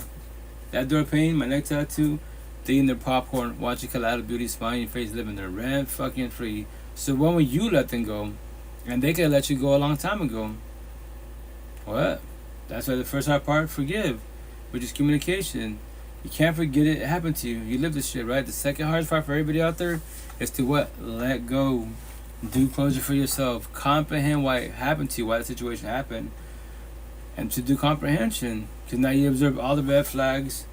That door pain, my neck tattoo, they eating their popcorn, watching Colada Beauty, smiling your face, living their rent fucking free. So when will you let them go? And they could let you go a long time ago. What? That's why the first hard part, forgive, which is communication. You can't forget it happened to you. You live this shit, right? The second hardest part for everybody out there is to what? Let go. Do closure for yourself. Comprehend why it happened to you, why the situation happened. And to do comprehension. Because now you observe all the red flags,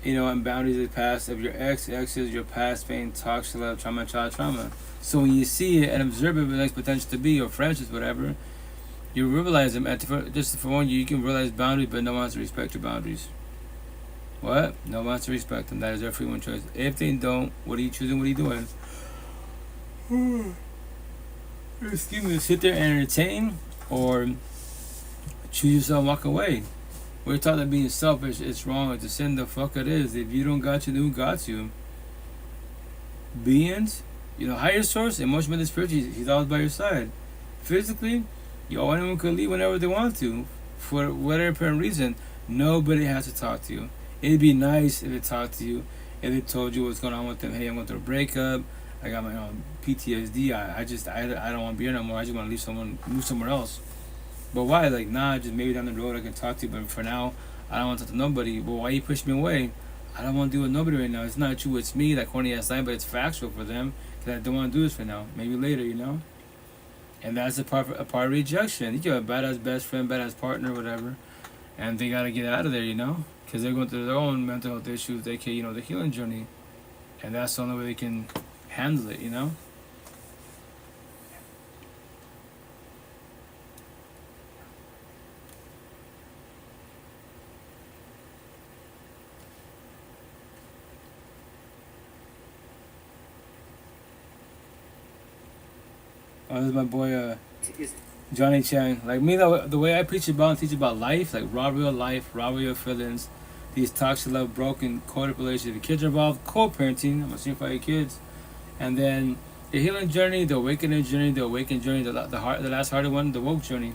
you know, and boundaries of the past of your exes, your past pain, toxic love, trauma, child trauma. So when you see it and observe it with next potential to be, or friendships, whatever, you realize them. Just for one, you can realize boundaries, but no one has to respect your boundaries. What? No one has to respect them. That is their free will choice. If they don't, what are you choosing? What are you doing? Excuse me, sit there and entertain, or choose yourself and walk away. We're taught that being selfish, it's wrong, it's a sin, the fuck it is. If you don't got you, then who got you? Beings, you know, higher source, emotionally, spiritually, he's always by your side. Physically, anyone can leave whenever they want to, for whatever apparent reason. Nobody has to talk to you. It'd be nice if they talked to you, if they told you what's going on with them. Hey, I'm going through a breakup, I got my own PTSD, I don't want to be here no more, I just want to move somewhere else. But why? Like, nah, just maybe down the road I can talk to you, but for now, I don't want to talk to nobody. But why you push me away? I don't want to deal with nobody right now. It's not you, it's me, that corny ass line, but it's factual for them, because I don't want to do this for now. Maybe later, you know? And that's a part of rejection. You can have a badass best friend, badass partner, whatever, and they got to get out of there, you know? Because they're going through their own mental health issues, aka, you know, the healing journey. And that's the only way they can handle it, you know? Oh, this is my boy, Johnny Chang. Like me, the way I preach about and teach about life, like raw real life, raw real feelings, these toxic love, broken, coded relationships. The kids are involved, co-parenting. I'm assuming for your kids, and then the healing journey, the awakening journey, the awakened journey, the last harder one, the woke journey.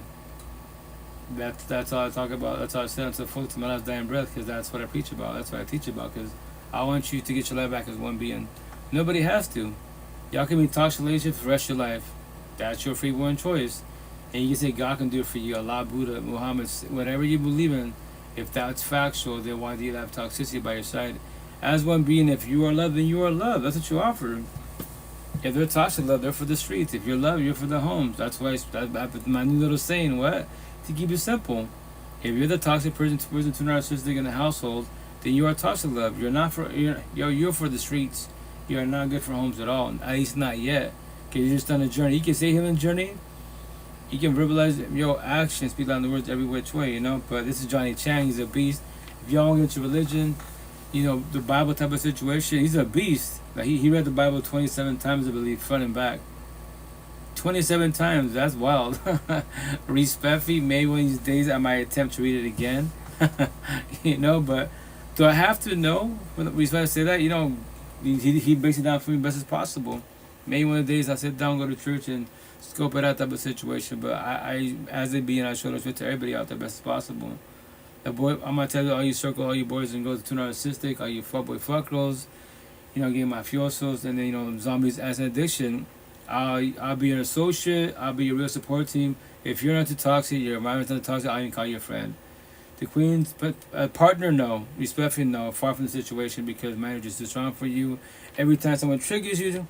That's all I talk about. That's all I say until full to my last dying breath, because that's what I preach about. That's what I teach about, because I want you to get your life back as one being. Nobody has to. Y'all can be in toxic relationships for the rest of your life. That's your free will and choice. And you can say God can do it for you, Allah, Buddha, Muhammad, whatever you believe in. If that's factual, then why do you have toxicity by your side? As one being, if you are loved, then you are loved. That's what you offer. If they're toxic love, they're for the streets. If you're love, you're for the homes. That's why that's my new little saying. What? To keep it simple. If you're the toxic person too narcissistic in the household, then you are toxic love. You're not for you're for the streets. You are not good for homes at all. At least not yet. Cause you're just on a journey. You can say healing journey. You can verbalize your actions, speak down the words every which way, you know. But this is Johnny Chang. He's a beast. If y'all want to get into religion, you know, the Bible type of situation, he's a beast. Like he read the Bible 27 times, I believe, front and back. 27 times. That's wild. Respectfully, maybe one of these days I might attempt to read it again. You know, but do I have to know when we supposed to say that? You know, he breaks it down for me best as possible. Maybe one of the days I sit down, go to church, and scope it out type of situation. But I as it being, I show respect to everybody out there best as possible. The boy, I'm gonna tell you, all you circle, all you boys and girls, too narcissistic, all you fuckboy fuck girls, you know, get mafiosos, and then, you know, zombies as an addiction. I'll be an associate. I'll be your real support team. If you're not too toxic, your environment's not toxic, I'll even call you a friend. The queen's partner, no. Respectfully, no. Far from the situation, because marriage is too strong for you. Every time someone triggers you,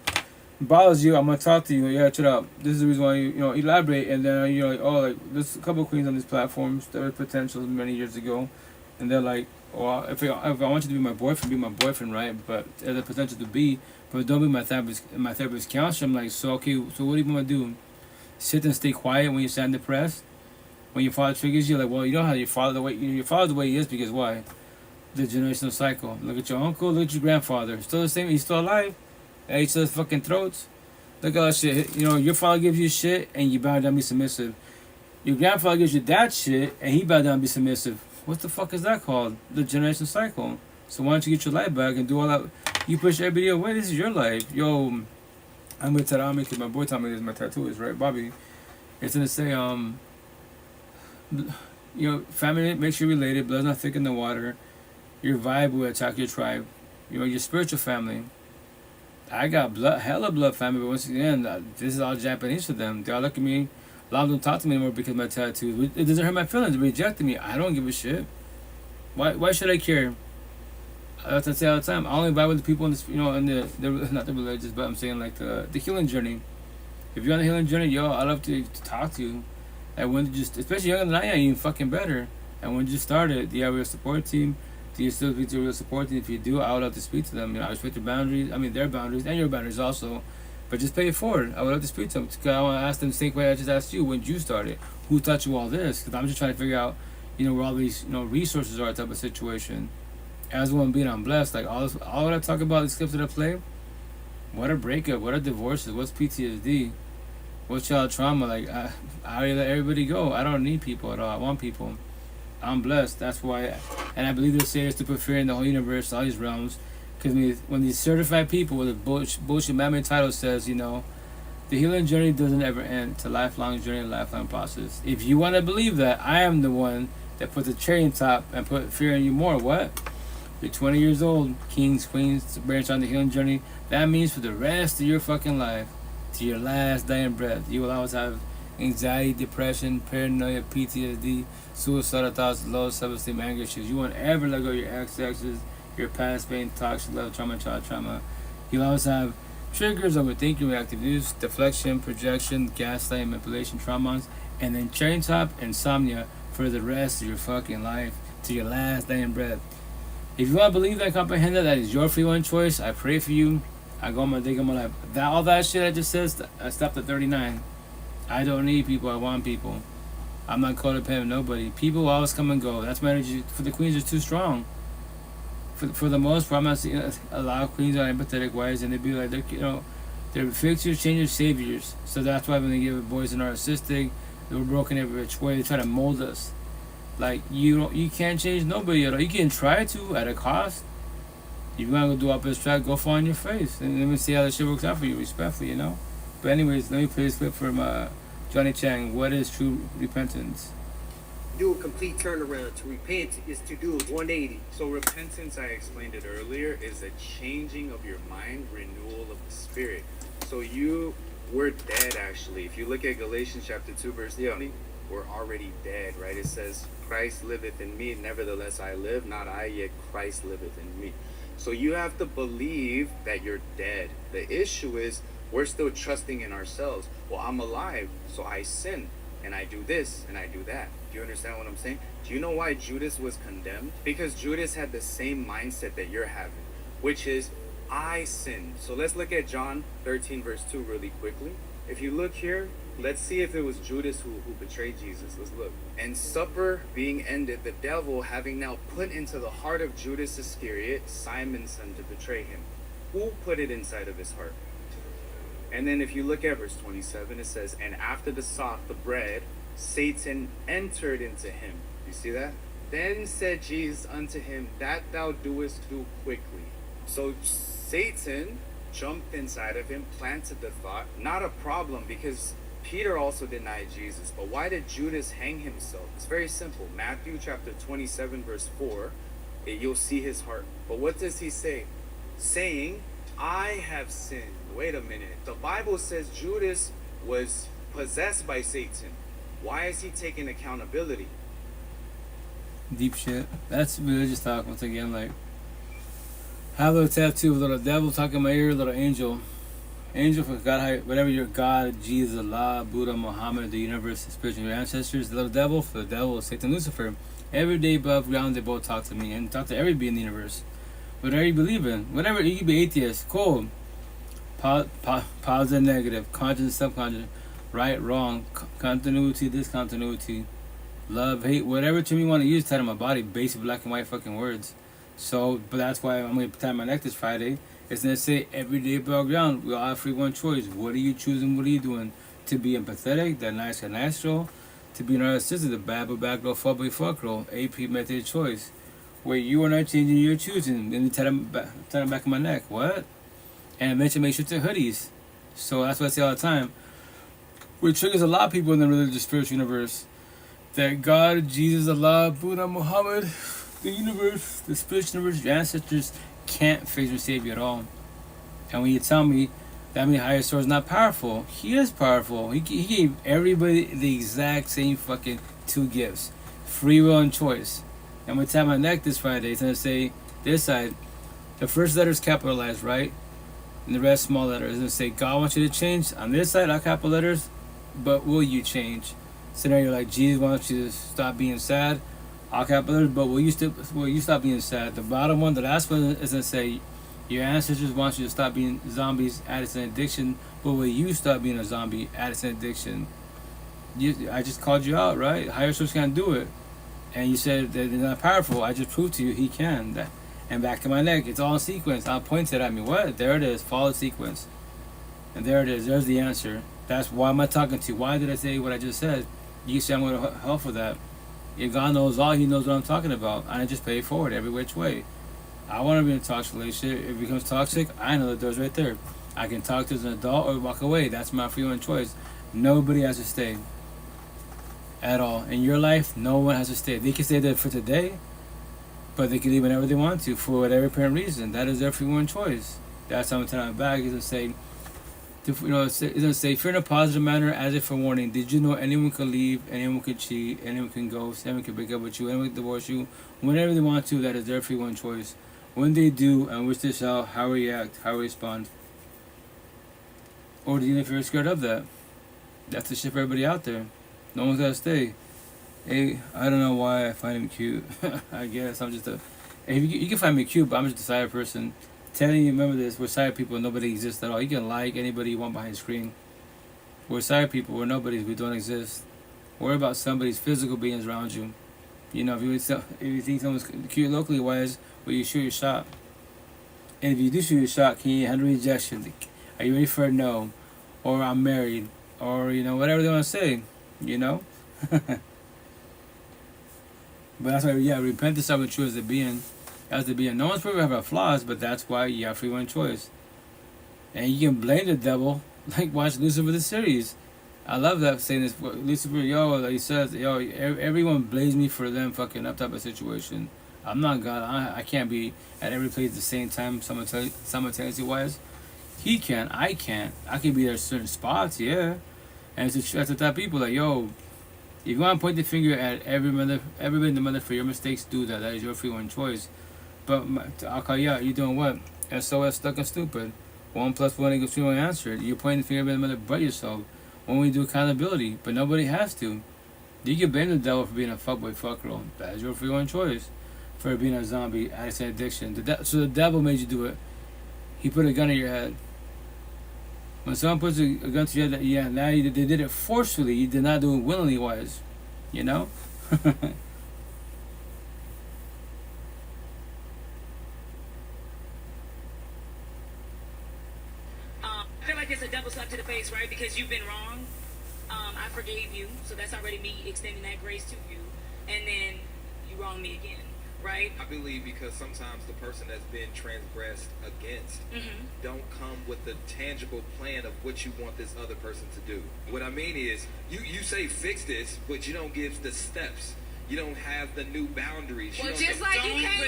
bothers you, I'm gonna talk to you. Yeah, shut up. This is the reason why you know, elaborate. And then you're like, oh, like there's a couple of queens on these platforms that were potential many years ago, and they're like, oh, if I want you to be my boyfriend, right? But there's a potential to be, but don't be my therapist counselor. I'm like, so okay, so what do you want to do? Sit and stay quiet when you're sad and depressed? When your father triggers you, like, well, you know how your father the way he is, because why? The generational cycle. Look at your uncle, look at your grandfather. Still the same. He's still alive. At each other's fucking throats. Look at all that shit. You know, your father gives you shit and you bow down and be submissive. Your grandfather gives you that shit and he bow down and be submissive. What the fuck is that called? The generational cycle. So why don't you get your life back and do all that? You push everybody away. This is your life. Yo, I'm gonna tell Ami, because my boy told me this, my tattoo is, right, Bobby? It's gonna say, you know, family makes you related, blood's not thick in the water. Your vibe will attack your tribe. You know, your spiritual family. I got hella blood family, but once again, this is all Japanese for them. They all look at me. A lot of them don't talk to me anymore because of my tattoos. It doesn't hurt my feelings. They rejected me. I don't give a shit. Why should I care? That's what I say all the time. I only vibe with the people in this, you know, in the not the religious, but I'm saying like the healing journey. If you're on the healing journey, yo, I love to talk to you. And when especially younger than I am, even fucking better. And when you started, do you have a real support team? Do you still speak to a real support team? If you do, I would love to speak to them. You know, I respect their boundaries. I mean, their boundaries and your boundaries also. But just pay it forward. I would love to speak to them, because I want to ask them the same way I just asked you when you started. Who taught you all this? Because I'm just trying to figure out, you know, where all these, you know, resources are, type of situation. As one being, I'm blessed. Like all that I talk about, these clips that I play. What a breakup. What a divorces. What's PTSD? What's child trauma? Like I already let everybody go. I don't need people at all. I want people. I'm blessed. That's why, and I believe they say it's to put fear in the whole universe, all these realms. Because when these certified people with a bullshit man-made title says, you know, the healing journey doesn't ever end. It's a lifelong journey, a lifelong process. If you want to believe that, I am the one that put the cherry on top and put fear in you more. What? You're 20 years old, kings, queens, branch on the healing journey. That means for the rest of your fucking life, to your last dying breath, you will always have anxiety, depression, paranoia, PTSD, suicidal thoughts, low self-esteem, anger issues. You won't ever let go of your exes, your past pain, toxic love, trauma, child trauma. You'll always have triggers, overthinking, reactive use, deflection, projection, gaslighting, manipulation, traumas, and then cherry top, insomnia for the rest of your fucking life to your last dying breath. If you want to believe that, comprehend that, that is your free one choice. I pray for you. I go on my day, on my life. All that shit I just said, I stopped at 39. I don't need people. I want people. I'm not codependent with nobody. People will always come and go. That's my energy for the queens is too strong. For the most part, I'm not seeing a lot of queens are empathetic wise, and they be like, they're fixers, changers, saviors. So that's why when they give boys a narcissistic, they were broken every which way. They try to mold us. Like you can't change nobody at all. You can try to at a cost. If you want to go do opposite track, go fall on your face, and let me see how that shit works out for you, respectfully, But anyways, let me play this clip from Johnny Chang. What is true repentance? Do a complete turnaround. To repent is to do a 180. So repentance, I explained it earlier, is a changing of your mind, renewal of the spirit. So we're dead actually. If you look at Galatians chapter 2 verse 20, we're already dead, right? It says, Christ liveth in me, nevertheless I live, not I, yet Christ liveth in me. So you have to believe that you're dead. The issue is we're still trusting in ourselves. Well, I'm alive, so I sin, and I do this, and I do that. Do you understand what I'm saying? Do you know why Judas was condemned? Because Judas had the same mindset that you're having, which is, I sinned. So let's look at John 13 verse 2 really quickly. If you look here, let's see if it was Judas who betrayed Jesus. Let's look. And supper being ended, the devil having now put into the heart of Judas Iscariot, Simon's son, to betray him. Who put it inside of his heart? And then if you look at verse 27, it says, and after the sop, the bread, Satan entered into him. You see that? Then said Jesus unto him, that thou doest, do quickly. So Satan jumped inside of him, planted the thought. Not a problem, because Peter also denied Jesus. But why did Judas hang himself? It's very simple. Matthew chapter 27 verse 4, you'll see his heart. But what does he say? Saying, I have sinned. Wait a minute. The Bible says Judas was possessed by Satan. Why is he taking accountability? Deep shit. That's religious talk once again. Like, have a little tattoo, a little devil talking in my ear, a little angel. Angel for God, whatever your God, Jesus, Allah, Buddha, Muhammad, the universe, the spiritual, your ancestors. The little devil for the devil, Satan, Lucifer. Every day above ground, they both talk to me and talk to every being in the universe. Whatever you believe in, whatever, you can be atheist, cool. Positive, negative, conscious, subconscious, right, wrong, continuity, discontinuity, love, hate, whatever term you want to use, tied on my body, basic black and white fucking words. So, but that's why I'm going to tie my neck this Friday. It's going to say, every day above ground, we all have free one choice. What are you choosing? What are you doing? To be empathetic, that nice and natural. To be narcissistic, the bad but back row, fuck boy, fuck roll. AP method choice. Where you are not changing, you're choosing. Then you tie them back in my neck. What? And eventually make sure to hoodies. So that's what I say all the time. Which triggers a lot of people in the religious spiritual universe. That God, Jesus, Allah, Buddha, Muhammad, the universe, the spiritual universe, your ancestors can't face or save you at all. And when you tell me that many higher source is not powerful, he is powerful. He gave everybody the exact same fucking two gifts. Free will and choice. I'm going to tap my neck this Friday. It's going to say, this side, the first letter is capitalized, right? And the rest small letters. It's going to say, God wants you to change. On this side, all capital letters, but will you change? Scenario like, Jesus wants you to stop being sad. All capital letters, but will you stop being sad? The bottom one, the last one, is going to say, your ancestors want you to stop being zombies, addicts, and addiction, but will you stop being a zombie, addicts, and addiction? I just called you out, right? Higher source can't do it. And you said that they're not powerful. I just proved to you he can. And back to my neck. It's all in sequence. I'll point it at me. What? There it is. Follow sequence. And there it is. There's the answer. That's why am I talking to you? Why did I say what I just said? You say I'm going to help for that. If God knows all, he knows what I'm talking about. And I just pay it forward every which way. I want to be in a toxic relationship. If it becomes toxic, I know the door's right there. I can talk to as an adult or walk away. That's my free will choice. Nobody has to stay. At all. In your life, no one has to stay. They can stay there for today, but they can leave whenever they want to for whatever apparent reason. That is their free one choice. That's how I'm telling my bag is to say, It's gonna say, fear in a positive manner, as if for warning. Did you know anyone could leave, anyone could cheat, anyone can ghost, anyone can break up with you, anyone can divorce you, whenever they want to. That is their free one choice. When they do, and which they shall, how react, how respond, or even if you're scared of that. That's the shit for everybody out there. No one's gotta stay. Hey, I don't know why I find him cute. I guess I'm just a. Hey, you can find me cute, but I'm just a side person. Telling you, remember this: we're side people. Nobody exists at all. You can like anybody you want behind the screen. We're side people. We're nobodies. We don't exist. Worry about somebody's physical beings around you. You know, if you think someone's cute locally wise, well, you shoot your shot. And if you do shoot your shot, can you handle rejection? Are you ready for a no? Or I'm married? Or whatever they want to say. But that's why, repent to something true as the being. As the being. No one's perfect, have flaws, but that's why you have free one choice. And you can blame the devil, like watch Lucifer the series. I love that saying this. Lucifer, like he says, everyone blames me for them fucking up type of situation. I'm not God. I can't be at every place at the same time, simultaneously wise. He can. I can't. I can be there at certain spots, yeah. And it's the type of people like, if you want to point the finger at everybody in the mother for your mistakes, do that. That is your free one choice. But I'll call you out. You're doing what? SOS, stuck and stupid. 1 + 1 = 3 answered. You're pointing the finger at the mother but yourself. When we do accountability, but nobody has to. You can blame the devil for being a fuckboy, fuckgirl. That is your free one choice. For being a zombie, addict, and addiction. So the devil made you do it. He put a gun in your head. When someone puts a gun to your head, now they did it forcefully. You did not do it willingly wise. I feel like it's a double slap to the face, right? Because you've been wrong. I forgave you, so that's already me extending that grace to you. And then you wronged me again. Right? I believe because sometimes the person that's been transgressed against don't come with the tangible plan of what you want this other person to do. What I mean is, you say fix this, but you don't give the steps. You don't have the new boundaries. Well, just like you came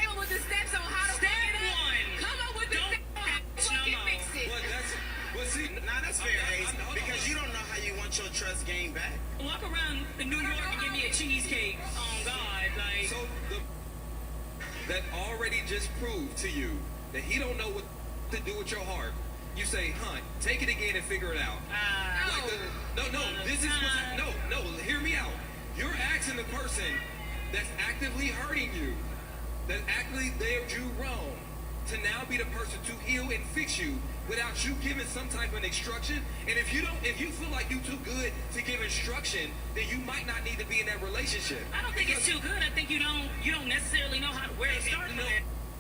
up with the steps on how to fix it. Come up with the steps on how to fix it. That's fair, Ace, because you don't know how you want your trust gained back. Walk around in New York and give me a cheesecake. Oh, God. So that already just proved to you that he don't know what to do with your heart. You say, Hunt, take it again and figure it out. Hear me out. You're asking the person that's actively hurting you, that actively did you wrong, to now be the person to heal and fix you without you giving some type of instruction. And if you feel like you're too good to give instruction, then you might not need to be in that relationship. I don't think it's too good. I think you don't necessarily know where to start.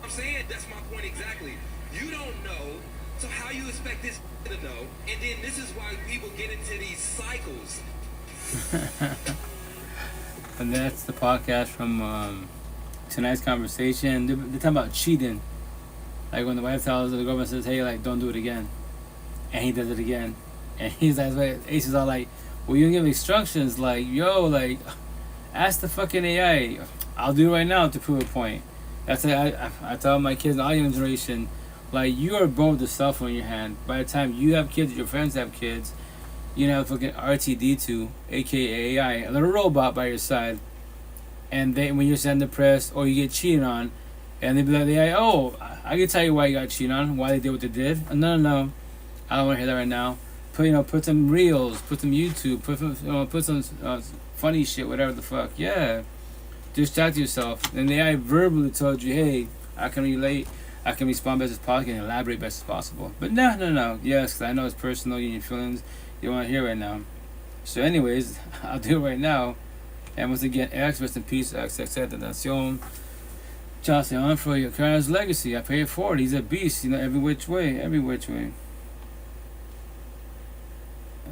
I'm saying that's my point exactly. You don't know, so how you expect this to know? And then this is why people get into these cycles. And that's the podcast from tonight's conversation. They're talking about cheating. Like when the wife tells the girlfriend, says, hey, like, don't do it again. And he does it again. And he's like, Ace is all like, well, you give instructions, like, ask the fucking AI. I'll do it right now to prove a point. That's like, I tell my kids in our young generation, like, you are born with a cell phone in your hand. By the time you have kids, your friends have kids, you have fucking R2D2, aka AI, a little robot by your side. And when you're sent depressed or you get cheated on, and they be like, I can tell you why you got cheated on, why they did what they did. No, I don't want to hear that right now. Put some reels, put some YouTube, put some funny shit, whatever the fuck. Yeah, distract yourself. And the AI verbally told you, hey, I can relate, I can respond best as possible, and elaborate best as possible. But no. Yes, 'cause I know it's personal, and your feelings you want to hear right now. So, anyways, I'll do it right now. And once again, X, rest in peace, XXX, Chelsea on for your Kara's legacy. I pay it forward. He's a beast, every which way. Let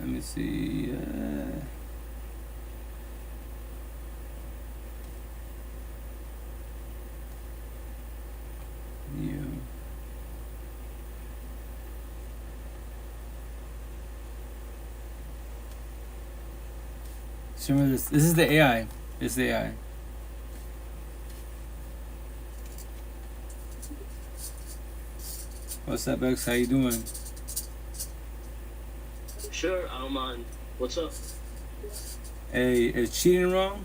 me see. So remember this. This is the AI. This is the AI. What's up, X? How you doing? Sure, I don't mind. What's up? Hey, is cheating wrong?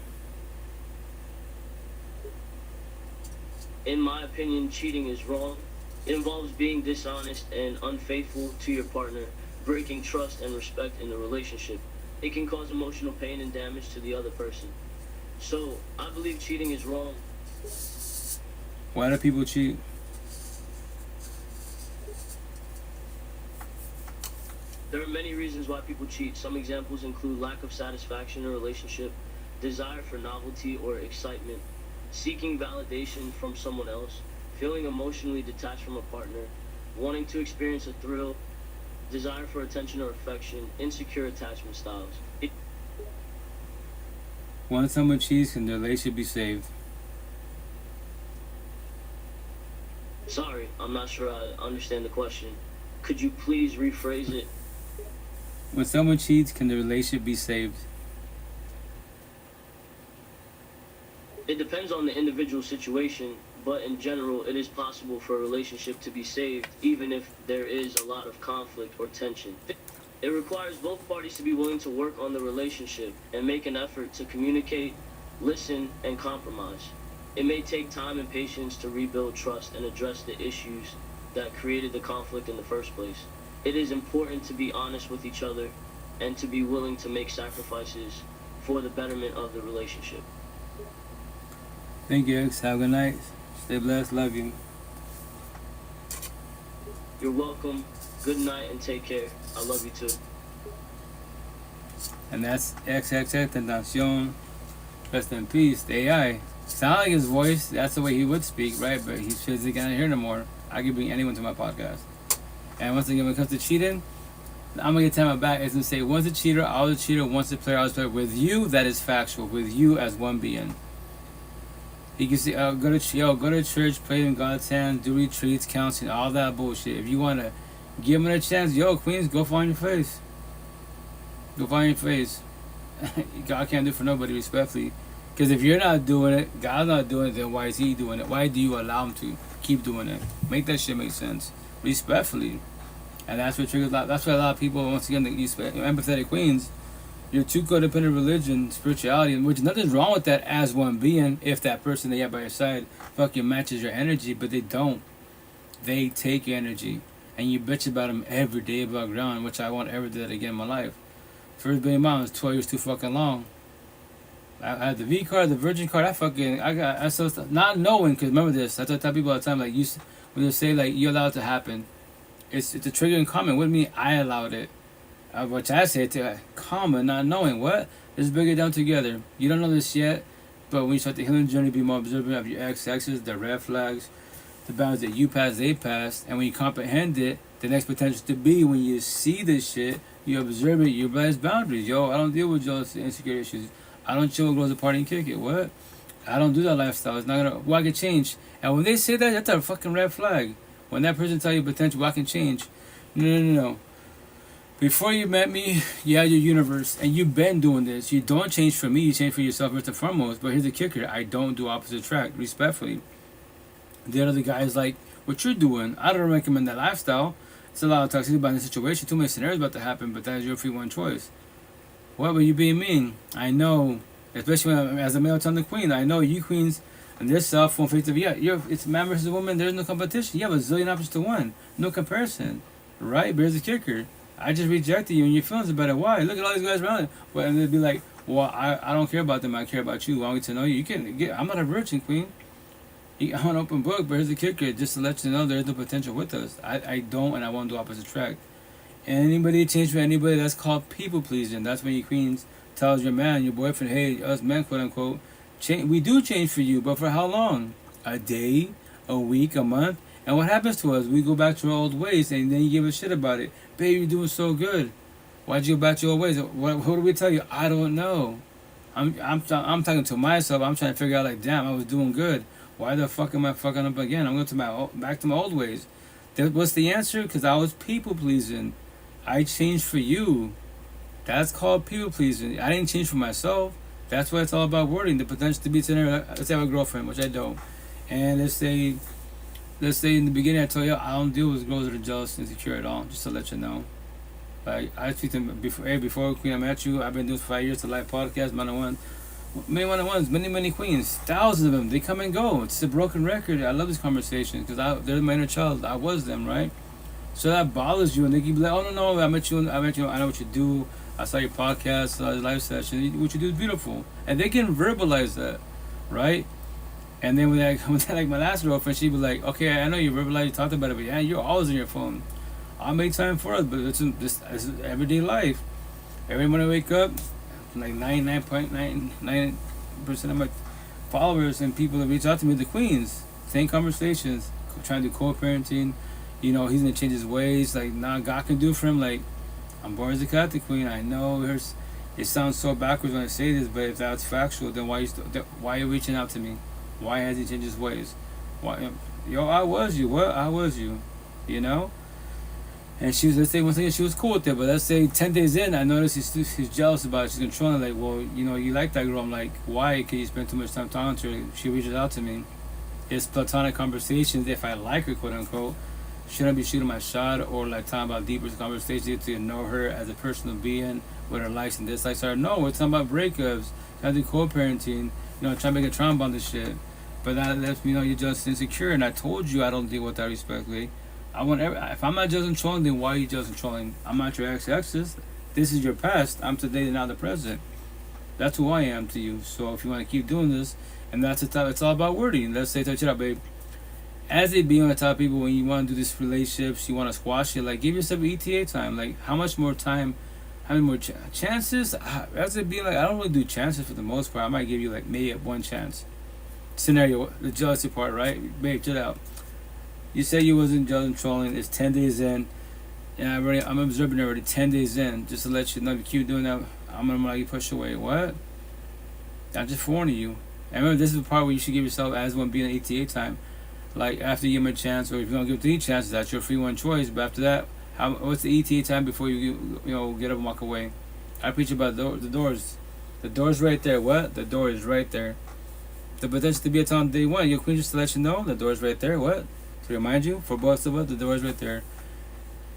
In my opinion, cheating is wrong. It involves being dishonest and unfaithful to your partner, breaking trust and respect in the relationship. It can cause emotional pain and damage to the other person. So, I believe cheating is wrong. Why do people cheat? There are many reasons why people cheat. Some examples include lack of satisfaction in a relationship, desire for novelty or excitement, seeking validation from someone else, feeling emotionally detached from a partner, wanting to experience a thrill, desire for attention or affection, insecure attachment styles. When someone cheats, can their relationship be saved? Sorry, I'm not sure I understand the question. Could you please rephrase it? When someone cheats, can the relationship be saved? It depends on the individual situation, but in general, it is possible for a relationship to be saved even if there is a lot of conflict or tension. It requires both parties to be willing to work on the relationship and make an effort to communicate, listen, and compromise. It may take time and patience to rebuild trust and address the issues that created the conflict in the first place. It is important to be honest with each other and to be willing to make sacrifices for the betterment of the relationship. Thank you, X. Have a good night. Stay blessed. Love you. You're welcome. Good night and take care. I love you too. And that's XXX Tentacion. Rest in peace. The AI. Sound like his voice. That's the way he would speak, right? But he's physically can't hear no more. I can bring anyone to my podcast. And once again, when it comes to cheating, I'm gonna get time back. It's gonna say once a cheater, always a cheater. Once a player, always a player. With you, that is factual. With you as one being. You can say, go to church, pray in God's hands, do retreats, counseling, all that bullshit. If you wanna give him a chance, Queens, go find your face. Go find your face. God can't do it for nobody, respectfully. Because if you're not doing it, God's not doing it, then why is he doing it? Why do you allow him to keep doing it? Make that shit make sense. Respectfully. And that's what triggers a lot. That's why a lot of people, once again, empathetic queens, you're too codependent religion, spirituality, which nothing's wrong with that as one being, if that person that you have by your side fucking matches your energy, but they don't. They take your energy. And you bitch about them every day above ground, which I won't ever do that again in my life. First baby mom was 12 years too fucking long. I had the V card, the Virgin card. I so not knowing, because remember this. I tell people all the time, like when they say like you allow it to happen, it's a triggering comment. With me, I allowed it, which I say to comment, not knowing what. Let's break it down together. You don't know this yet, but when you start the healing journey, be more observant of your exes, the red flags, the boundaries that you passed, they passed, and when you comprehend it, the next potential to be when you see this shit, you observe it, you realize boundaries. I don't deal with jealousy, insecure issues. I don't chill with girls at party and kick it. What? I don't do that lifestyle. It's not gonna. Well, I can change. And when they say that, that's a fucking red flag. When that person tell you potential, well, I can change. No. Before you met me, you had your universe, and you've been doing this. You don't change for me. You change for yourself first and foremost. But here's the kicker: I don't do opposite track. Respectfully, the other guys like what you're doing. I don't recommend that lifestyle. It's a lot of toxicity about the situation. Too many scenarios about to happen, but that is your free one choice. What were you being mean? I know, especially when as a male telling the queen, I know you queens and their cell phone face to it's man versus woman. There's no competition. You have a zillion options to one, no comparison, right? But here's the kicker: I just rejected you and your feelings about it. Why? Look at all these guys around it. Well, and they'd be like, well, I don't care about them. I care about you. I want to know you. You can get. I'm not a virgin, queen. I'm an open book. But here's the kicker: just to let you know, there's no potential with us. I don't, and I won't do opposite track. Anybody change for anybody, that's called people pleasing. That's when your queens tells your man, your boyfriend, hey, us men, quote unquote, we do change for you, but for how long? A day, a week, a month? And what happens to us? We go back to our old ways, and then you give a shit about it. Baby, you're doing so good. Why'd you go back to your old ways? What do we tell you? I don't know. I'm talking to myself. I'm trying to figure out, like, damn, I was doing good. Why the fuck am I fucking up again? I'm going to back to my old ways. What's the answer? Because I was people pleasing. I changed for you. That's called people pleasing. I didn't change for myself. That's what it's all about wording. The potential to be scenario. Let's have a girlfriend, which I don't. And let's say in the beginning I told you I don't deal with girls that are jealous and insecure at all. Just to let you know. Like I speak to them before Queen I met you. I've been doing this for 5 years. The live podcast, many one-on-ones, many queens, thousands of them. They come and go. It's a broken record. I love this conversation because they're my inner child. I was them, right? So that bothers you, and they keep like, oh no, I met you. I know what you do. I saw your podcast, saw your live session. What you do is beautiful, and they can verbalize that, right? And then when like my last girlfriend, she'd be like, okay, I know you verbalize, you talked about it, but yeah, you're always on your phone. I'll make time for it, but it's everyday life. Every morning I wake up, like 99.99% of my followers and people that reach out to me, the queens, same conversations, trying to do co-parenting. You know, he's gonna change his ways. Like, nah, God can do for him. Like, I'm born as a Catholic queen. I know it sounds so backwards when I say this, but if that's factual, then why are you reaching out to me? Why has he changed his ways? Why, yo, I was you. What? I was you. You know? And she was, let's say, once again, she was cool with it, but let's say 10 days in, I noticed he's jealous about it. She's controlling, like, well, you know, you like that girl. I'm like, why? Because you spend too much time talking to her. She reaches out to me. It's platonic conversations. If I like her, quote unquote, shouldn't be shooting my shot or like talking about deeper conversations to know her as a personal being, what her likes and dislikes are. No, we're talking about breakups, trying to do co-parenting, you know, trying to make a trauma on this shit. But that lets me know you're just insecure, and I told you I don't deal with that respectfully. If I'm not just trolling, then why are you just trolling? I'm not your ex-exes. This is your past. I'm today and not the present. That's who I am to you. So if you want to keep doing this, and that's the top, it's all about wording. Let's say, touch it up, babe. As it being on the top of people, when you want to do this relationships, you want to squash it, like give yourself ETA time. Like how much more time, how many more chances? As it being like, I don't really do chances for the most part. I might give you like maybe one chance. Scenario, the jealousy part, right? Babe, chill out. You said you wasn't jealous and trolling. It's 10 days in, and I'm observing already 10 days in. Just to let you know, if you keep doing that, I'm gonna let you push away. What? I'm just warning you. And remember, this is the part where you should give yourself as one being an ETA time. Like after you give them a chance, or if you don't give 3 chances, that's your free one choice. But after that, what's the ETA time before you get up and walk away? I preach about the doors. The door's right there. What? The door is right there. The potential to be a time day one. Your queen just to let you know the door's right there. What? To remind you, for both of us, the door is right there.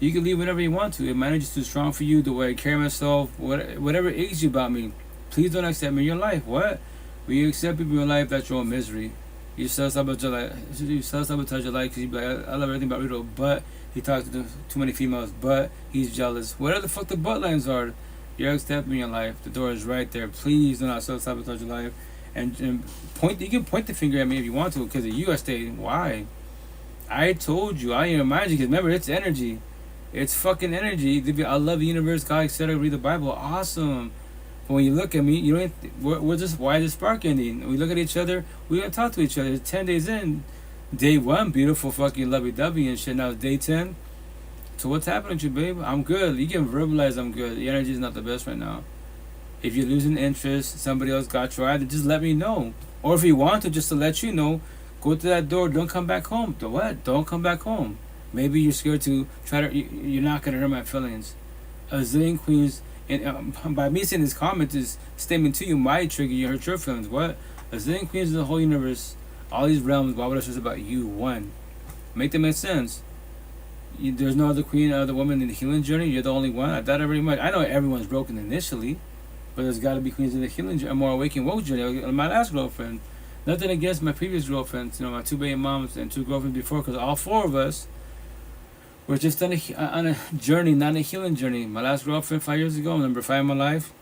You can leave whenever you want to. If my energy is too strong for you, the way I carry myself, whatever ails you about me, please don't accept me in your life. What? When you accept people in your life, that's your own misery. You self-sabotage your life because you be like, I love everything about Rito, but he talks to too many females, but he's jealous. Whatever the fuck the butt lines are, you're accepting in your life. The door is right there. Please do not self-sabotage your life. And point. You can point the finger at me if you want to, because of you I stayed. Why? I told you, I remind you, because remember, it's energy. It's fucking energy. I love the universe, God, etc. Read the Bible. Awesome. But when you look at me, you don't. We're just, why the spark ending? We look at each other, we don't talk to each other. It's 10 days in. Day 1, beautiful fucking lovey-dovey and shit. Now it's day 10. So what's happening to you, babe? I'm good. You can verbalize I'm good. The energy is not the best right now. If you're losing interest, somebody else got your eye, then just let me know. Or if you want to, just to let you know, go to that door. Don't come back home. The what? Don't come back home. Maybe you're scared to try to. You're not gonna hurt my feelings. A zillion queens, and by me saying this comment, this statement to you might trigger you, hurt your feelings. What? A zillion queens in the whole universe, all these realms. Why would I stress about you? One, make them make sense. There's no other queen, other woman in the healing journey. You're the only one. I doubt very much. I know everyone's broken initially, but there's got to be queens in the healing journey, more awakened woke journey. My last girlfriend. Nothing against my previous girlfriends, my 2 baby moms and 2 girlfriends before, because all 4 of us were just on a journey, not a healing journey. My last girlfriend 5 years ago, number 5 in my life,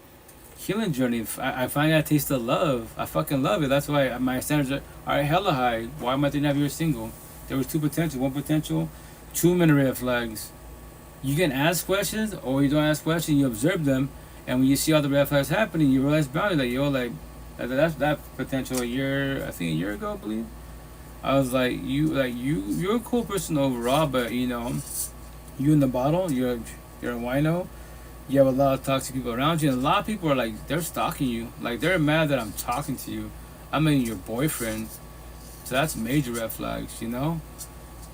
healing journey. I finally got a taste of love. I fucking love it. That's why my standards are hella high. Why am I thinking of you single? There was 2 potential. 1 potential, 2 many red flags. You can ask questions, or you don't ask questions. You observe them, and when you see all the red flags happening, you realize boundaries. Like, yo, like, that's that potential a year ago, I believe. I was like, you're a cool person overall, but you in the bottle, you're a wino. You have a lot of toxic people around you, and a lot of people are like, they're stalking you. Like, they're mad that I'm talking to you. I'm your boyfriend. So that's major red flags, And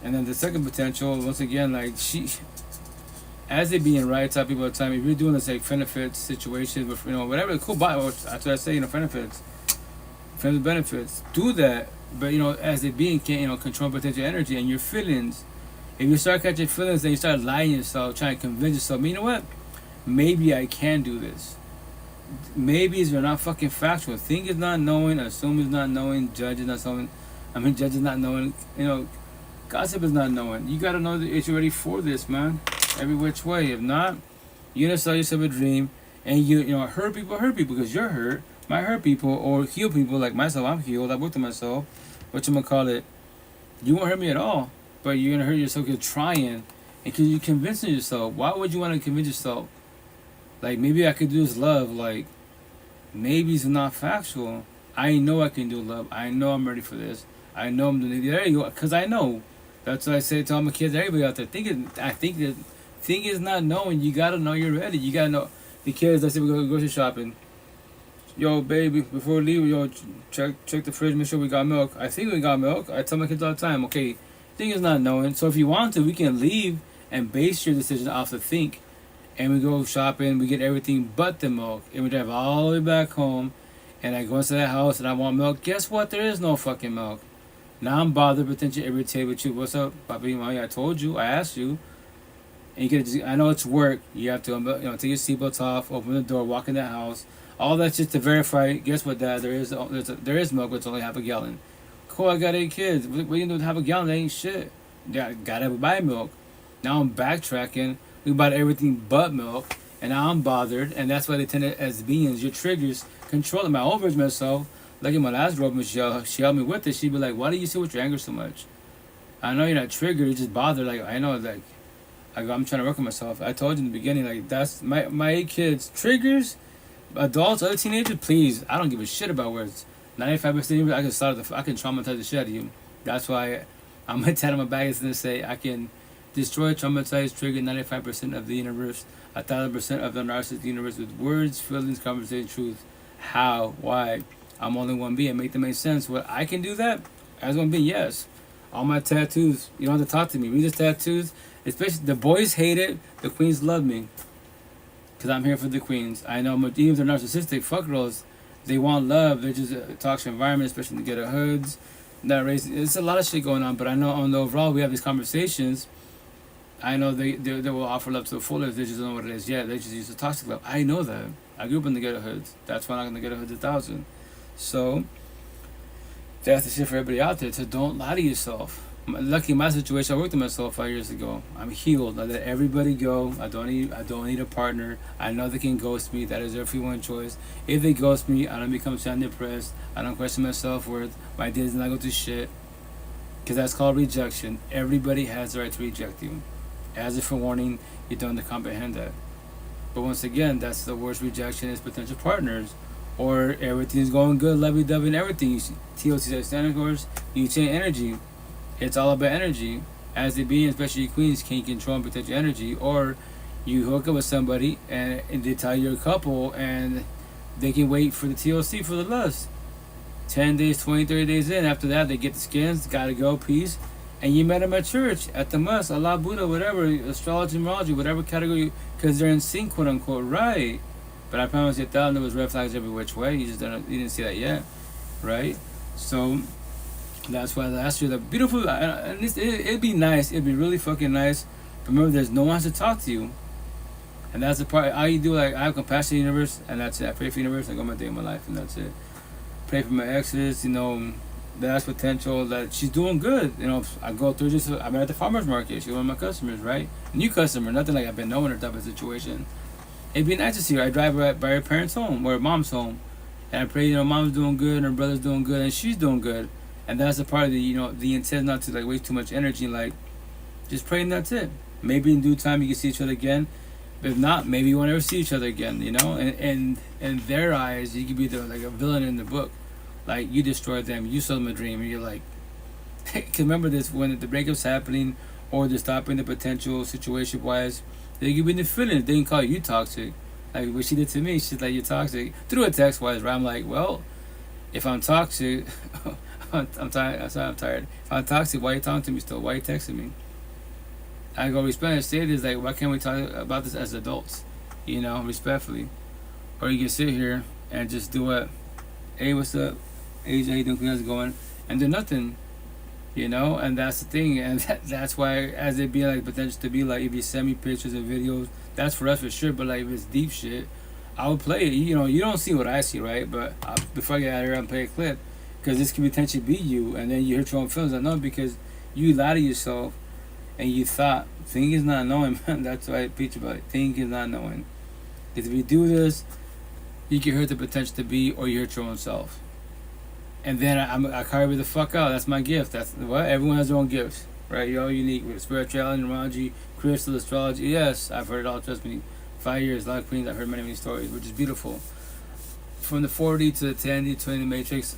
then the second potential, once again, like as they being right type people at the time, if you're doing this like benefits situation with whatever cool that's what I say, benefits, friends with benefits, do that. But as they being can control potential energy and your feelings. If you start catching feelings, then you start lying to yourself, trying to convince yourself, you know what? maybe I can do this. Maybes are not fucking factual. Think is not knowing, assume is not knowing, judge is not knowing. Judge is not knowing. Gossip is not knowing. You gotta know that you're ready for this, man. Every which way. If not, you're gonna sell yourself a dream, and hurt people because you're hurt. Might hurt people or heal people like myself. I'm healed. I worked on myself. Whatchamacallit. You won't hurt me at all, but you're gonna hurt yourself because you're trying, and because you're convincing yourself. Why would you want to convince yourself? Like, maybe I could do this love. Like, maybe it's not factual. I know I can do love. I know I'm ready for this. I know I'm doing it. There you go. Because I know. That's what I say to all my kids, everybody out there. I think that thing is not knowing. You got to know you're ready. You got to know. The kids, let's say we go grocery shopping. Yo, baby, before we leave, yo, check the fridge, make sure we got milk. I think we got milk. I tell my kids all the time, okay, thing is not knowing. So if you want to, we can leave and base your decision off the think. And we go shopping, we get everything but the milk. And we drive all the way back home. And I go into that house and I want milk. Guess what? There is no fucking milk. Now I'm bothered, potentially irritated with you. What's up, Papi? Mommy, I told you. I asked you. And you can I know it's work. You have to take your seatbelts off, open the door, walk in the house. All that's just to verify. Guess what, Dad? There is milk, but it's only half a gallon. Cool, I got 8 kids. What are you doing with half a gallon? That ain't shit. Yeah, gotta buy milk. Now I'm backtracking. We bought everything but milk. And now I'm bothered. And that's why they tend to, as beings, your triggers control them. I overage myself. Like in my last girl, Michelle, she helped me with it. She'd be like, why do you sit with your anger so much? I know you're not triggered. You're just bothered. Like, I know, like, I'm trying to work on myself. I told you in the beginning, like, that's my 8 kids. Triggers, adults, other teenagers, please. I don't give a shit about words. 95% I can traumatize the shit out of you. That's why I'm going to tat on my back and say I can destroy, traumatize, trigger 95% of the universe, 1,000% of the narcissistic universe with words, feelings, conversation, truth. How? Why? I'm only one being. Make them make sense. What I can do that as one being, yes. All my tattoos, you don't have to talk to me. Read the tattoos. Especially the boys hate it. The queens love me. Because I'm here for the queens. I know even if they're narcissistic, fuck girls. They want love. They're just a toxic environment, especially in the ghetto hoods. That race. It's a lot of shit going on. But I know on the overall, we have these conversations. I know they will offer love to the fullest. They just don't know what it is yet. They just use the toxic love. I know that. I grew up in the ghetto hoods. That's why I'm in the ghetto hoods 1,000. So that's the shit for everybody out there. So don't lie to yourself. Lucky in my situation, I worked on myself 5 years ago. I'm healed. I let everybody go. I don't need a partner. I know they can ghost me. That is their free one choice. If they ghost me, I don't become sad and depressed. I don't question my self-worth. My day does not go to shit. Because that's called rejection. Everybody has the right to reject you. As a forewarning, you don't have to comprehend that. But once again, that's the worst rejection is potential partners. Or everything's going good, lovey-dovey and everything. TOC standard course, you change energy. It's all about energy. As they be, especially queens, can control and protect your energy. Or you hook up with somebody and they tell you you're a couple and they can wait for the TOC for the lust. 10 days, 20, 30 days in. After that, they get the skins, gotta go, peace. And you met them at church, at the mosque, Allah, Buddha, whatever, astrology, numerology, whatever category, because they're in sync, quote unquote, right? But I promise you, there was red flags every which way. You didn't see that yet, right? So that's why I asked you the beautiful. And it'd be nice. It'd be really fucking nice. But remember, there's no one to talk to you, and that's the part. All you do, like, I have compassion to the universe, and that's it. I pray for the universe. I go my day in my life, and that's it. Pray for my exes. That's potential. That she's doing good. I go through this. I'm at the farmer's market. She's one of my customers, right? New customer. Nothing like I've been knowing her type of situation. It'd be nice to see her. I drive her by her parents' home or her mom's home, and I pray, mom's doing good, and her brother's doing good, and she's doing good, and that's the part of the intent not to waste too much energy, just pray and that's it. Maybe in due time you can see each other again, but if not, maybe you won't ever see each other again, and in their eyes, you could be like a villain in the book, like you destroyed them, you sold them a dream, and you're like, cause remember this, when the breakup's happening or they're stopping the potential situation wise. They give me the feeling. They can call you toxic. Like what she did to me, she's like, you're toxic. Through a text wise, right? I'm like, well, if I'm toxic, I'm tired. I'm tired. If I'm toxic, why are you talking to me still? Why are you texting me? I go respect and say this, like, why can't we talk about this as adults? Respectfully. Or you can sit here and just do what? Hey, what's up? Hey, how you doing? How's it going? And do nothing. And that's the thing, and that's why, as it be like potential to be like, if you send me pictures and videos that's for us for sure. But like if it's deep shit, I would play it. You know, you don't see what I see, right? But before I get out of here, I'm play a clip because this could potentially be you, and then you hurt your own feelings. I know because you lie to yourself, and you thought think is not knowing. Man, that's why I preach about it. Think is not knowing. Because if you do this, you can hurt the potential to be, or you hurt your own self. And then I carry the fuck out. That's my gift. That's what everyone has their own gifts, right? You're all unique with spirituality, numerology, crystal astrology. Yes, I've heard it all. Trust me. 5 years, a lot of queens. I've heard many stories, which is beautiful. From the 4D to the 10D, 20 matrix,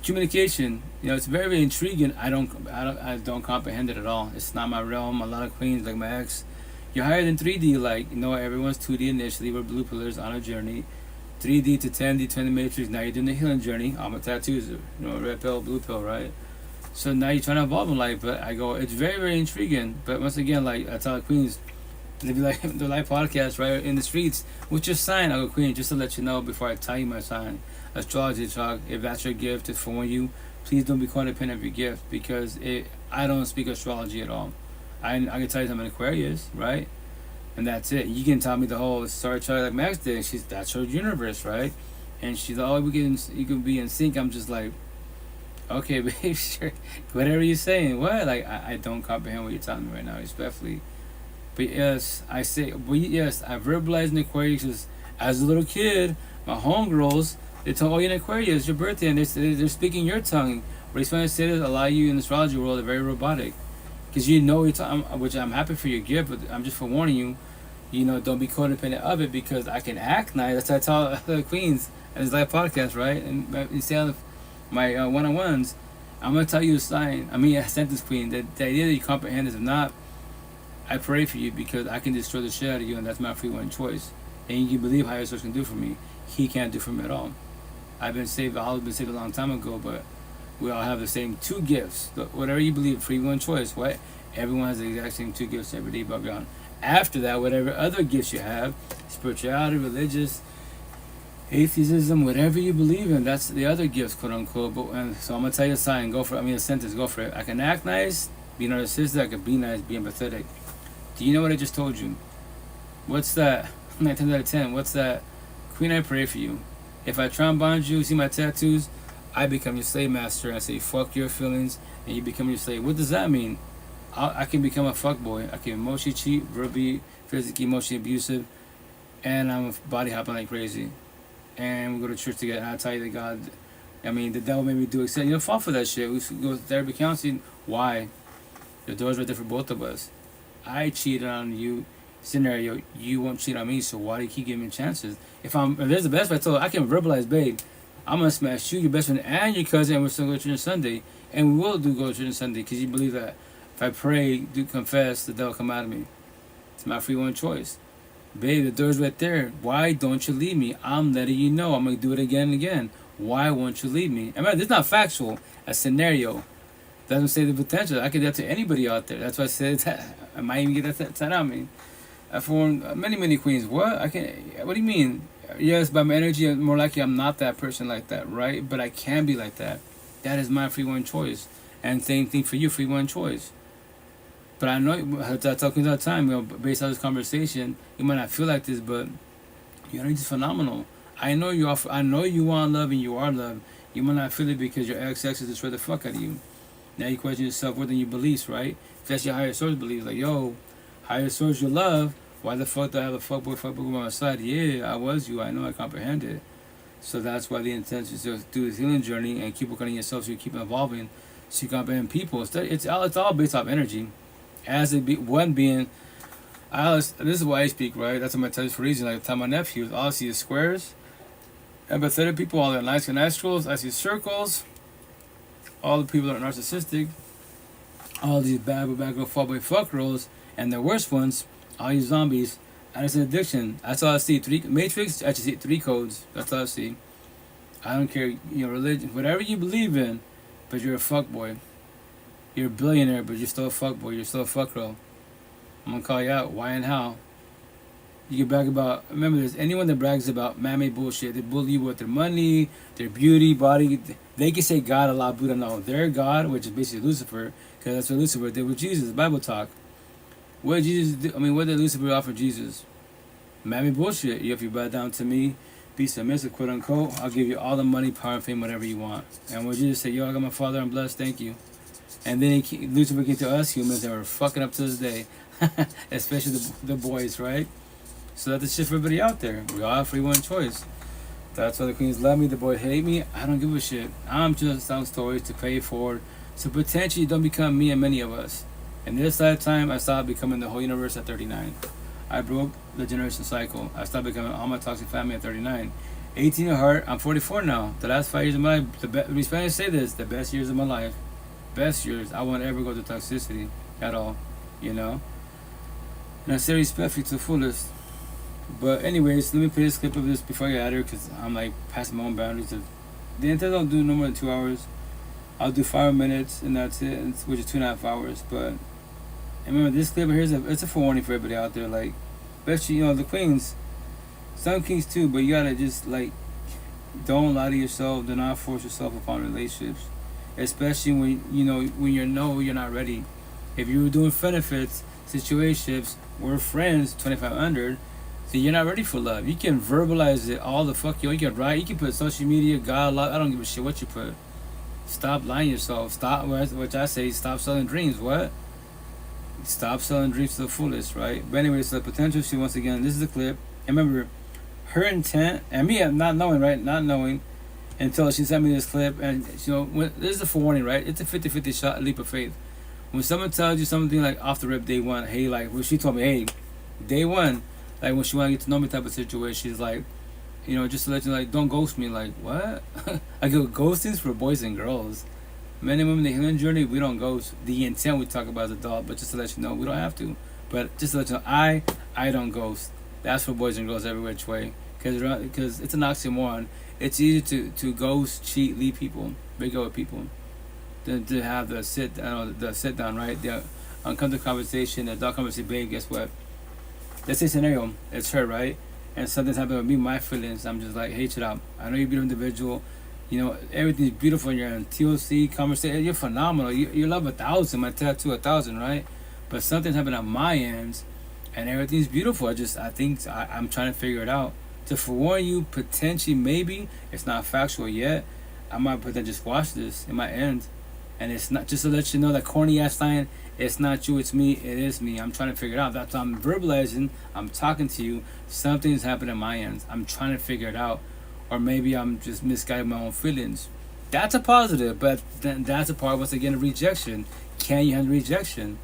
communication. You know, it's very, very intriguing. I don't comprehend it at all. It's not my realm. A lot of queens, like my ex, you're higher than 3D. Like, you know, everyone's 2D initially. We're blue pillars on a journey. 3D to 10D, 20 matrix. Now you're doing the healing journey. I'm a tattoos, you know, red pill, blue pill, right? So now you're trying to evolve in life. But I go, it's very, very intriguing. But once again, like I tell the queens, they be like the live podcast, right, in the streets. What's your sign? I go, queen, just to let you know before I tell you my sign. Astrology talk. If that's your gift, it's for you. Please don't be codependent of your gift because I don't speak astrology at all. I can tell you I'm an Aquarius, right? And that's it. You can tell me the whole story chart like Max did. That's her universe, right? And she's like, oh, you can be in sync. I'm just like, okay, babe, sure. Whatever you're saying. What? Like, I don't comprehend what you're telling me right now, respectfully. But yes, I verbalized in Aquarius as a little kid. My homegirls, they told, oh, you're an Aquarius, it's your birthday, and they're speaking your tongue. What he's trying to say is a lot of you in the astrology world are very robotic. Because you know, which I'm happy for your gift, but I'm just forewarning you, you know, don't be codependent of it because I can act nice. That's what I tell the queens in this live podcast, right? And instead of my one-on-ones, I'm going to tell you a sign. I sent this queen. The idea that you comprehend is if not, I pray for you because I can destroy the shit out of you, and that's my free one choice. And you can believe higher source can do for me. He can't do for me at all. I've been saved. I've been saved a long time ago, but we all have the same two gifts. Whatever you believe, free one choice. What? Everyone has the exact same two gifts every day above ground. After that, whatever other gifts you have, spirituality, religious, atheism, whatever you believe in, that's the other gifts, quote unquote. So I'm gonna tell you a sign. Go for it. A sentence. Go for it. I can act nice, be narcissistic. I can be nice, be empathetic. Do you know what I just told you? What's that? 9 times out of 10. What's that? Queen, I pray for you. If I try and bond you, see my tattoos, I become your slave master. I say, fuck your feelings, and you become your slave. What does that mean? I can become a fuckboy. I can emotionally cheat, verbally, physically, emotionally abusive, and I'm body hopping like crazy. And we go to church together, and I tell you that God, the devil made me do it. You don't fall for that shit. We go to therapy counseling. Why? The door's right there for both of us. I cheated on you. Scenario, you won't cheat on me, so why do you keep giving me chances? If there's the best friend, I told her, I can verbalize, babe, I'm gonna smash you, your best friend, and your cousin, and we're still going to church on Sunday, and we will go to church on Sunday, because you believe that if I pray, do confess, the devil come out of me. It's my free one choice. Babe, the door's right there. Why don't you leave me? I'm letting you know. I'm gonna do it again and again. Why won't you leave me? This is not factual. A scenario doesn't say the potential. I could do that to anybody out there. That's why I said that. I might even get that out of me. I formed many queens. What? What do you mean? Yes, by my energy, more likely I'm not that person like that, right? But I can be like that. That is my free one choice. And same thing for you, free one choice. But I know, I tell queens all the time, based on this conversation, you might not feel like this, but your energy is phenomenal. I know you want love and you are love. You might not feel it because your ex is destroyed the fuck out of you. Now you question yourself more than your beliefs, right? If that's your higher source beliefs, like, yo, higher source your love, why the fuck do I have a fuckboy on my side? Yeah, I was you. I know, I comprehend it. So that's why the intention is to do this healing journey and keep working on yourself so you keep evolving, so you comprehend people. It's all based off energy. As one being, this is why I speak, right? That's what my touch for a reason. Like I tell my nephews, all I see is squares, empathetic people, all the nice and astrals. I see circles, all the people that are narcissistic, all these bad girl, fuck girls, and the worst ones, all these zombies, and it's an addiction. That's all I see. Matrix, I just see 3 codes. That's all I see. I don't care, religion, whatever you believe in, but you're a fuckboy. You're a billionaire, but you're still a fuckboy. You're still a fuck girl. I'm gonna call you out. Why and how? You can brag about. Remember, there's anyone that brags about man-made bullshit. They bully you with their money, their beauty, body. They can say God, Allah, Buddha. No, their God, which is basically Lucifer, because that's what Lucifer did with Jesus. Bible talk. What did Jesus do? I mean, what did Lucifer offer Jesus? Mammy bullshit. If you bow down to me, be submissive, quote unquote, I'll give you all the money, power, and fame, whatever you want. And when Jesus said, yo, I got my Father, I'm blessed, thank you. And then Lucifer came to us humans that were fucking up to this day. Especially the boys, right? So that's the shit for everybody out there. We all have free one choice. That's why the queens love me, the boys hate me. I don't give a shit. I'm just telling stories to pay it forward. So potentially don't become me and many of us. In this lifetime, I stopped becoming the whole universe at 39. I broke the generation cycle. I stopped becoming all my toxic family at 39. 18 at heart, I'm 44 now. The last 5 years of my life, we Spanish say this, the best years of my life. Best years. I won't ever go to toxicity at all, you know? And I say respect to the fullest. But anyways, let me play this clip of this before I get out of here, because I'm like past my own boundaries. The intent I'll do no more than 2 hours. I'll do 5 minutes and that's it, which is 2.5 hours. But and remember, this clip here it's a forewarning for everybody out there. Like, especially, you know, the queens, some kings too. But you gotta just like, don't lie to yourself. Do not force yourself upon relationships, especially when you're not ready. If you were doing benefits, situationships, we're friends, 2500. See, you're not ready for love. You can verbalize it all the fuck you can write. You can put social media, God, love. I don't give a shit what you put. Stop lying to yourself. Stop, which I say, stop selling dreams. What? Stop selling dreams to the fullest, right? But anyway, so the potential, she once again, this is the clip. And remember, her intent, and me not knowing, right? Not knowing until she sent me this clip. And, you know, this is a forewarning, right? It's a 50-50 shot, a leap of faith. When someone tells you something like off the rip, day one, hey, like, when she told me, hey, day one, like when she want to get to know me type of situation, she's like, you know, just to let you know, like, don't ghost me. Like, what? I go, ghosting's for boys and girls. Men and women, the healing journey, we don't ghost. The intent we talk about as adult, but just to let you know, we don't have to. But just to let you know, I don't ghost. That's for boys and girls every which way. Because it's an oxymoron. It's easy to ghost, cheat, leave people, break up with people, than to have the sit down, right? The uncomfortable conversation, the adult conversation, babe, guess what? Let's say scenario, it's her, right? And something's happened with me, my feelings. I'm just like, hey, chill out. I know you're a beautiful individual. You know, everything's beautiful in your TOC conversation. You're phenomenal. You love 1,000. My tattoo 1,000, right? But something's happened on my end, and everything's beautiful. I think I'm trying to figure it out. To forewarn you, potentially, maybe it's not factual yet. I might potentially just watch this. It might end, and it's not, just to let you know that corny ass line. It's not you, it's me, it is me. I'm trying to figure it out. That's why I'm verbalizing, I'm talking to you. Something's happened on my end. I'm trying to figure it out. Or maybe I'm just misguiding my own feelings. That's a positive, but then that's a part, once again, of rejection. Can you handle rejection?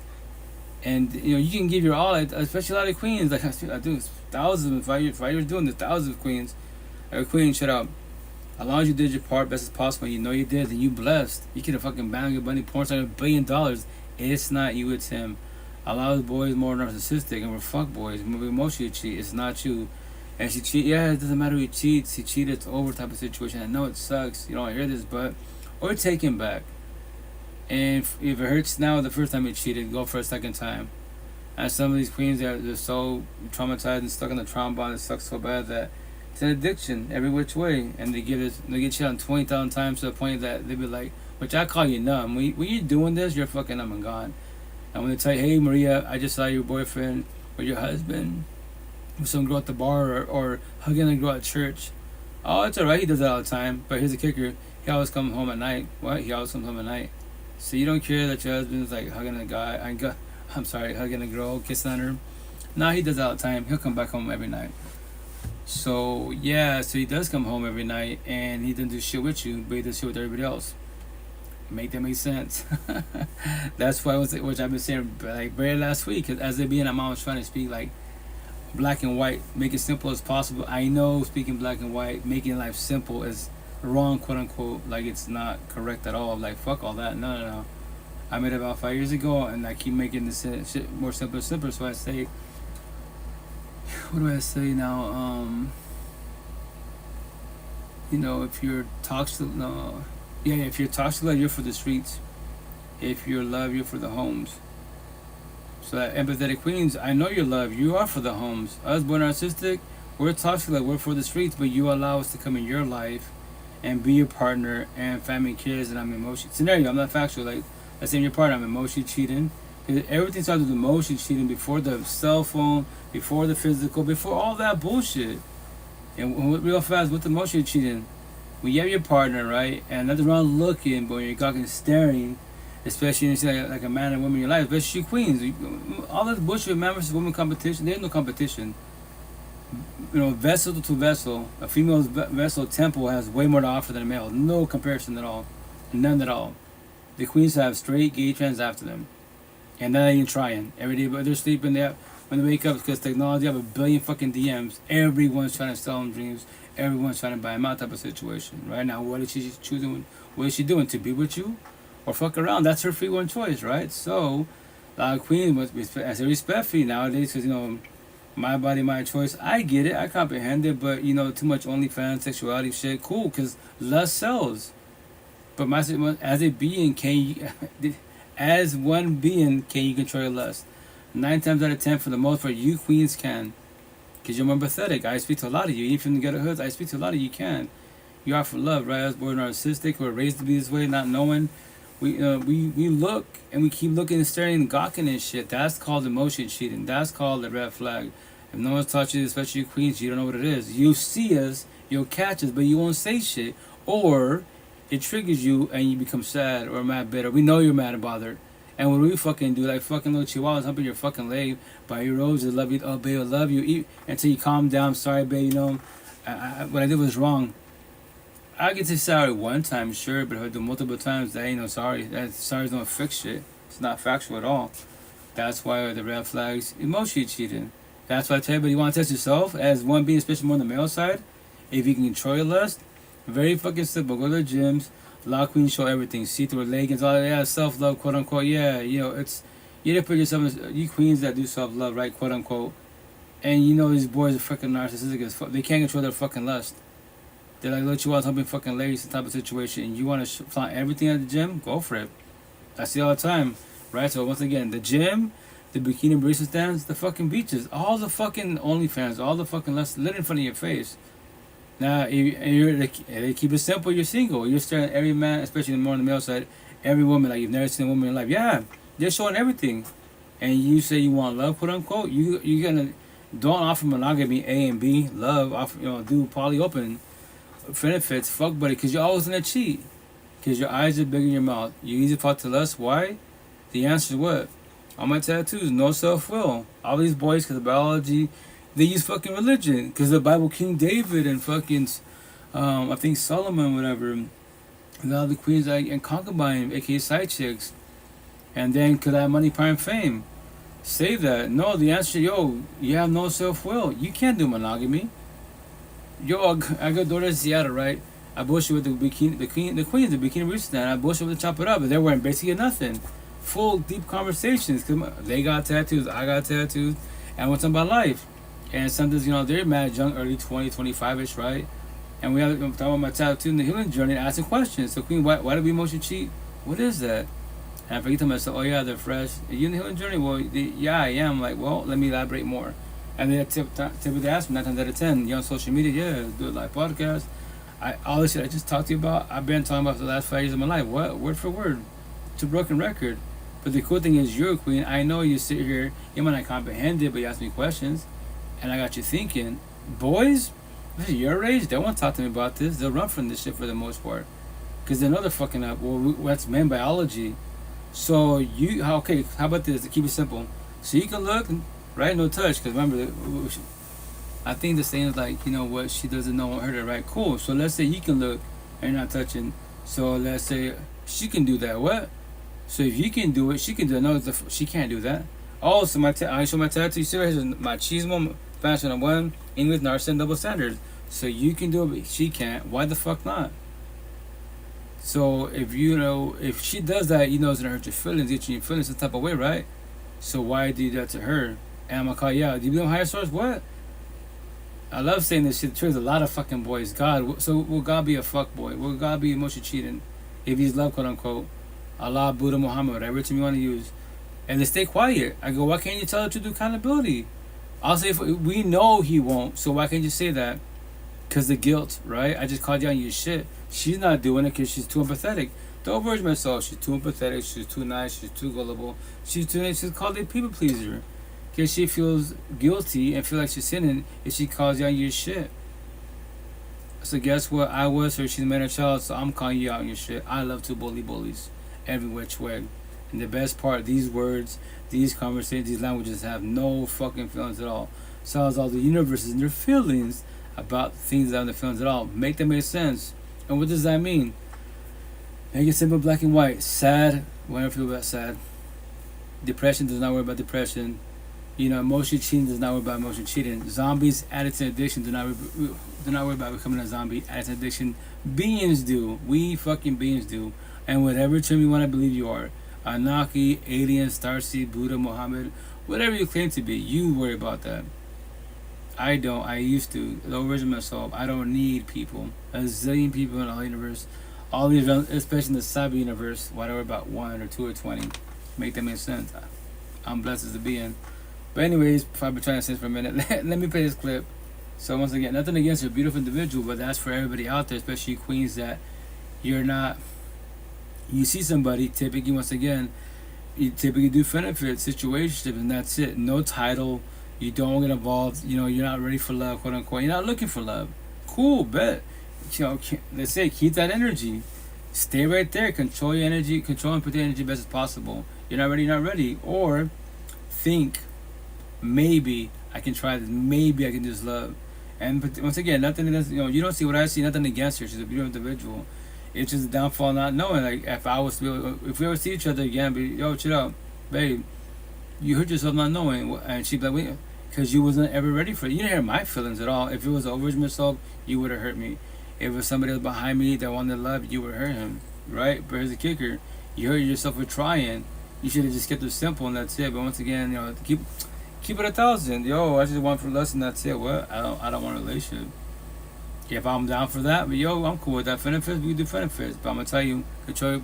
And, you know, you can give your all, especially a lot of queens. Like, I do thousands, if I were doing this, thousands of queens. Like, queen, shut up. As long as you did your part best as possible, you know you did, then you blessed. You could have fucking banged your bunny porn star $1 billion. It's not you, it's him. A lot of the boys more narcissistic and we're fuck boys. We emotionally cheat. It's not you. And she cheat. Yeah, it doesn't matter who cheats. He cheated. It's over type of situation. I know it sucks. You don't hear this, but or take him back. And if it hurts now, the first time you cheated, go for a second time. And some of these queens, they're so traumatized and stuck in the trauma bond. It sucks so bad that it's an addiction every which way. And they get cheated on 20,000 times to the point that they be like, which I call you numb. When you're doing this, you're fucking numb and gone. And when they tell you, hey, Maria, I just saw your boyfriend or your husband with some girl at the bar or hugging a girl at church. Oh, it's alright. He does that all the time. But here's the kicker. He always comes home at night. What? He always comes home at night. So you don't care that your husband's like hugging a guy. Hugging a girl, kissing on her. No, he does that all the time. He'll come back home every night. So, yeah. So he does come home every night. And he doesn't do shit with you. But he does shit with everybody else. Make that make sense. That's why which I've been saying like very last week, because as it being I'm always trying to speak like black and white, make it simple as possible. I know speaking black and white, making life simple is wrong, quote unquote, like it's not correct at all. Like fuck all that. No. I made it about 5 years ago and I keep making this shit more simpler. So I say, what do I say now? You know, if you're toxic, if you're toxic love, you're for the streets. If you're love, you're for the homes. So that empathetic queens, I know your love, you are for the homes. Us born narcissistic, we're toxic love, we're for the streets, but you allow us to come in your life and be your partner and family, kids, and I'm emotionally scenario. I'm not factual. Like let's say I'm your partner, I'm emotionally cheating. Everything started with emotion cheating before the cell phone, before the physical, before all that bullshit. And real fast, with emotion cheating, when you have your partner, right, and nothing wrong looking, but when you're fucking staring, especially when you see like a man and woman in your life, especially queens, all this bullshit, man versus woman competition, there's no competition. You know, vessel to vessel, a female's vessel temple has way more to offer than a male. No comparison at all. None at all. The queens have straight gay trans after them. And they're not even trying. Every day, but they're sleeping, when they wake up, because technology have a billion fucking DMs. Everyone's trying to sell them dreams. Everyone's trying to buy them out type of situation. Right now, what is she choosing? What is she doing? To be with you? Or fuck around? That's her free one choice, right? So, a lot of queens must be, I say respectfully nowadays, because, you know, my body, my choice. I get it. I comprehend it. But, you know, too much OnlyFans, sexuality shit, cool, because lust sells. But as a being, can you... As one being, can you control your lust? 9 times out of 10, for the most part, you queens can. Because you're more pathetic. I speak to a lot of you. Even from the ghetto hoods, I speak to a lot of you can. You are for love, right? I was born narcissistic. We're raised to be this way, not knowing. We look, and we keep looking and staring and gawking and shit. That's called emotion cheating. That's called a red flag. If no one's taught you, especially you queens, you don't know what it is. You see us, you'll catch us, but you won't say shit. Or... it triggers you and you become sad or mad bitter. We know you're mad and bothered. And what we fucking do, like fucking little chihuahuas humping your fucking leg by your roses, love you, oh babe, I love you, until you calm down. Sorry, babe, you know, what I did was wrong. I get to sorry one time, sure, but if I do multiple times, that ain't no sorry. That sorries don't fix shit. It's not factual at all. That's why the red flags, emotion cheating. That's why I tell you, but you want to test yourself as one being, especially more on the male side, if you can control your lust. Very fucking simple. Go to the gyms. A lot of queens show everything. See through leggings, all that. Yeah, self-love, quote unquote. Yeah, you know, it's... you didn't put yourself in... You queens that do self-love, right, quote unquote. And you know these boys are fucking narcissistic as fuck. They can't control their fucking lust. They're like, look, you want humping fucking ladies, type of situation. And you want to flaunt everything at the gym? Go for it. I see all the time, right? So once again, the gym, the bikini barista stands, the fucking beaches, all the fucking OnlyFans, all the fucking lust lit in front of your face. Now, they keep it simple. You're single. You're staring at every man, especially more on the male side, every woman like you've never seen a woman in your life. Yeah, they're showing everything, and you say you want love, quote unquote. You gonna don't offer monogamy, A and B, love. Offer, you know, do poly open benefits, fuck buddy, because you're always gonna cheat. Because your eyes are bigger than your mouth. You easy fall to lust. Why? The answer is what? All my tattoos, no self will. All these boys, because of biology. They use fucking religion because the Bible, King David and fucking, I think Solomon, whatever. A lot of the queens and concubine, aka side chicks, and then could I have money, power, and fame? Say that. No, the answer, yo, you have no self will. You can't do monogamy. Yo, I got daughters in Seattle, right? I bullshit with the queens, the bikini barista stand. I bullshit with the chop it up, but they're wearing basically nothing. Full deep conversations because they got tattoos, I got tattoos, and we're talking about life. And sometimes, you know, they're mad young, early 20, 25-ish, right? And we have, I'm talking about my tattoo in the healing journey, asking questions. So, queen, why do we emotion cheat? What is that? And I forget to myself, oh yeah, they're fresh. Are you in the healing journey? Well, yeah, I am. Like, well, let me elaborate more. And they typically ask me 9 times out of 10, you on social media? Yeah, do a live podcast. All this shit I just talked to you about, I've been talking about for the last 5 years of my life. What? Word for word. It's a broken record. But the cool thing is, you're a queen. I know you sit here, you might not comprehend it, but you ask me questions. And I got you thinking, boys, this is your age, they won't talk to me about this. They'll run from this shit for the most part. Because they know they're fucking up. Well, that's man biology. So, okay, how about this, to keep it simple. So you can look, right, no touch. Because remember, I think the saying is like, you know what, she doesn't know won't hurt her, right? Cool. So let's say you can look and you're not touching. So let's say she can do that. What? So if you can do it, she can do it. No, she can't do that. Oh, so I show my tattoo. You see right here, machismo, fashion on one, English, narcissism, double standards. So you can do it, but she can't. Why the fuck not? So if she does that, you know it's gonna hurt your feelings, get you your feelings some type of way, right? So why do that to her? And I'm gonna call you out. Do you believe in higher source? What? I love saying this shit. There's a lot of fucking boys. God, so will God be a fuck boy? Will God be emotion cheating? If he's love, quote unquote, Allah, Buddha, Muhammad, whatever term you want to use, and they stay quiet. I go, why can't you tell her to do accountability? I'll say, we know he won't, so why can't you say that? Because the guilt, right? I just called you on your shit. She's not doing it because she's too empathetic. Don't version myself. She's too empathetic. She's too nice. She's too gullible. She's called a people pleaser. Because she feels guilty and feel like she's sinning if she calls you on your shit. So guess what? I was her. She's made a child, so I'm calling you out on your shit. I love to bully bullies every which way. And the best part, these words, these conversations, these languages have no fucking feelings at all. So as all the universes and their feelings about things that have no feelings at all. Make them make sense. And what does that mean? Make it simple, black and white. Sad, when I feel about sad. Depression does not worry about depression. Emotion cheating does not worry about emotion cheating. Zombies, addicts, and addiction do not worry about becoming a zombie. Addicts and addiction, beings do. We fucking beings do. And whatever term you want to believe you are, Anunnaki, alien, starseed, Buddha, Muhammad, whatever you claim to be, you worry about that. I don't. I used to. The version of myself. I don't need people. A zillion people in the whole universe. All these, especially in the cyber universe. Why do I worry about 1 or 2 or 20? Make that make sense. I'm blessed as a being. But anyways, if I've been trying to say this for a minute, let me play this clip. So once again, nothing against your beautiful individual, but that's for everybody out there, especially queens, that you're not. You see somebody, typically, once again, you typically do benefit situationship, and that's it. No title. You don't get involved. You're not ready for love, quote unquote. You're not looking for love. Cool, bet. Let's say keep that energy. Stay right there. Control your energy. Control and put the energy best as possible. You're not ready. You're not ready. Or think, maybe I can try this. Maybe I can just love. And once again, nothing against, you don't see what I see. Nothing against her. She's a beautiful individual. It's just a downfall not knowing. Like if we ever see each other again, be chill out, babe. You hurt yourself not knowing, and she'd be like, wait, because you wasn't ever ready for it. You didn't hear my feelings at all. If it was over myself, you would have hurt me. If it was somebody else behind me that wanted love, you would hurt him, right? But here's the kicker: you hurt yourself for trying. You should have just kept it simple and that's it. But once again, keep it 1,000. I just want for less and that's it. What? I don't want a relationship. If I'm down for that, but I'm cool with that. Benefits, we do benefits. But I'm gonna tell you, control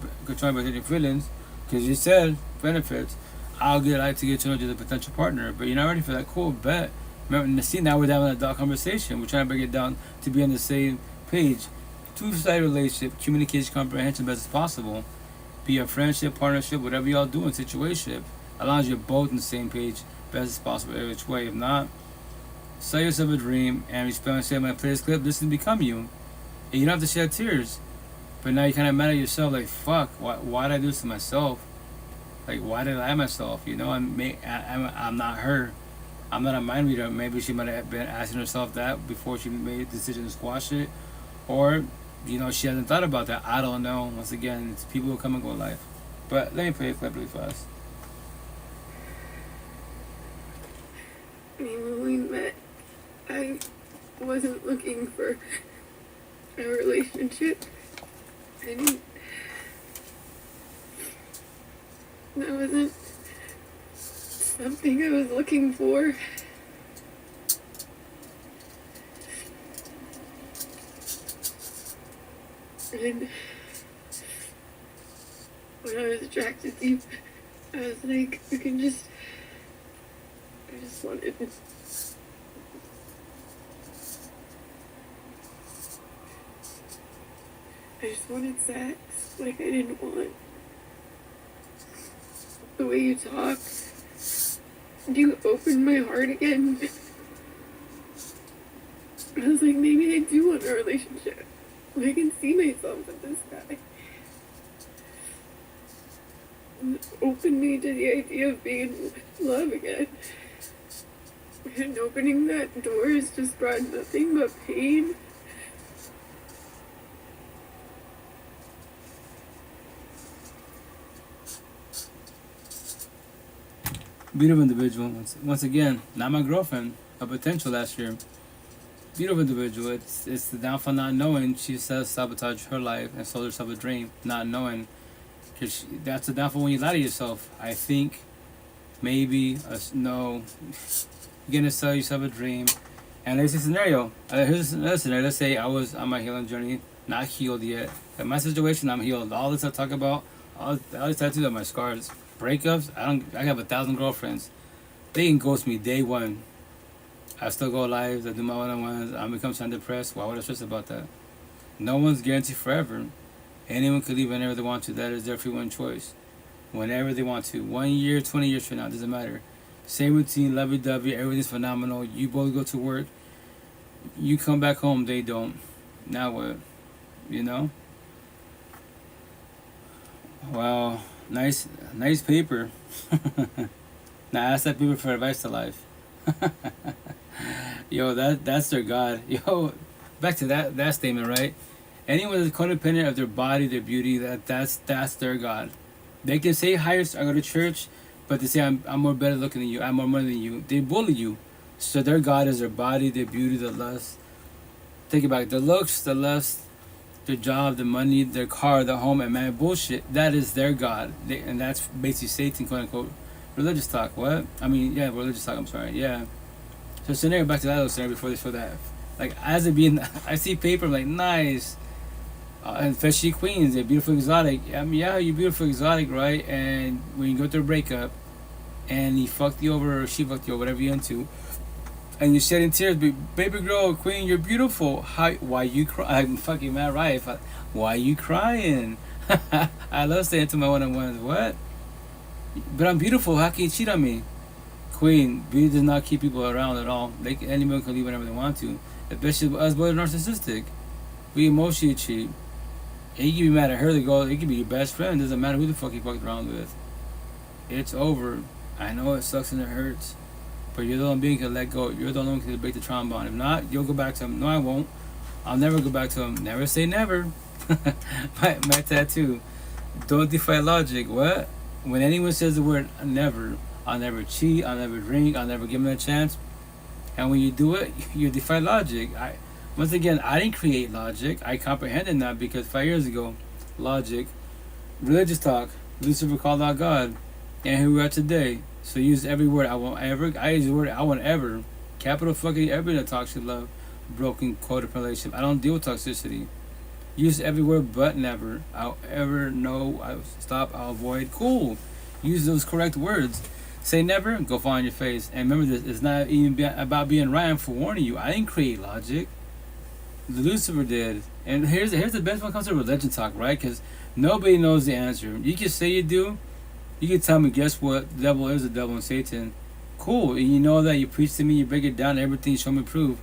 by your feelings, because you said benefits. I'll like to get to know you as a potential partner, but you're not ready for that. Cool, bet. Remember, see, now we're having a dark conversation. We're trying to bring it down to be on the same page. Two-sided relationship, communication, comprehension, best as possible. Be a friendship, partnership, whatever y'all do in situation. As long as you're both on the same page, best as possible every which way. If not, sell yourself a dream and respect. Say, when I play this clip, this will become you. And you don't have to shed tears. But now you're kind of mad at yourself, like, fuck, why did I do this to myself? Like, why did I lie myself? I'm not her. I'm not a mind reader. Maybe she might have been asking herself that before she made the decision to squash it. Or, she hasn't thought about that. I don't know. Once again, it's people who come and go in life. But let me play a clip really fast. When we met, I wasn't looking for a relationship. That wasn't something I was looking for. And when I was attracted to you, I was like, I just wanted sex, like I didn't want the way you talk. You opened my heart again. I was like, maybe I do want a relationship. I can see myself with this guy. And opened me to the idea of being in love again. And opening that door has just brought nothing but pain. Beautiful individual. Once again, not my girlfriend, a potential last year. Beautiful individual. It's the downfall not knowing. She says sabotage her life and sold herself a dream, not knowing. Because that's the downfall when you lie to yourself. I think, maybe, no. You're gonna sell yourself a dream. And there's a scenario. Here's another scenario. Let's say I was on my healing journey, not healed yet. In my situation, I'm healed. All this I talk about, all these tattoos are my scars. Breakups, I have 1,000 girlfriends. They can ghost me day one. I still go live, I do my one-on-ones, I become depressed. Why would I stress about that? No one's guaranteed forever. Anyone could leave whenever they want to. That is their free one choice. Whenever they want to. 1 year, 20 years from now, doesn't matter. Same routine, lovey-dovey, everything's phenomenal. You both go to work. You come back home, they don't. Now what? You know? Well, nice paper. Now ask that people for advice to life. Yo, that's their God. Yo, back to that statement, right? Anyone that's codependent of their body, their beauty, that's their God. They can say higher, I go to church, but they say I'm more better looking than you, I'm more money than you. They bully you. So their God is their body, their beauty, their lust. Take it back. The looks, the lust, their job, the money, their car, the home, and man, bullshit. That is their God. And that's basically Satan, quote unquote. Religious talk. What? I mean, yeah, religious talk. I'm sorry. Yeah. So scenario, back to that little scenario before they show that. Like, as it being, I see paper, I'm like, nice. And especially queens, they're beautiful, exotic. I mean, yeah, you're beautiful, exotic, right? And when you go through a breakup, and he fucked you over, or she fucked you over, whatever you're into, and you're shedding tears, but baby girl, queen, you're beautiful. Why you cry? I'm fucking mad, right? Why you crying? I love saying to my one-on-ones, what? But I'm beautiful. How can you cheat on me? Queen, beauty does not keep people around at all. Anyone can leave whenever they want to. Especially us boys are narcissistic. We emotionally cheat. And you can be mad at her to go. It could be your best friend. Doesn't matter who the fuck you fucked around with. It's over. I know it sucks and it hurts. But you're the only being who can let go. You're the only one who can break the trombone. If not, you'll go back to him. No, I won't. I'll never go back to him. Never say never. my tattoo. Don't defy logic. What? When anyone says the word never, I'll never cheat, I'll never drink, I'll never give them a chance. And when you do it, you defy logic. Once again, I didn't create logic. I comprehended that because 5 years ago, logic, religious talk, Lucifer called out God, and here we are today. So use every word I won't ever. I use the word I won't ever. Capital fucking ever in a toxic love, broken codependent relationship. I don't deal with toxicity. Use every word but never. I'll ever, no, I'll stop, I'll avoid. Cool. Use those correct words. Say never, go fall on your face. And remember this, it's not even about being right. I'm forewarning you. I didn't create logic. Lucifer did. And here's the best one comes to religion talk, right? Because nobody knows the answer. You can say you do. You can tell me, guess what? The devil is the devil and Satan. Cool. And you know that you preach to me, you break it down, everything, show me proof.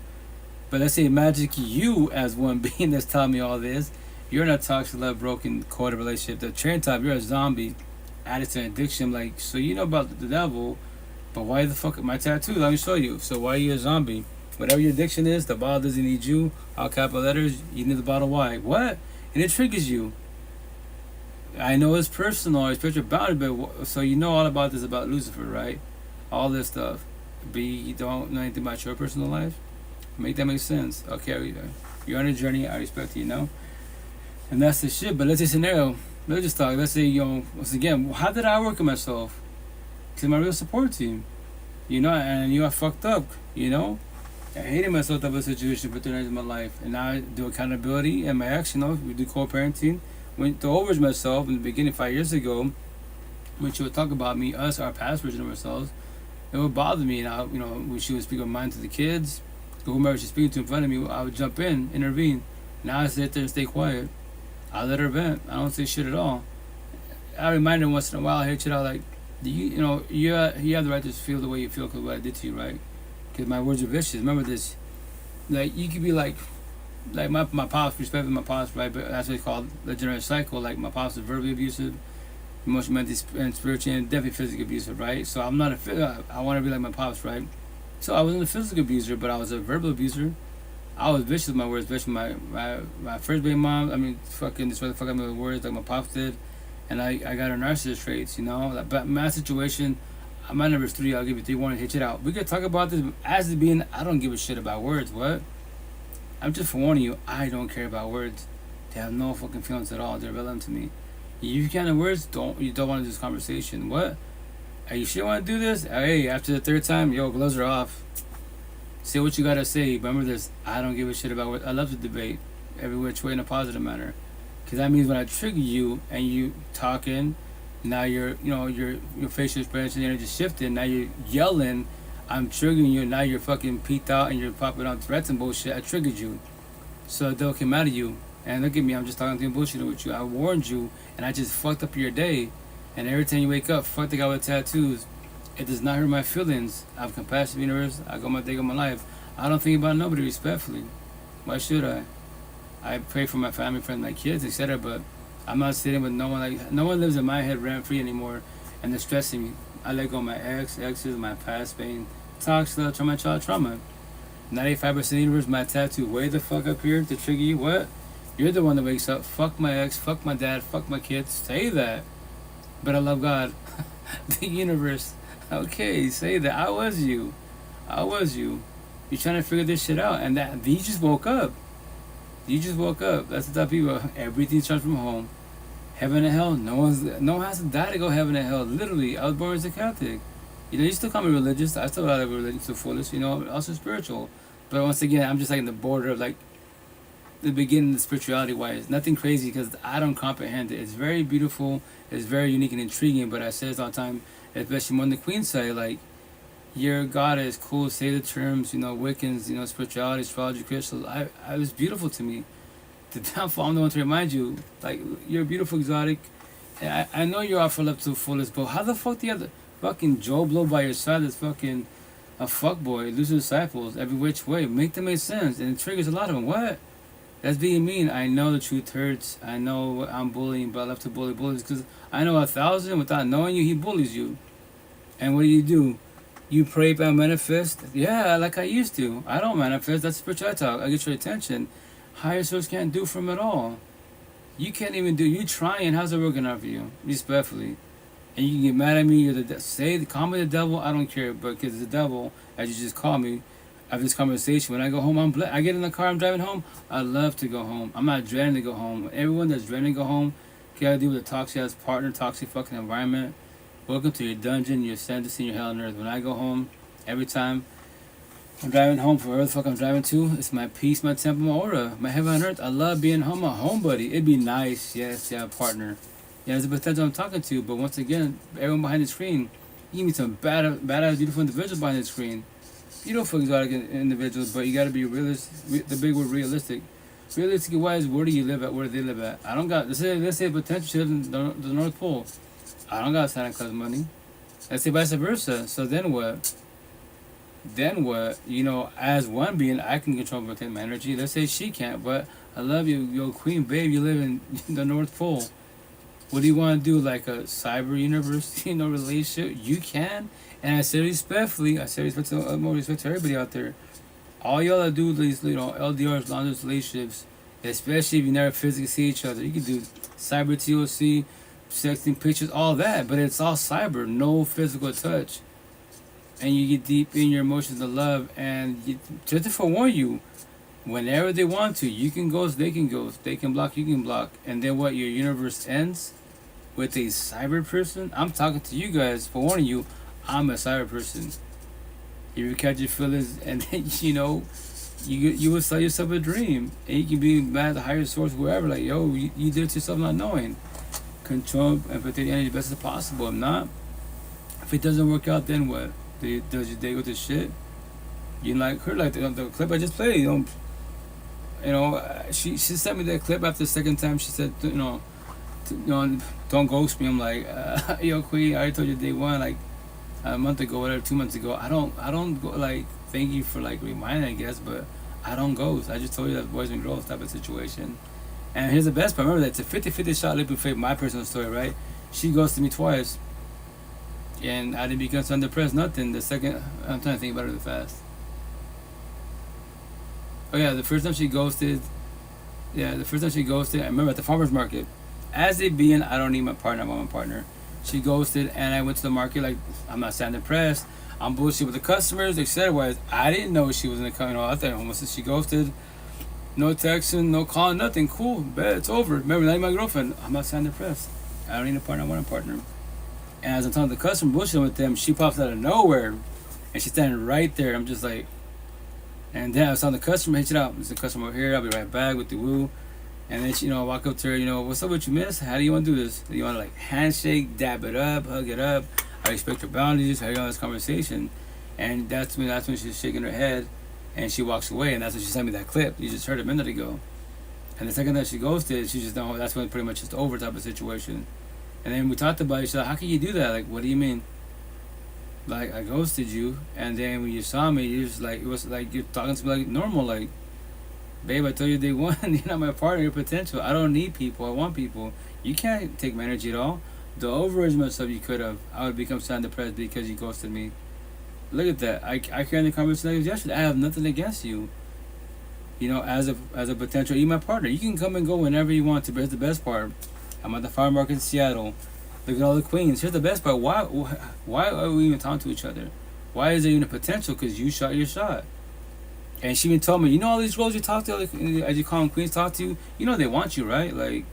But let's say magic, you as one being that's telling me all this, you're in a toxic love, broken, coded relationship. The train type, you're a zombie, added to an addiction. Like, so you know about the devil, but why the fuck my tattoo? Let me show you. So why are you a zombie? Whatever your addiction is, the bottle doesn't need you. All capital letters, you need the bottle. Why? What? And it triggers you. I know it's personal, it's spiritual boundary, but so you know all about this about Lucifer, right? All this stuff. But you don't know anything about your personal life? Make that make sense. Okay, you're on a journey, I respect you, you know? And that's the shit, but let's say scenario. Let's just talk. Let's say, once again, how did I work on myself? Because my real support team. You know, and I fucked up, you know? I hated myself type of situation for 3 years of my life. And now I do accountability and my action, we do co-parenting. Went to overage myself in the beginning 5 years ago. When she would talk about me, us, our past version of ourselves, it would bother me. And I, when she would speak her mind to the kids, whomever she's speaking to in front of me, I would jump in, intervene. Now I sit there and stay quiet. I let her vent. I don't say shit at all. I remind her once in a while, I hit you out like, you have the right to feel the way you feel because of what I did to you, right? Because my words are vicious. Remember this. Like, you could be like my pops, respect my pops, right? But that's what it's called the generational cycle. Like, my pops is verbally abusive, emotionally, mentally, and spiritually, and definitely physically abusive, right? So I'm not I want to be like my pops, right? So I wasn't a physical abuser, but I was a verbal abuser. I was vicious with my words, vicious with my first baby mom. I mean, fucking destroy the fuck out of me with words like my pops did. And I got her narcissist traits, But my situation, my number is 3. I'll give you 3 warnings, hit it out. We could talk about this as it being, I don't give a shit about words, what? I'm just forewarning you, I don't care about words. They have no fucking feelings at all. They're irrelevant to me. You can't have words, you don't want to do this conversation. What? Are you sure you want to do this? Hey, after the 3rd time, gloves are off. Say what you gotta say. Remember this, I don't give a shit about words. I love to debate every which way in a positive manner. Because that means when I trigger you and you talking, now your facial expression and just shifting. Now you're yelling, I'm triggering you. Now you're fucking peaked out and you're popping on threats and bullshit. I triggered you, so they'll come out of you. And look at me, I'm just talking to you bullshit with you. I warned you, and I just fucked up your day. And every time you wake up, fuck the guy with tattoos. It does not hurt my feelings. I have compassion, universe. I go my day of my life. I don't think about nobody respectfully. Why should I? I pray for my family, friends, my kids, etc. But I'm not sitting with no one. Like, no one lives in my head rent free anymore, and they're stressing me. I let go of my exes, my past pain, toxic love, trauma, child trauma. 95% universe, my tattoo way the fuck up here to trigger you. What? You're the one that wakes up. Fuck my ex, fuck my dad, fuck my kids. Say that. But I love God. The universe. Okay, say that. I was you. You're trying to figure this shit out. And that you just woke up. That's the type of people. Everything's starts from home. Heaven and hell. No one has to die to go heaven and hell. Literally, I was born as a Catholic. You still call me religious. I still have religion to the fullest. Also spiritual. But once again, I'm just like in the border of like the beginning of spirituality wise. Nothing crazy because I don't comprehend it. It's very beautiful. It's very unique and intriguing. But I say this all the time, especially on the Queen side, like, your God is cool, say the terms, Wiccans, spirituality, astrology, crystals. It was beautiful to me. The downfall, I'm the one to remind you, like, you're beautiful, exotic. And I know you're off for love to the fullest, but how the fuck do you have the fucking Joe Blow by your side that's fucking a fuckboy, losing disciples every which way? Make them make sense, and it triggers a lot of them. What? That's being mean. I know the truth hurts. I know I'm bullying, but I love to bully bullies because I know 1,000 without knowing you, he bullies you. And what do? You pray but manifest? Yeah, like I used to. I don't manifest. That's spiritual talk. I get your attention. Higher source can't do from it all. You can't even do. You trying. How's it working out for you? Respectfully. And you can get mad at me. Call me the devil. I don't care. But because it's the devil, as you just call me, after this conversation, when I go home, I get in the car, I'm driving home. I love to go home. I'm not dreading to go home. Everyone that's dreading to go home, gotta deal with a toxic ass partner, toxic fucking environment. Welcome to your dungeon, your sentence, and your hell on earth. When I go home, every time I'm driving home for wherever the fuck I'm driving to, it's my peace, my temple, my aura, my heaven on earth. I love being home, my home buddy. It'd be nice, yes, to have a partner. Yeah, there's a potential I'm talking to, but once again, everyone behind the screen, you can meet some badass, beautiful individuals behind the screen. Beautiful, exotic individuals, but you gotta be realistic. The big word, realistic. Realistic wise, where do you live at? Where do they live at? I don't got, let's say potential she lives in the North Pole. I don't got Santa Claus money. Let's say vice versa. So then what? As one being, I can control and protect my energy. Let's say she can't, but I love you, yo, queen, babe. You live in the North Pole. What do you want to do? Like a cyber universe, relationship? You can. And I say respectfully, more respect to everybody out there. All y'all that do these, LDRs, long distance relationships, especially if you never physically see each other, you can do cyber TOC, sexting pictures, all that, but it's all cyber, no physical touch. And you get deep in your emotions of love, and just to forewarn you, whenever they want to, you can ghost, they can ghost, they can block, you can block, and then what? Your universe ends with a cyber person. I'm talking to you guys, forewarning you, I'm a cyber person. You ever catch your feelings, and then you will sell yourself a dream, and you can be mad at the higher source, whoever, like, yo, you did it to yourself not knowing. Control and protect the energy as best as possible. If not, if it doesn't work out, then what? Does your day go to shit? You like her, like the clip I just played. She sent me that clip after the second time. She said, don't ghost me. I'm like, yo, queen, I already told you day one, like a month ago, whatever, 2 months ago. I don't go, like, thank you for like reminding, I guess, but I don't ghost. I just told you that boys and girls type of situation. And here's the best part. Remember that it's a 50-50 shot leap of faith, my personal story, right? She ghosted me twice. And I didn't become so depressed, nothing. The second, I'm trying to think about it really fast. Oh yeah, the first time she ghosted, I remember at the farmer's market. As it being, I don't need my partner, I want my partner. She ghosted, and I went to the market like, I'm not sounding depressed. I'm bullshit with the customers, etc. I didn't know she was in the company. I thought almost she ghosted. No texting, no calling, nothing. Cool, bet it's over. Remember, not my girlfriend. I'm not sounding depressed. I don't need a partner, I want a partner. And as I'm talking to the customer, bullshitting with them, she pops out of nowhere. And she's standing right there. I'm just like, and then I was telling the customer, hey, check it out. There's a customer over here. I'll be right back with the woo. And then, I walk up to her, what's up with you, miss? How do you want to do this? Do you want to, like, handshake, dab it up, hug it up? I respect your boundaries. How do you want this conversation? And that's when she's shaking her head. And she walks away, and that's when she sent me that clip. You just heard a minute ago. And the second that she ghosted, she just know that's when pretty much just over type of situation. And then we talked about it. She's like, how can you do that? Like, what do you mean? Like, I ghosted you, and then when you saw me, you just like, it was like you're talking to me like normal, like, babe, I told you day one, you're not my partner, you're potential. I don't need people, I want people. You can't take my energy at all. The overarching stuff you could have, I would become sad and depressed because you ghosted me. Look at that. I carried the conversation yesterday. I have nothing against you. You know, as a potential, you my partner. You can come and go whenever you want to, but here's the best part. I'm at the farm market in Seattle. Look at all the queens. Here's the best part. Why are we even talking to each other? Why is there even a potential? Because you shot your shot. And she even told me, you know all these girls you talk to, as you call them queens, talk to you, you know they want you, right? Like,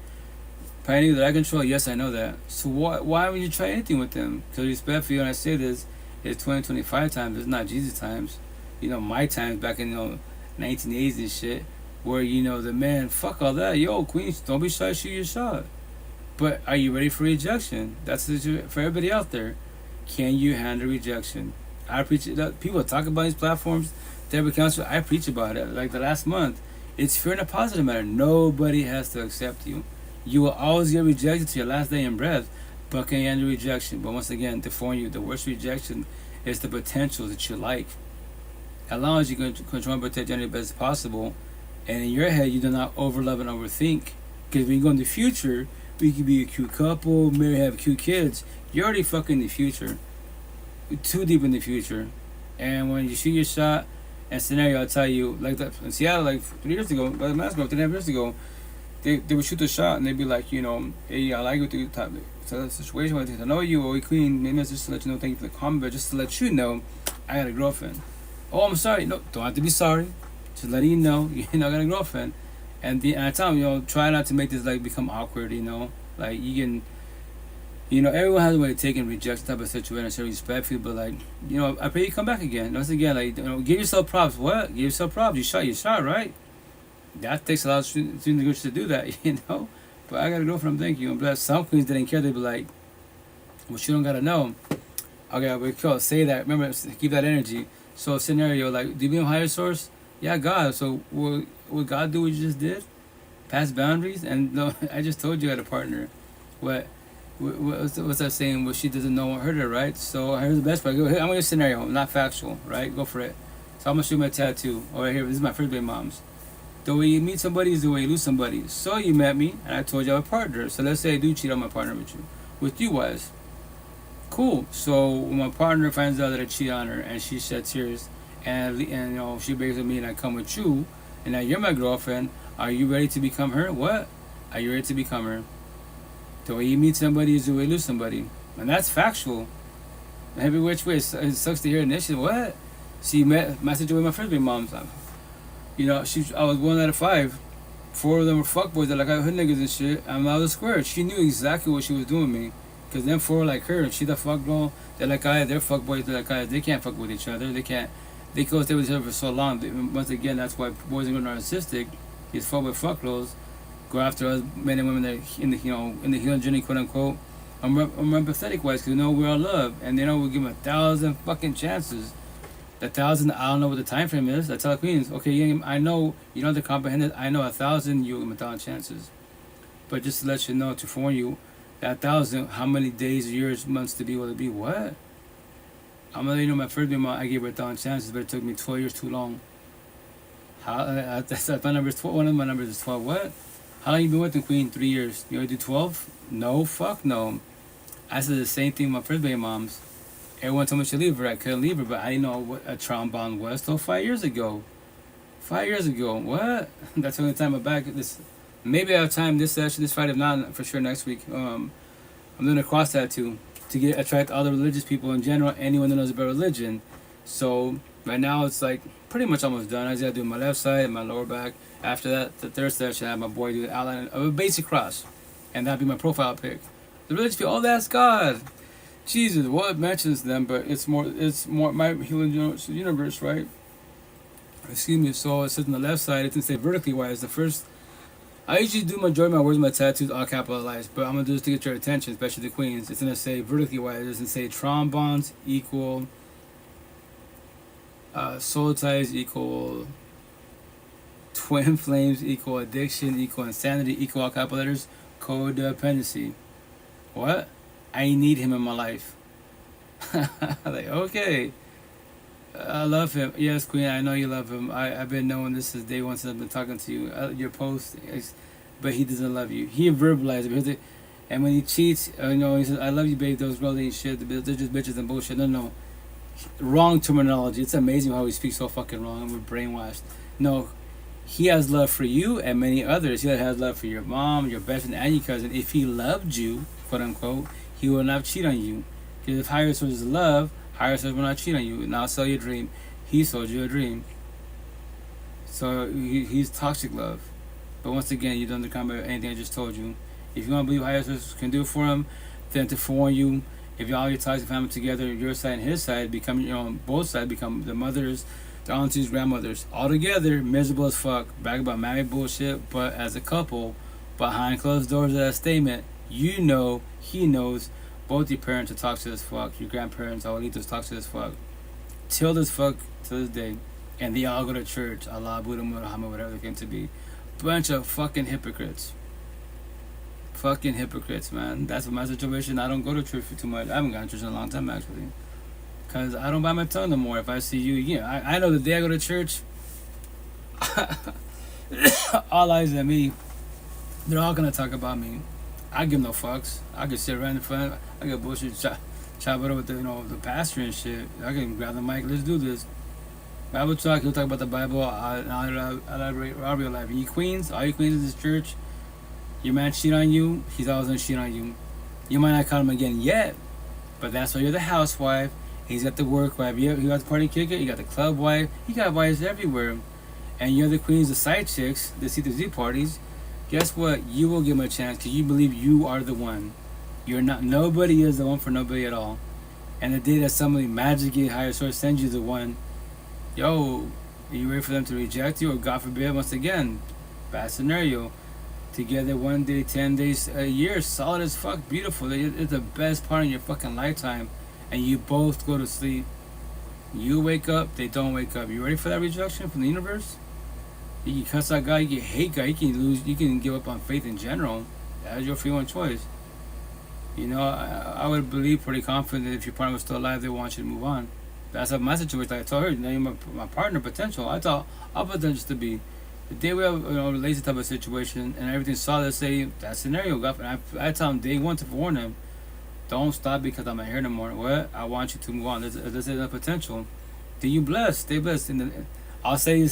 pioneer that I control, yes, I know that. So why would you try anything with them? Because respectfully, when I say this, it's 2025 times, it's not Jesus times. You know, my times back in, 1980s and shit, where, the man, fuck all that. Yo, queens, don't be shy, shoot your shot. But are you ready for rejection? That's for everybody out there. Can you handle rejection? I preach it. People talk about these platforms, therapy counselor. I preach about it. Like the last month, it's fear in a positive manner. Nobody has to accept you. You will always get rejected to your last day in breath, but can you handle rejection? But once again, to warn you, the worst rejection is the potential that you like. As long as you can control and protect your best possible, and in your head, you do not overlove and overthink. Because when you go in the future, we could be a cute couple, maybe have cute kids. You're already fucking in the future. You're too deep in the future. And when you shoot your shot, and scenario, I'll tell you, like that in Seattle, like 3 years ago, like last month, 3.5 years ago, they would shoot the shot and they'd be like, hey, I like you through type so the situation where I know you, or queen, maybe it's just to let you know, thank you for the comment, but just to let you know, I got a girlfriend. Oh, I'm sorry. No, don't have to be sorry. Just letting you know, I got a girlfriend. And I tell them, try not to make this like become awkward, like you can, everyone has a way of taking rejection type of situation, so respectful, but like, I pray you come back again. Once again, like, give yourself props. What? Give yourself props. You shot your shot, right? That takes a lot of students to do that, But I got a girlfriend, thank you. I'm blessed. Some queens didn't care. They'd be like, well, you don't gotta know. Okay, but cool. Say that. Remember, keep that energy. So scenario, like, do you believe in higher source? Yeah, God. So will God do what you just did? Pass boundaries? And no, I just told you I had a partner. What's that saying? Well, she doesn't know what hurt her, right? So here's the best part. I'm going to scenario, not factual, right? Go for it. So I'm going to show my tattoo. Oh, right here. This is my first baby mom's. The way you meet somebody is the way you lose somebody. So you met me, and I told you I'm a partner. So let's say I do cheat on my partner with you guys. Cool. So when my partner finds out that I cheat on her, and she shed tears, and she begs with me, and I come with you, and now you're my girlfriend. Are you ready to become her? What? Are you ready to become her? The way you meet somebody is the way you lose somebody, and that's factual. Every which way, it sucks to hear initially. What? She met my situation with my first baby mom's. I was 1 out of 5. 4 of them were fuckboys that like I hood niggas and shit. I'm out of the square. She knew exactly what she was doing with me. Cause them 4 like her, and she the fuck girl. They're like I, they're fuckboys. They're like I, they can't fuck with each other. They can't. They go stay with each other for so long. Once again, that's why boys are narcissistic. These fuck with fuck girls go after us men and women that in the healing journey, quote unquote. I'm empathetic wise, cause we're all love, and we give them 1,000 fucking chances. The 1,000, I don't know what the time frame is. I tell the queens, okay, I know you don't have to comprehend it. I know 1,000, you give them 1,000 chances. But just to let you know, to warn you, that 1,000, how many days, years, months to be able to be? What? I'm gonna let you know my first baby mom, I gave her 1,000 chances, but it took me 12 years too long. That's my number is 12. One of my numbers is 12. What? How long you been with the queen? 3 years. You want to do 12? No, fuck no. I said the same thing with my first baby moms. Everyone told me to leave her. I couldn't leave her, but I didn't know what a trauma bond was till 5 years ago. 5 years ago. What? That's the only time I'm back. Maybe I have time this session, this Friday, if not for sure next week. I'm doing a cross tattoo to attract other religious people in general, anyone that knows about religion. So right now it's like pretty much almost done. I just gotta do my left side and my lower back. After that, the third session, I have my boy do the outline of a basic cross, and that'd be my profile pic. The religious people, oh, that's God. Jesus, well, it mentions them, but it's more my healing universe, right? Excuse me. So it says on the left side, it didn't say vertically wise. The first, I usually do majority of my words, my tattoos all capitalized, but I'm gonna do this to get your attention, especially the queens. It's gonna say vertically wise. It doesn't say trauma bonds equal, soul ties equal Twin flames equal addiction equal insanity equal all capital letters codependency. What? I need him in my life. Like, okay. I love him. Yes, Queen, I know you love him. I've been knowing this since day one since I've been talking to you. Your post, but he doesn't love you. He verbalized it. And when he cheats, he says, I love you, babe. Those girls ain't shit. They're just bitches and bullshit. No. Wrong terminology. It's amazing how we speak so fucking wrong and we're brainwashed. No, he has love for you and many others. He has love for your mom, your best friend, and your cousin. If he loved you, quote unquote, he will not cheat on you. Because if higher source is love, higher source will not cheat on you. Now sell your dream. He sold you a dream. So he's toxic love. But once again, you don't understand about anything I just told you. If you want to believe higher source can do it for him, then to forewarn you, if all your toxic family together, your side and his side become, both sides become the mothers, the aunties, grandmothers, all together, miserable as fuck, brag about married bullshit, but as a couple, behind closed doors of that statement, he knows, both your parents are toxic as fuck, your grandparents, abuelitos toxic as fuck, till this day, and they all go to church, Allah, Buddha, Muhammad, whatever they came to be. Bunch of fucking hypocrites. Fucking hypocrites, man. That's my situation. I don't go to church for too much. I haven't gone to church in a long time, actually. Because I don't bite my tongue no more. If I see you, I know the day I go to church, all eyes at me. They're all going to talk about me. I give no fucks. I can sit around in front. I get bullshit chop it up with the pastor and shit. I can grab the mic. Let's do this. Bible talk. He'll talk about the Bible. I'll elaborate. I'll be alive. You queens, all you queens in this church, your man cheat on you, he's always gonna cheat on you. You might not call him again yet, but that's why you're the housewife. He's got the work wife. You got the party kicker. You got the club wife. You got wives everywhere, and you're the queens, the side chicks, the C2Z parties. Guess what? You will give him a chance because you believe you are the one. You're not. Nobody is the one for nobody at all. And the day that somebody magically higher source sends you the one, are you ready for them to reject you, or God forbid, once again, bad scenario. Together 1 day, 10 days, a year, solid as fuck, beautiful. It's the best part of your fucking lifetime, and you both go to sleep. You wake up, they don't wake up. You ready for that rejection from the universe? You can cuss out God, you can hate God, you can give up on faith in general. That's your free one choice. I would believe pretty confident that if your partner was still alive, they want you to move on. That's my situation. I told her, now you're my partner potential. I thought I'll potential to be. The day we have related type of situation and everything's solid, let's say that scenario, I tell him day one to warn him, don't stop because I'm not here no more. What? I want you to move on. This is a potential. Then you blessed. Stay blessed. I say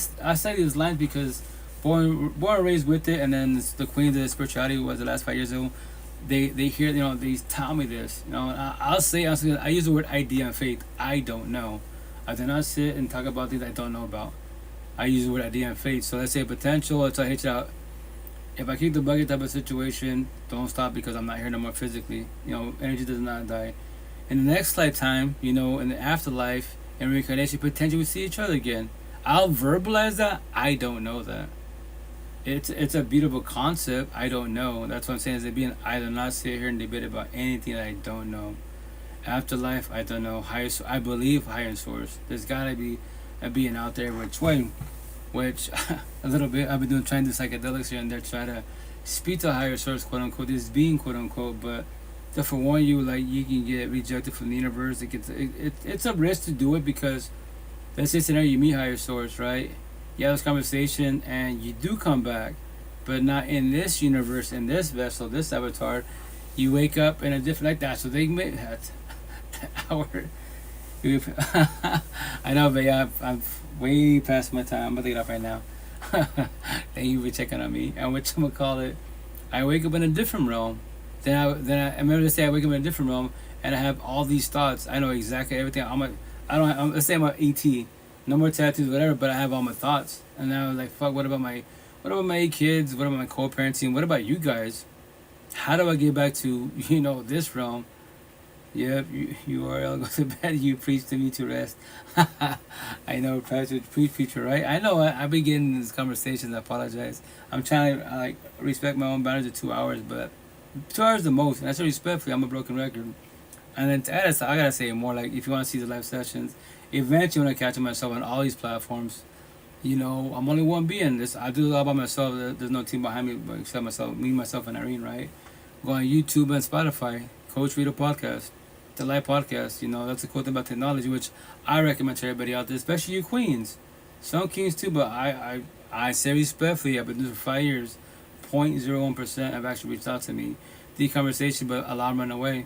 these lines because born and raised with it, and then the queen of the spirituality was the last 5 years ago. They hear, they tell me this. I use the word idea and faith. I don't know. I do not sit and talk about things I don't know about. I use the word idea and faith. So let's say potential. Let's hit you out. If I keep the bucket type of situation, don't stop because I'm not here no more physically. Energy does not die. In the next lifetime, in the afterlife and reincarnation, potentially we see each other again. I'll verbalize that. I don't know that. It's a beautiful concept. I don't know. That's what I'm saying. Is it being I do not sit here and debate about anything that I don't know. Afterlife, I don't know. I believe higher source. There's gotta be a being out there which a little bit I've been trying to do psychedelics here and there, try to speak to a higher source, quote unquote, this being, quote unquote, but to forewarn you, like, you can get rejected from the universe. It's a risk to do it because let's say scenario, you meet higher source, right? You have this conversation and you do come back, but not in this universe, in this vessel, this avatar. You wake up in a different like that, so they make that hour. I know, but yeah, I'm way past my time. I'm about to get off right now. Thank you for checking on me. And whatchamacallit, I wake up in a different realm. Then I remember to say I wake up in a different realm and I have all these thoughts. I know exactly everything. Let's say I'm an ET. No more tattoos, whatever, but I have all my thoughts. And I was like, fuck, what about my 8 kids? What about my co-parenting? What about you guys? How do I get back to, this realm? Yep, you are. I'll go to bed. You preach to me to rest. I know, preacher, right? I know. I've been getting in these conversations. I apologize. I'm trying to respect my own boundaries of 2 hours, but 2 hours the most. And that's respectfully. I'm a broken record. And then to add this, I gotta say more. Like, if you want to see the live sessions, eventually when I catch myself on all these platforms, You know, I'm only one being. This I do it all by myself. There's no team behind me except myself, me, myself, and Irene. Right? Go on YouTube and Spotify. Coach Rito podcast, the live podcast. You know, that's a cool thing about technology, which I recommend to everybody out there, especially you queens, some kings too. But I say respectfully, I've been doing this for 5 years. 0.01% have actually reached out to me, the conversation, but a lot run away.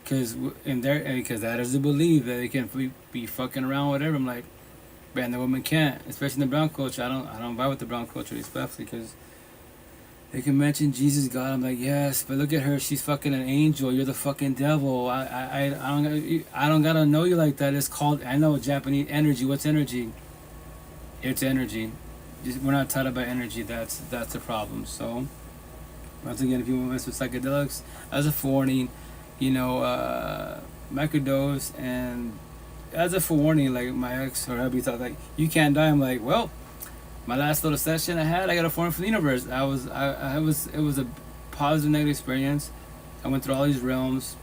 Because that is the belief that they can be fucking around whatever. I'm like, man, the woman can't, especially in the brown culture. I don't vibe with the brown culture, especially because they can mention Jesus, God. I'm like, yes, but look at her. She's fucking an angel. You're the fucking devil. I don't gotta know you like that. It's called, I know, Japanese energy. What's energy? It's energy. We're not taught about energy. That's the problem. So once again, if you want to mess with psychedelics, as a forewarning, you know, microdose, and as a forewarning, like my ex or hubby thought, like, you can't die. I'm like, well, my last little session I got a foreign from the universe. It was a positive, negative experience. I went through all these realms.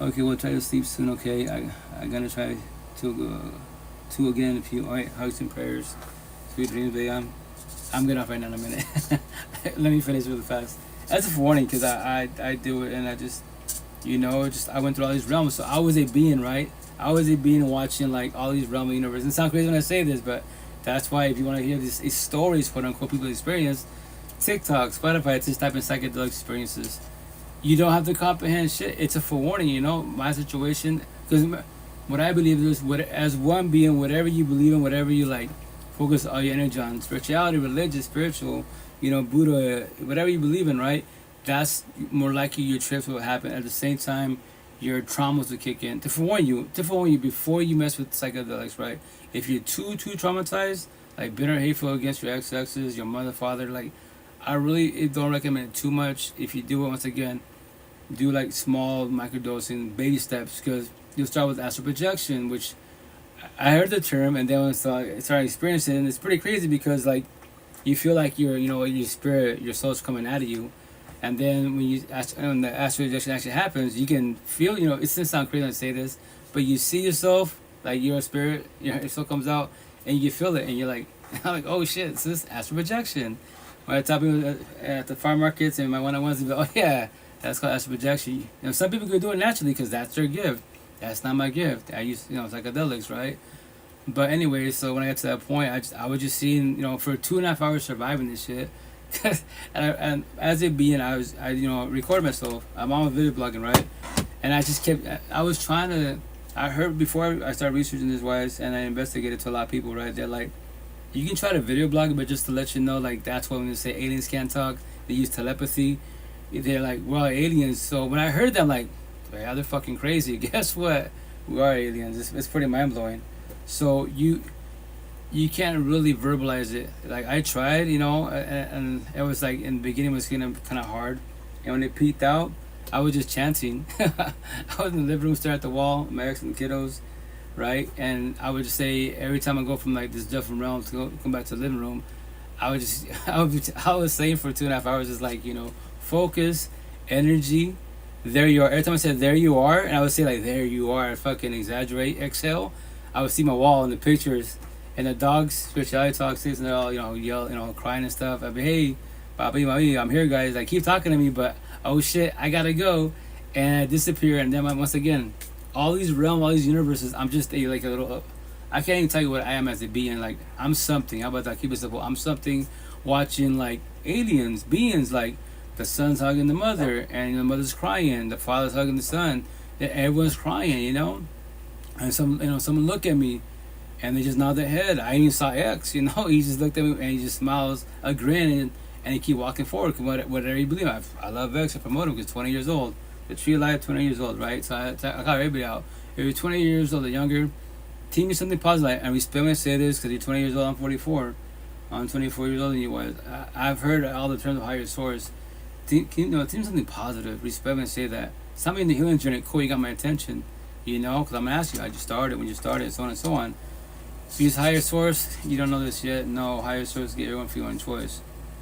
Okay, we'll try to sleep soon. Okay, I'm gonna try to again. If you, all right, hugs and prayers, sweet dreams, baby. I'm getting off right now in a minute. Let me finish really fast. That's a forewarning, because I do it, and I just, you know, I went through all these realms. So I was a being, right? I was a being watching like all these realm of the universe. And it sounds crazy when I say this, but that's why if you want to hear these stories, quote unquote, people experience, TikTok, Spotify, just type in psychedelic experiences. You don't have to comprehend shit. It's a forewarning, you know. My situation, because what I believe is, as one being, whatever you believe in, whatever you like, focus all your energy on, spirituality, religious, spiritual, you know, Buddha, whatever you believe in, right? That's more likely your trips will happen. At the same time, your traumas will kick in. To forewarn you before you mess with psychedelics, right? If you're too traumatized, like bitter, hateful against your ex-exes, your mother, father, like, I really don't recommend it too much. If you do it, once again, do like small microdosing, baby steps, because you'll start with astral projection, which I heard the term, and then when I started experiencing it, and it's pretty crazy because, like, you feel like your spirit, your soul's coming out of you. And then when the astral projection actually happens, you can feel, you know, it doesn't sound crazy to say this, but you see yourself, like you're a spirit, your soul comes out, and you feel it, and you're like, I'm like, oh shit, it's this astral projection. When I tell people at the farm markets and my one-on-ones, they're like, oh yeah, that's called astral projection. You know, some people can do it naturally because that's their gift. That's not my gift. I use, psychedelics, right? But anyway, so when I got to that point, I was just seeing, for 2.5 hours surviving this shit. and as it being, I recorded myself. I'm on video blogging, right? And I just I was trying to, I heard before I started researching this wise, and I investigated to a lot of people, right? They're like, you can try to video blog it, but just to let you know, like, that's why when they say aliens can't talk, they use telepathy. They're like, we're all aliens. So when I heard that, I'm like, yeah, they're fucking crazy. Guess what? We are aliens. It's pretty mind-blowing. So you can't really verbalize it. Like, I tried, and it was like, in the beginning it was kind of hard. And when it peaked out, I was just chanting. I was in the living room staring at the wall, my ex and the kiddos, right? And I would just say, every time I go from like this different realm to come back to the living room, I was saying for 2.5 hours, is like, focus, energy, there you are. Every time I said there you are, and I would say like there you are, I fucking exaggerate, exhale, I would see my wall and the pictures and the dogs, spirituality talks, and they're all, yell, crying and stuff. I'd be, hey, Bobby, Mommy, I'm here, guys. Like, keep talking to me, but oh shit, I gotta go. And I disappear, and then once again, all these realms, all these universes, I'm just a little, I can't even tell you what I am as a being. Like, I'm something. How about that? Keep it simple. I'm something watching like aliens, beings, like the son's hugging the mother, and the mother's crying, the father's hugging the son, everyone's crying, and someone look at me, and they just nod their head. I even saw X, he just looked at me and he just smiles, a grin, and he keep walking forward. Whatever you believe, I love X. I promote him because 20 years old, the tree of life, 20 years old, right? So I call everybody out. If you're 20 years old or younger, teach me something positive. And respect me, say this, because you're 20 years old, I'm 44. I'm 24 years older than you was. I've heard all the terms of higher source. Teach me something positive. Respect me and say that. Something in the healing journey, cool, you got my attention. Because I'm going to ask you, how'd you start it, when you started, so on and so on. Use higher source, you don't know this yet. No, higher source, get everyone free one choice.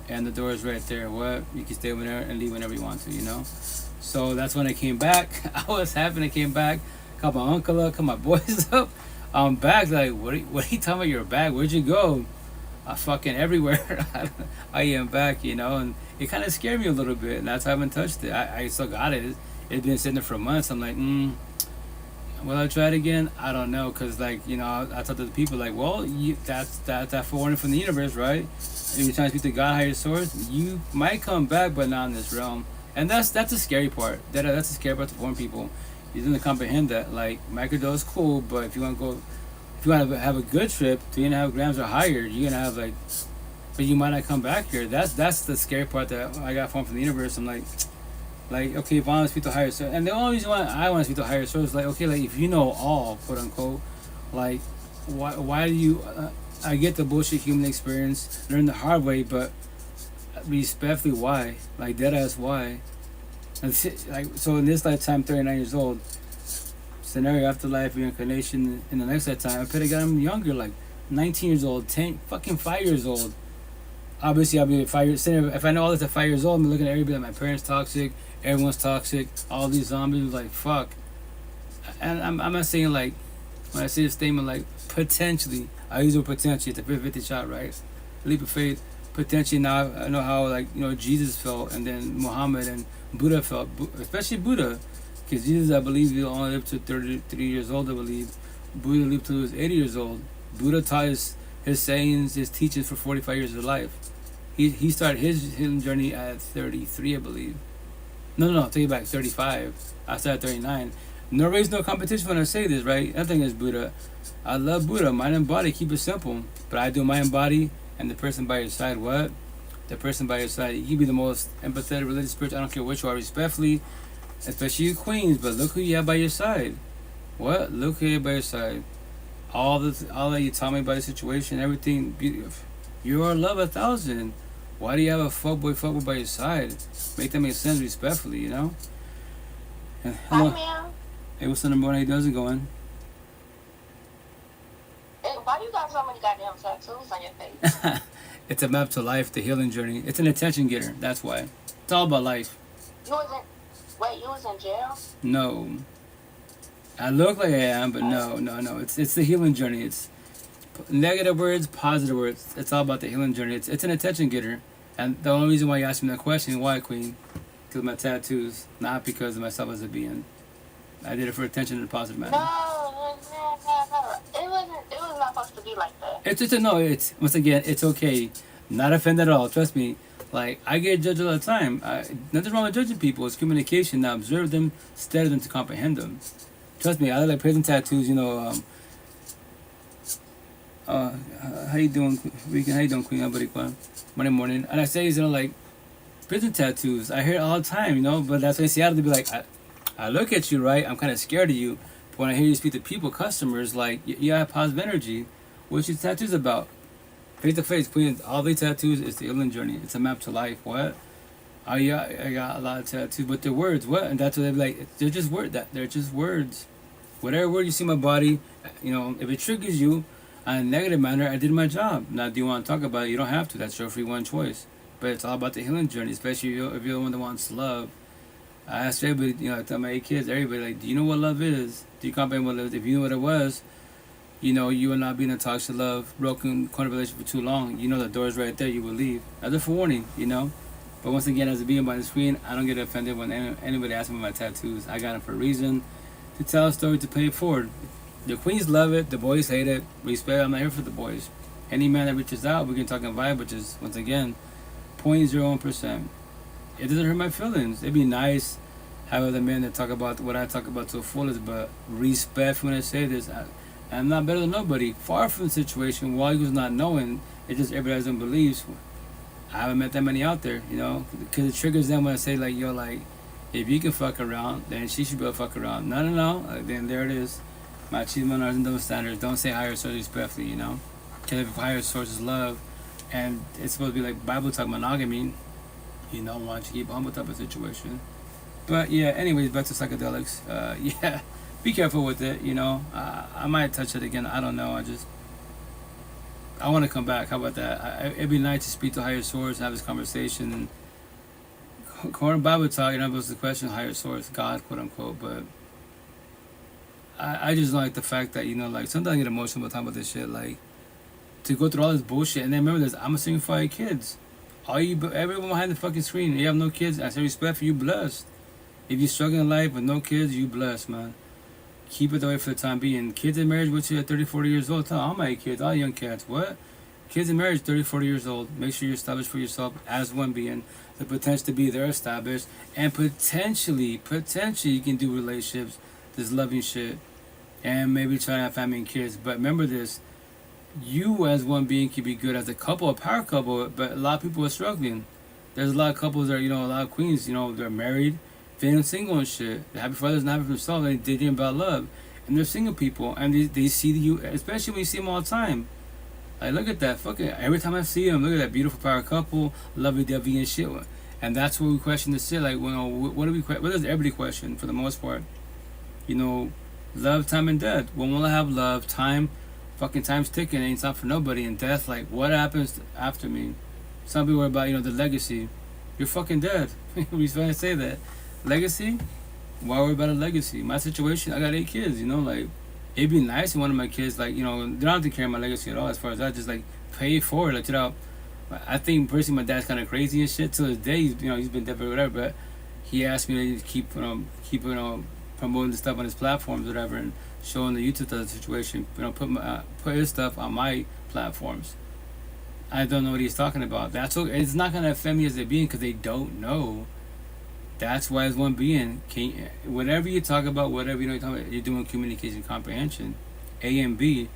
And the door is right there. What? You can stay whenever and leave whenever you want to, So that's when I came back. I was happy I came back. Called my uncle up, called my boys up. I'm back. Like, what are you talking about? You're back. Where'd you go? I fucking everywhere. I am back, you know, and it kind of scared me a little bit, and that's why I haven't touched it. I still got it. It's been sitting there for months. I'm like, will I try it again? I don't know, cause like, you know, I talk to the people like, well, that's that forewarning from the universe, right? If you're trying to speak to God, higher source, you might come back, but not in this realm. And that's the scary part. That's the scary part to warn people. You didn't comprehend that. Like, microdose is cool, but if you want to go, if you want to have a good trip, 3.5 grams or higher, you're gonna have like, but you might not come back here. That's the scary part that I got from the universe. I'm like, okay, if I want to speak to higher source, and the only reason why I want to speak to higher source is like, okay, like if you know all, quote unquote, like, why do you? I get the bullshit human experience, learn the hard way, but respectfully, why? Like, dead ass, why? And like, so in this lifetime, 39 years old, scenario, afterlife, reincarnation, in the next lifetime, I could have got him younger, like 19 years old, 5 years old. Obviously, I'll be 5 years. If I know all this at 5 years old, I'm looking at everybody like my parents toxic, everyone's toxic, all these zombies, like, fuck. And I'm not saying, like, when I say a statement, like, potentially, I use the word potentially, it's a 50-50 shot, right? Leap of faith, potentially. Now I know how, like, you know, Jesus felt, and then Muhammad and Buddha felt, especially Buddha, because Jesus, I believe, he only lived to 33 years old, I believe. Buddha lived till he was 80 years old. Buddha taught his sayings, his teachings for 45 years of life. He started his healing journey at 33, I believe. No, take it back, 35. I started at 39. No race, no competition when I say this, right? Nothing is Buddha. I love Buddha, mind and body, keep it simple. But I do mind and body, and the person by your side, what? The person by your side, you be the most empathetic, religious, spiritual, I don't care what you are, respectfully, especially you queens, but look who you have by your side. What? Look who you have by your side. All that you taught me about the situation, everything, you are love 1,000. Why do you have a fuckboy by your side? Make that make sense respectfully, you know? Hi, ma'am. Hey, what's the number one? How you does it going? Hey, why you got so many goddamn tattoos on your face? It's a map to life, the healing journey. It's an attention getter, that's why. It's all about life. You was in jail? No. I look like I am, but no. It's the healing journey. It's negative words, positive words. It's all about the healing journey. It's an attention getter. And the only reason why you asked me that question, why, Queen? Because of my tattoos, not because of myself as a being. I did it for attention in a positive manner. No. It was not supposed to be like that. It's once again, it's okay. Not offended at all. Trust me. Like, I get judged all the time. Nothing wrong with judging people. It's communication. Now observe them, study them to comprehend them. Trust me, I like prison tattoos, you know. How you doing, Weekend? How you doing, Queen? Monday morning. And I say, you know, like, prison tattoos. I hear it all the time, you know, but that's why Seattle to be like, I look at you, right? I'm kind of scared of you. But when I hear you speak to people, customers, like, you have positive energy. What's your tattoos about? Face to face, Queen. All these tattoos is the healing journey. It's a map to life. What? Oh yeah, I got a lot of tattoos, but they're words. What? And that's what they're like. They're just They're just words. Whatever word you see in my body, you know, if it triggers you in a negative manner, I did my job. Now, do you want to talk about it? You don't have to. That's your free one choice. But it's all about the healing journey, especially if you're the one that wants love. I asked everybody, you know, I tell my 8 kids, everybody, like, do you know what love is? Do you comprehend what love is? If you knew what it was, you know, you will not be in a toxic love, broken, corner relationship for too long. You know the door's right there, you will leave. As a forewarning, you know. But once again, as a being by the screen, I don't get offended when anybody asks me about my tattoos. I got them for a reason, to tell a story, to pay it forward. The queens love it, the boys hate it. Respect, I'm not here for the boys. Any man that reaches out, we can talk and vibe, which is, once again, 0.01%. It doesn't hurt my feelings. It'd be nice have other men that talk about what I talk about to the fullest, but respect when I say this. I'm not better than nobody. Far from the situation, while you was not knowing, it's just everybody has their beliefs. I haven't met that many out there, you know, because it triggers them when I say, like, yo, like, if you can fuck around, then she should be able to fuck around. No. Then there it is. Machismo and double standards. Don't say higher source respectfully, you know, because if higher source is love, and it's supposed to be like Bible talk monogamy, you know, why don't you keep humble type of situation. But yeah, anyways, back to psychedelics. Yeah, be careful with it, you know. I might touch it again. I don't know. I want to come back. How about that? It'd be nice to speak to higher source, have this conversation, and Bible talk. You know, it was the question, higher source, God, quote unquote. But I just like the fact that, you know, like, sometimes I get emotional about talking about this shit. Like, to go through all this bullshit, and then remember this, I'm a single for your kids. Everyone behind the fucking screen, you have no kids, I say respect for you, blessed. If you're struggling in life with no kids, you blessed, man. Keep it that way for the time being. Kids in marriage with you at 30, 40 years old. Tell all my kids, all young cats, what? Kids in marriage, 30, 40 years old. Make sure you're established for yourself as one being. The potential to be there established. And potentially, you can do relationships, this loving shit. And maybe try to have family and kids. But remember this. You as one being can be good as a couple, a power couple. But a lot of people are struggling. There's a lot of couples that are, you know, a lot of queens, you know, they're married. Feeling single and shit. They're happy for others and happy for themselves. They dream about love. And they're single people. And they see you, especially when you see them all the time. Like, look at that. Fucking, every time I see them, look at that beautiful power couple, lovey-dovey and shit. And that's where we question this shit. Like, you know, what does everybody question for the most part? You know, love, time, and death. When will I have love? Time, fucking time's ticking. Ain't time for nobody. And death, like, what happens after me? Some people worry about, you know, the legacy. You're fucking dead. We trying to say that. Legacy? Why worry about a legacy? My situation, I got 8 kids, you know, like, it'd be nice if one of my kids, like, you know, they don't have to carry my legacy at all as far as that, just, like, pay it forward, like, you know. I think, personally, my dad's kind of crazy and shit. To this day, he's been dead or whatever, but he asked me to keep promoting the stuff on his platforms or whatever, and showing the YouTube situation, you know, put his stuff on my platforms. I don't know what he's talking about. That's okay. It's not going to offend me as a being because they don't know. That's why as one being, whatever you talk about, whatever you know you're doing communication comprehension, A and B.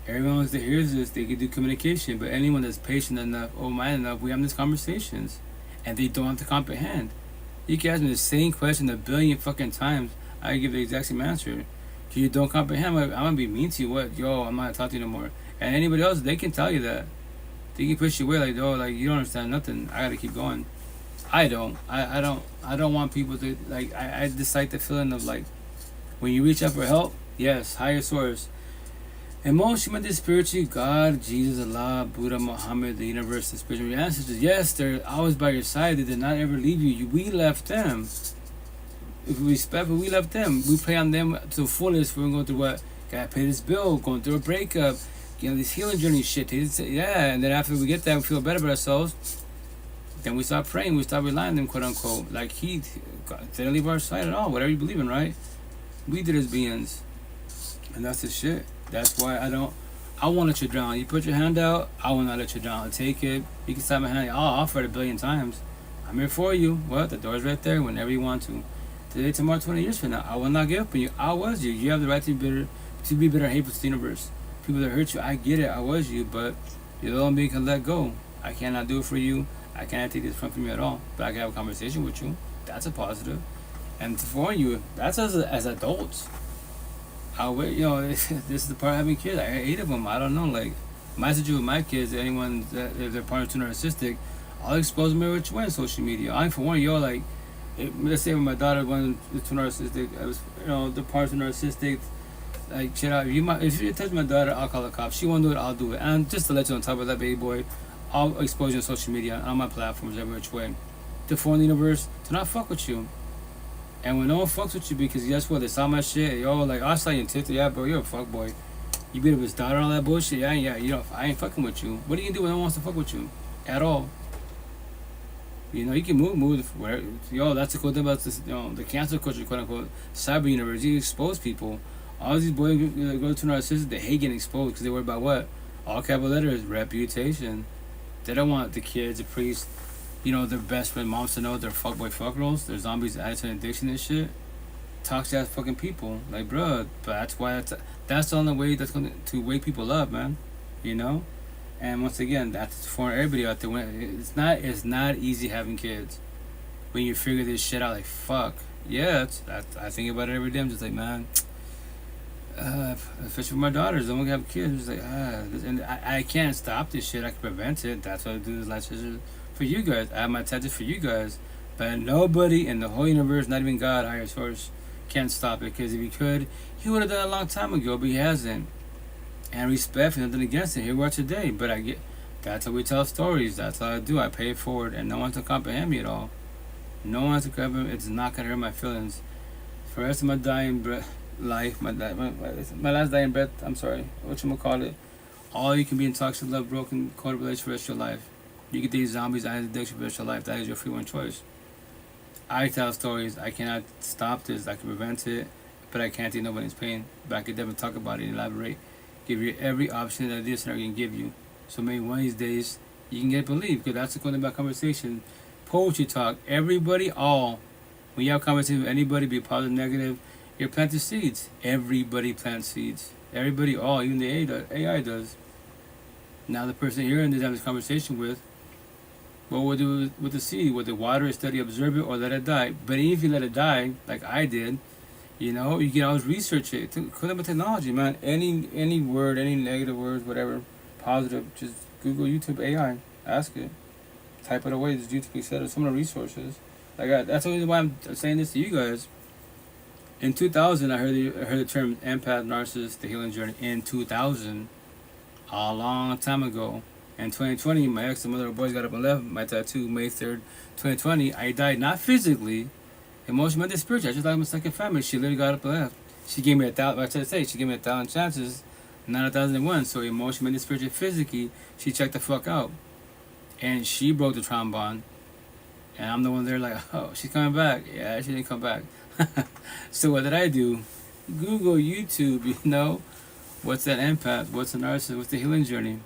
Everyone that hears this, they can do communication, but anyone that's patient enough, open-minded enough, we have these conversations, and they don't have to comprehend. You can ask me the same question 1 billion fucking times, I give the exact same answer. If you don't comprehend, I'm gonna be mean to you. What? Yo, I'm not gonna talk to you no more. And anybody else, they can tell you that. They can push you away like, oh, like, you don't understand nothing. I gotta keep going. I don't want people to, like, I dislike the feeling of, like, when you reach out for help, yes, higher source, emotionally, spiritually, God, Jesus, Allah, Buddha, Muhammad, the universe, the spiritual ancestors, yes, they're always by your side. They did not ever leave you. We left them. If we respect, but we left them. We pray on them to the fullest. We're going through what? Gotta pay this bill, going through a breakup, you know, this healing journey shit. Yeah, and then after we get that, we feel better about ourselves. Then we start praying, we start relying on them, quote unquote. Like, they didn't leave our side at all, whatever you believe in, right? We did as beings. And that's the shit. That's why I won't let you drown. You put your hand out, I will not let you drown. I'll take it. You can stop my hand, I'll offer it 1 billion times. I'm here for you. What? The door's right there whenever you want to. Today, tomorrow, 20 years from now, I will not give up on you. I was you. You have the right to be bitter and hateful to the universe. People that hurt you, I get it, I was you, but you're the only being can let go. I cannot do it for you. I cannot take this from you at all, but I can have a conversation with you. That's a positive. And to warn you, that's as adults. This is the part of having kids. I got 8 of them. I don't know. Like, my situation with my kids, anyone that if their partner's too narcissistic, I'll expose them every which way on social media. I for one, like, let's say when my daughter went too narcissistic, the partner's too narcissistic. Like, shit out. If you touch my daughter, I'll call the cops. She won't do it, I'll do it. And just to let you on top of that, baby boy, I'll expose you on social media, on my platforms, every which way. To foreign universe, to not fuck with you. And when no one fucks with you, because guess what, they saw my shit, yo, like, I saw you on TikTok, yeah, bro, you're a fuck boy. You beat up his daughter and all that bullshit, yeah, I ain't fucking with you. What are you gonna do when no one wants to fuck with you? At all. You know, you can move, where, yo, that's the cool thing about this, the cancel culture, quote unquote, cyber universe, you expose people. All these boys go to narcissists, they hate getting exposed, because they worry about what? All capital letters, reputation. They don't want the kids, the priests, their best friend moms to know they're fuckboy fuck girls, they're zombies, addiction, addiction and shit. Toxic ass fucking people. Like, bruh, but that's why that's the only way that's going to wake people up, man. And once again, that's for everybody out there. It's not easy having kids. When you figure this shit out, like, fuck. Yeah, I think about it every day. I'm just like, man, especially for my daughters, I'm gonna have kids. It's like, and I can't stop this shit. I can prevent it. That's what I do this life session for you guys. I have my tactics for you guys, but nobody in the whole universe, not even God, higher source, can't stop it. Because if he could, he would have done it a long time ago, but he hasn't. And respect, nothing against it. Here we are today. But that's how we tell stories. That's how I do. I pay it forward, and no one to comprehend me at all. No one has to comprehend. It's not gonna hurt my feelings. For the rest of my dying breath. life, my last day in bed. I'm sorry, whatchamacallit. All you can be in toxic love, broken, cold relationship for the rest of your life. You get these zombies, and addiction for the rest of your life. That is your free one choice. I tell stories. I cannot stop this. I can prevent it, but I can't take nobody's pain. But I can definitely talk about it and elaborate. Give you every option that this scenario can give you. So maybe one of these days you can get believed. Because that's the cool thing about conversation. Poetry talk. Everybody, all. When you have a conversation with anybody, be positive, negative, you're planting seeds. Everybody plants seeds. Everybody, all. Even the AI does. Now the person here and having this conversation with, what would do with the seed? Would they water it, study, observe it, or let it die? But even if you let it die, like I did, you can always research it. Cool about technology, man. Any word, any negative words, whatever, positive, just Google YouTube AI. Ask it. Type it away. Just YouTube etc. Some of the resources. That's the reason why I'm saying this to you guys. In 2000, I heard the term empath, narcissist, the healing journey. In 2000, a long time ago. In 2020, my ex and mother boys got up and left. My tattoo, May 3rd, 2020. I died not physically, emotionally, mentally, spiritually. I just like my second family. She literally got up and left. She gave me 1,000. She gave me 1,000 chances, not 1,001. So emotionally, mentally, spiritually, physically, she checked the fuck out, and she broke the trombone. And I'm the one there like, oh, she's coming back. Yeah, she didn't come back. So what did I do? Google, YouTube. What's that empath? What's a narcissist? What's the healing journey?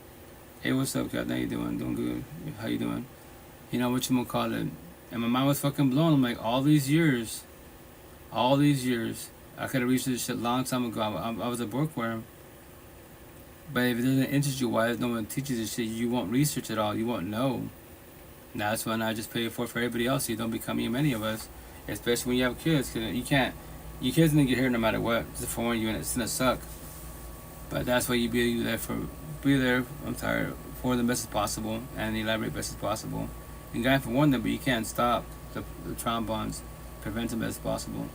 Hey, what's up, Kat? How you doing? Doing good. How you doing? Whatchamacallit. And my mind was fucking blown. I'm like, all these years, I could have reached this shit a long time ago. I was a bookworm. But if it doesn't interest you, why no one teaches this shit? You won't research it all. You won't know. And that's when I just pay it for everybody else. So you don't become many of us. Especially when you have kids. Cause your kids gonna get hurt no matter what. Just for warning you, and it's gonna suck. But that's why you be there for the best as possible and elaborate best as possible. You can for one them, but you can't stop the trombones, prevent them as possible.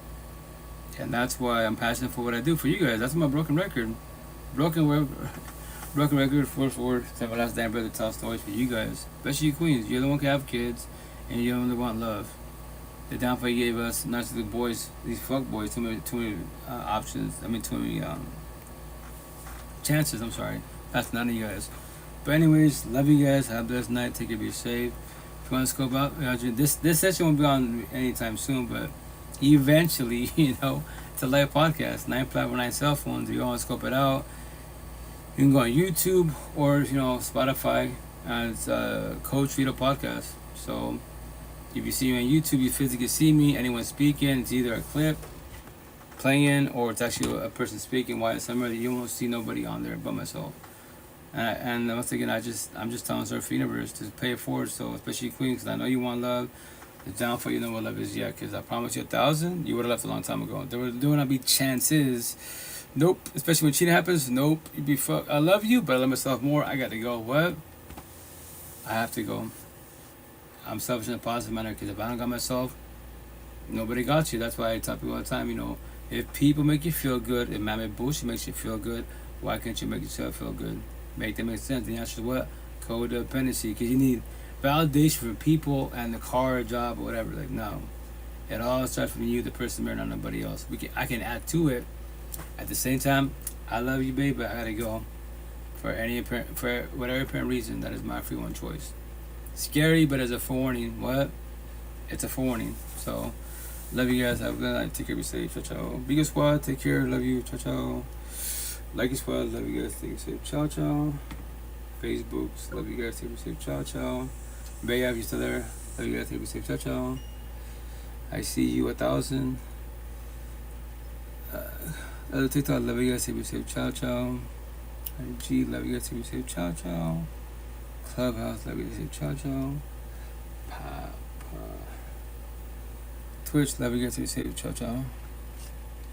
And that's why I'm passionate for what I do for you guys. That's my broken record. Broken record for my last damn brother tell stories for you guys. Especially you queens. You're the one who can have kids and you're the one that want love. The downfall you gave us, not just the boys, these fuck boys, too many options. Too many chances. I'm sorry. That's none of you guys. But anyways, love you guys. Have a blessed night. Take care. Be safe. If you want to scope out, this session won't be on anytime soon, but eventually, it's a live podcast. 959 cell phones. If you want to scope it out, you can go on YouTube or Spotify as Coach Rito Podcast. So if you see me on YouTube, you physically see me. Anyone speaking, it's either a clip playing or it's actually a person speaking. Why somewhere that you won't see nobody on there but myself. And once again, I'm just telling Surf Universe to pay it forward. So especially Queen, because I know you want love. It's down for what love is yet. Because I promise you 1,000, you would have left a long time ago. There would not be chances. Nope. Especially when cheating happens. Nope. You'd be fuck. I love you, but I love myself more. I got to go. What? I have to go. I'm selfish in a positive manner. Because if I don't got myself, nobody got you. That's why I tell people all the time. If people make you feel good, if man bullshit makes you feel good, why can't you make yourself feel good? Make that make sense. The answer is what? Codependency. Because you need validation from people and the car, job, or whatever. No. It all starts from you, the person, not nobody else. I can add to it. At the same time, I love you, babe, but I gotta go. For whatever apparent reason, that is my free one choice. Scary, but as a forewarning. What? It's a forewarning. So, love you guys. Have a good night. Take care. Be safe. Ciao, ciao. Bigger squad. Take care. Love you. Ciao, ciao. Like your squad, love you guys, take it safe, ciao ciao. Facebooks, love you guys, take it safe, ciao ciao. Bay, if you're still there, love you guys, take it safe, ciao ciao. I see you 1,000. Other TikTok, love you guys, take it safe, ciao ciao. IG, love you guys, take it safe, ciao ciao. Clubhouse, love you guys, take ciao ciao. Twitch, love you guys, take it safe, ciao ciao.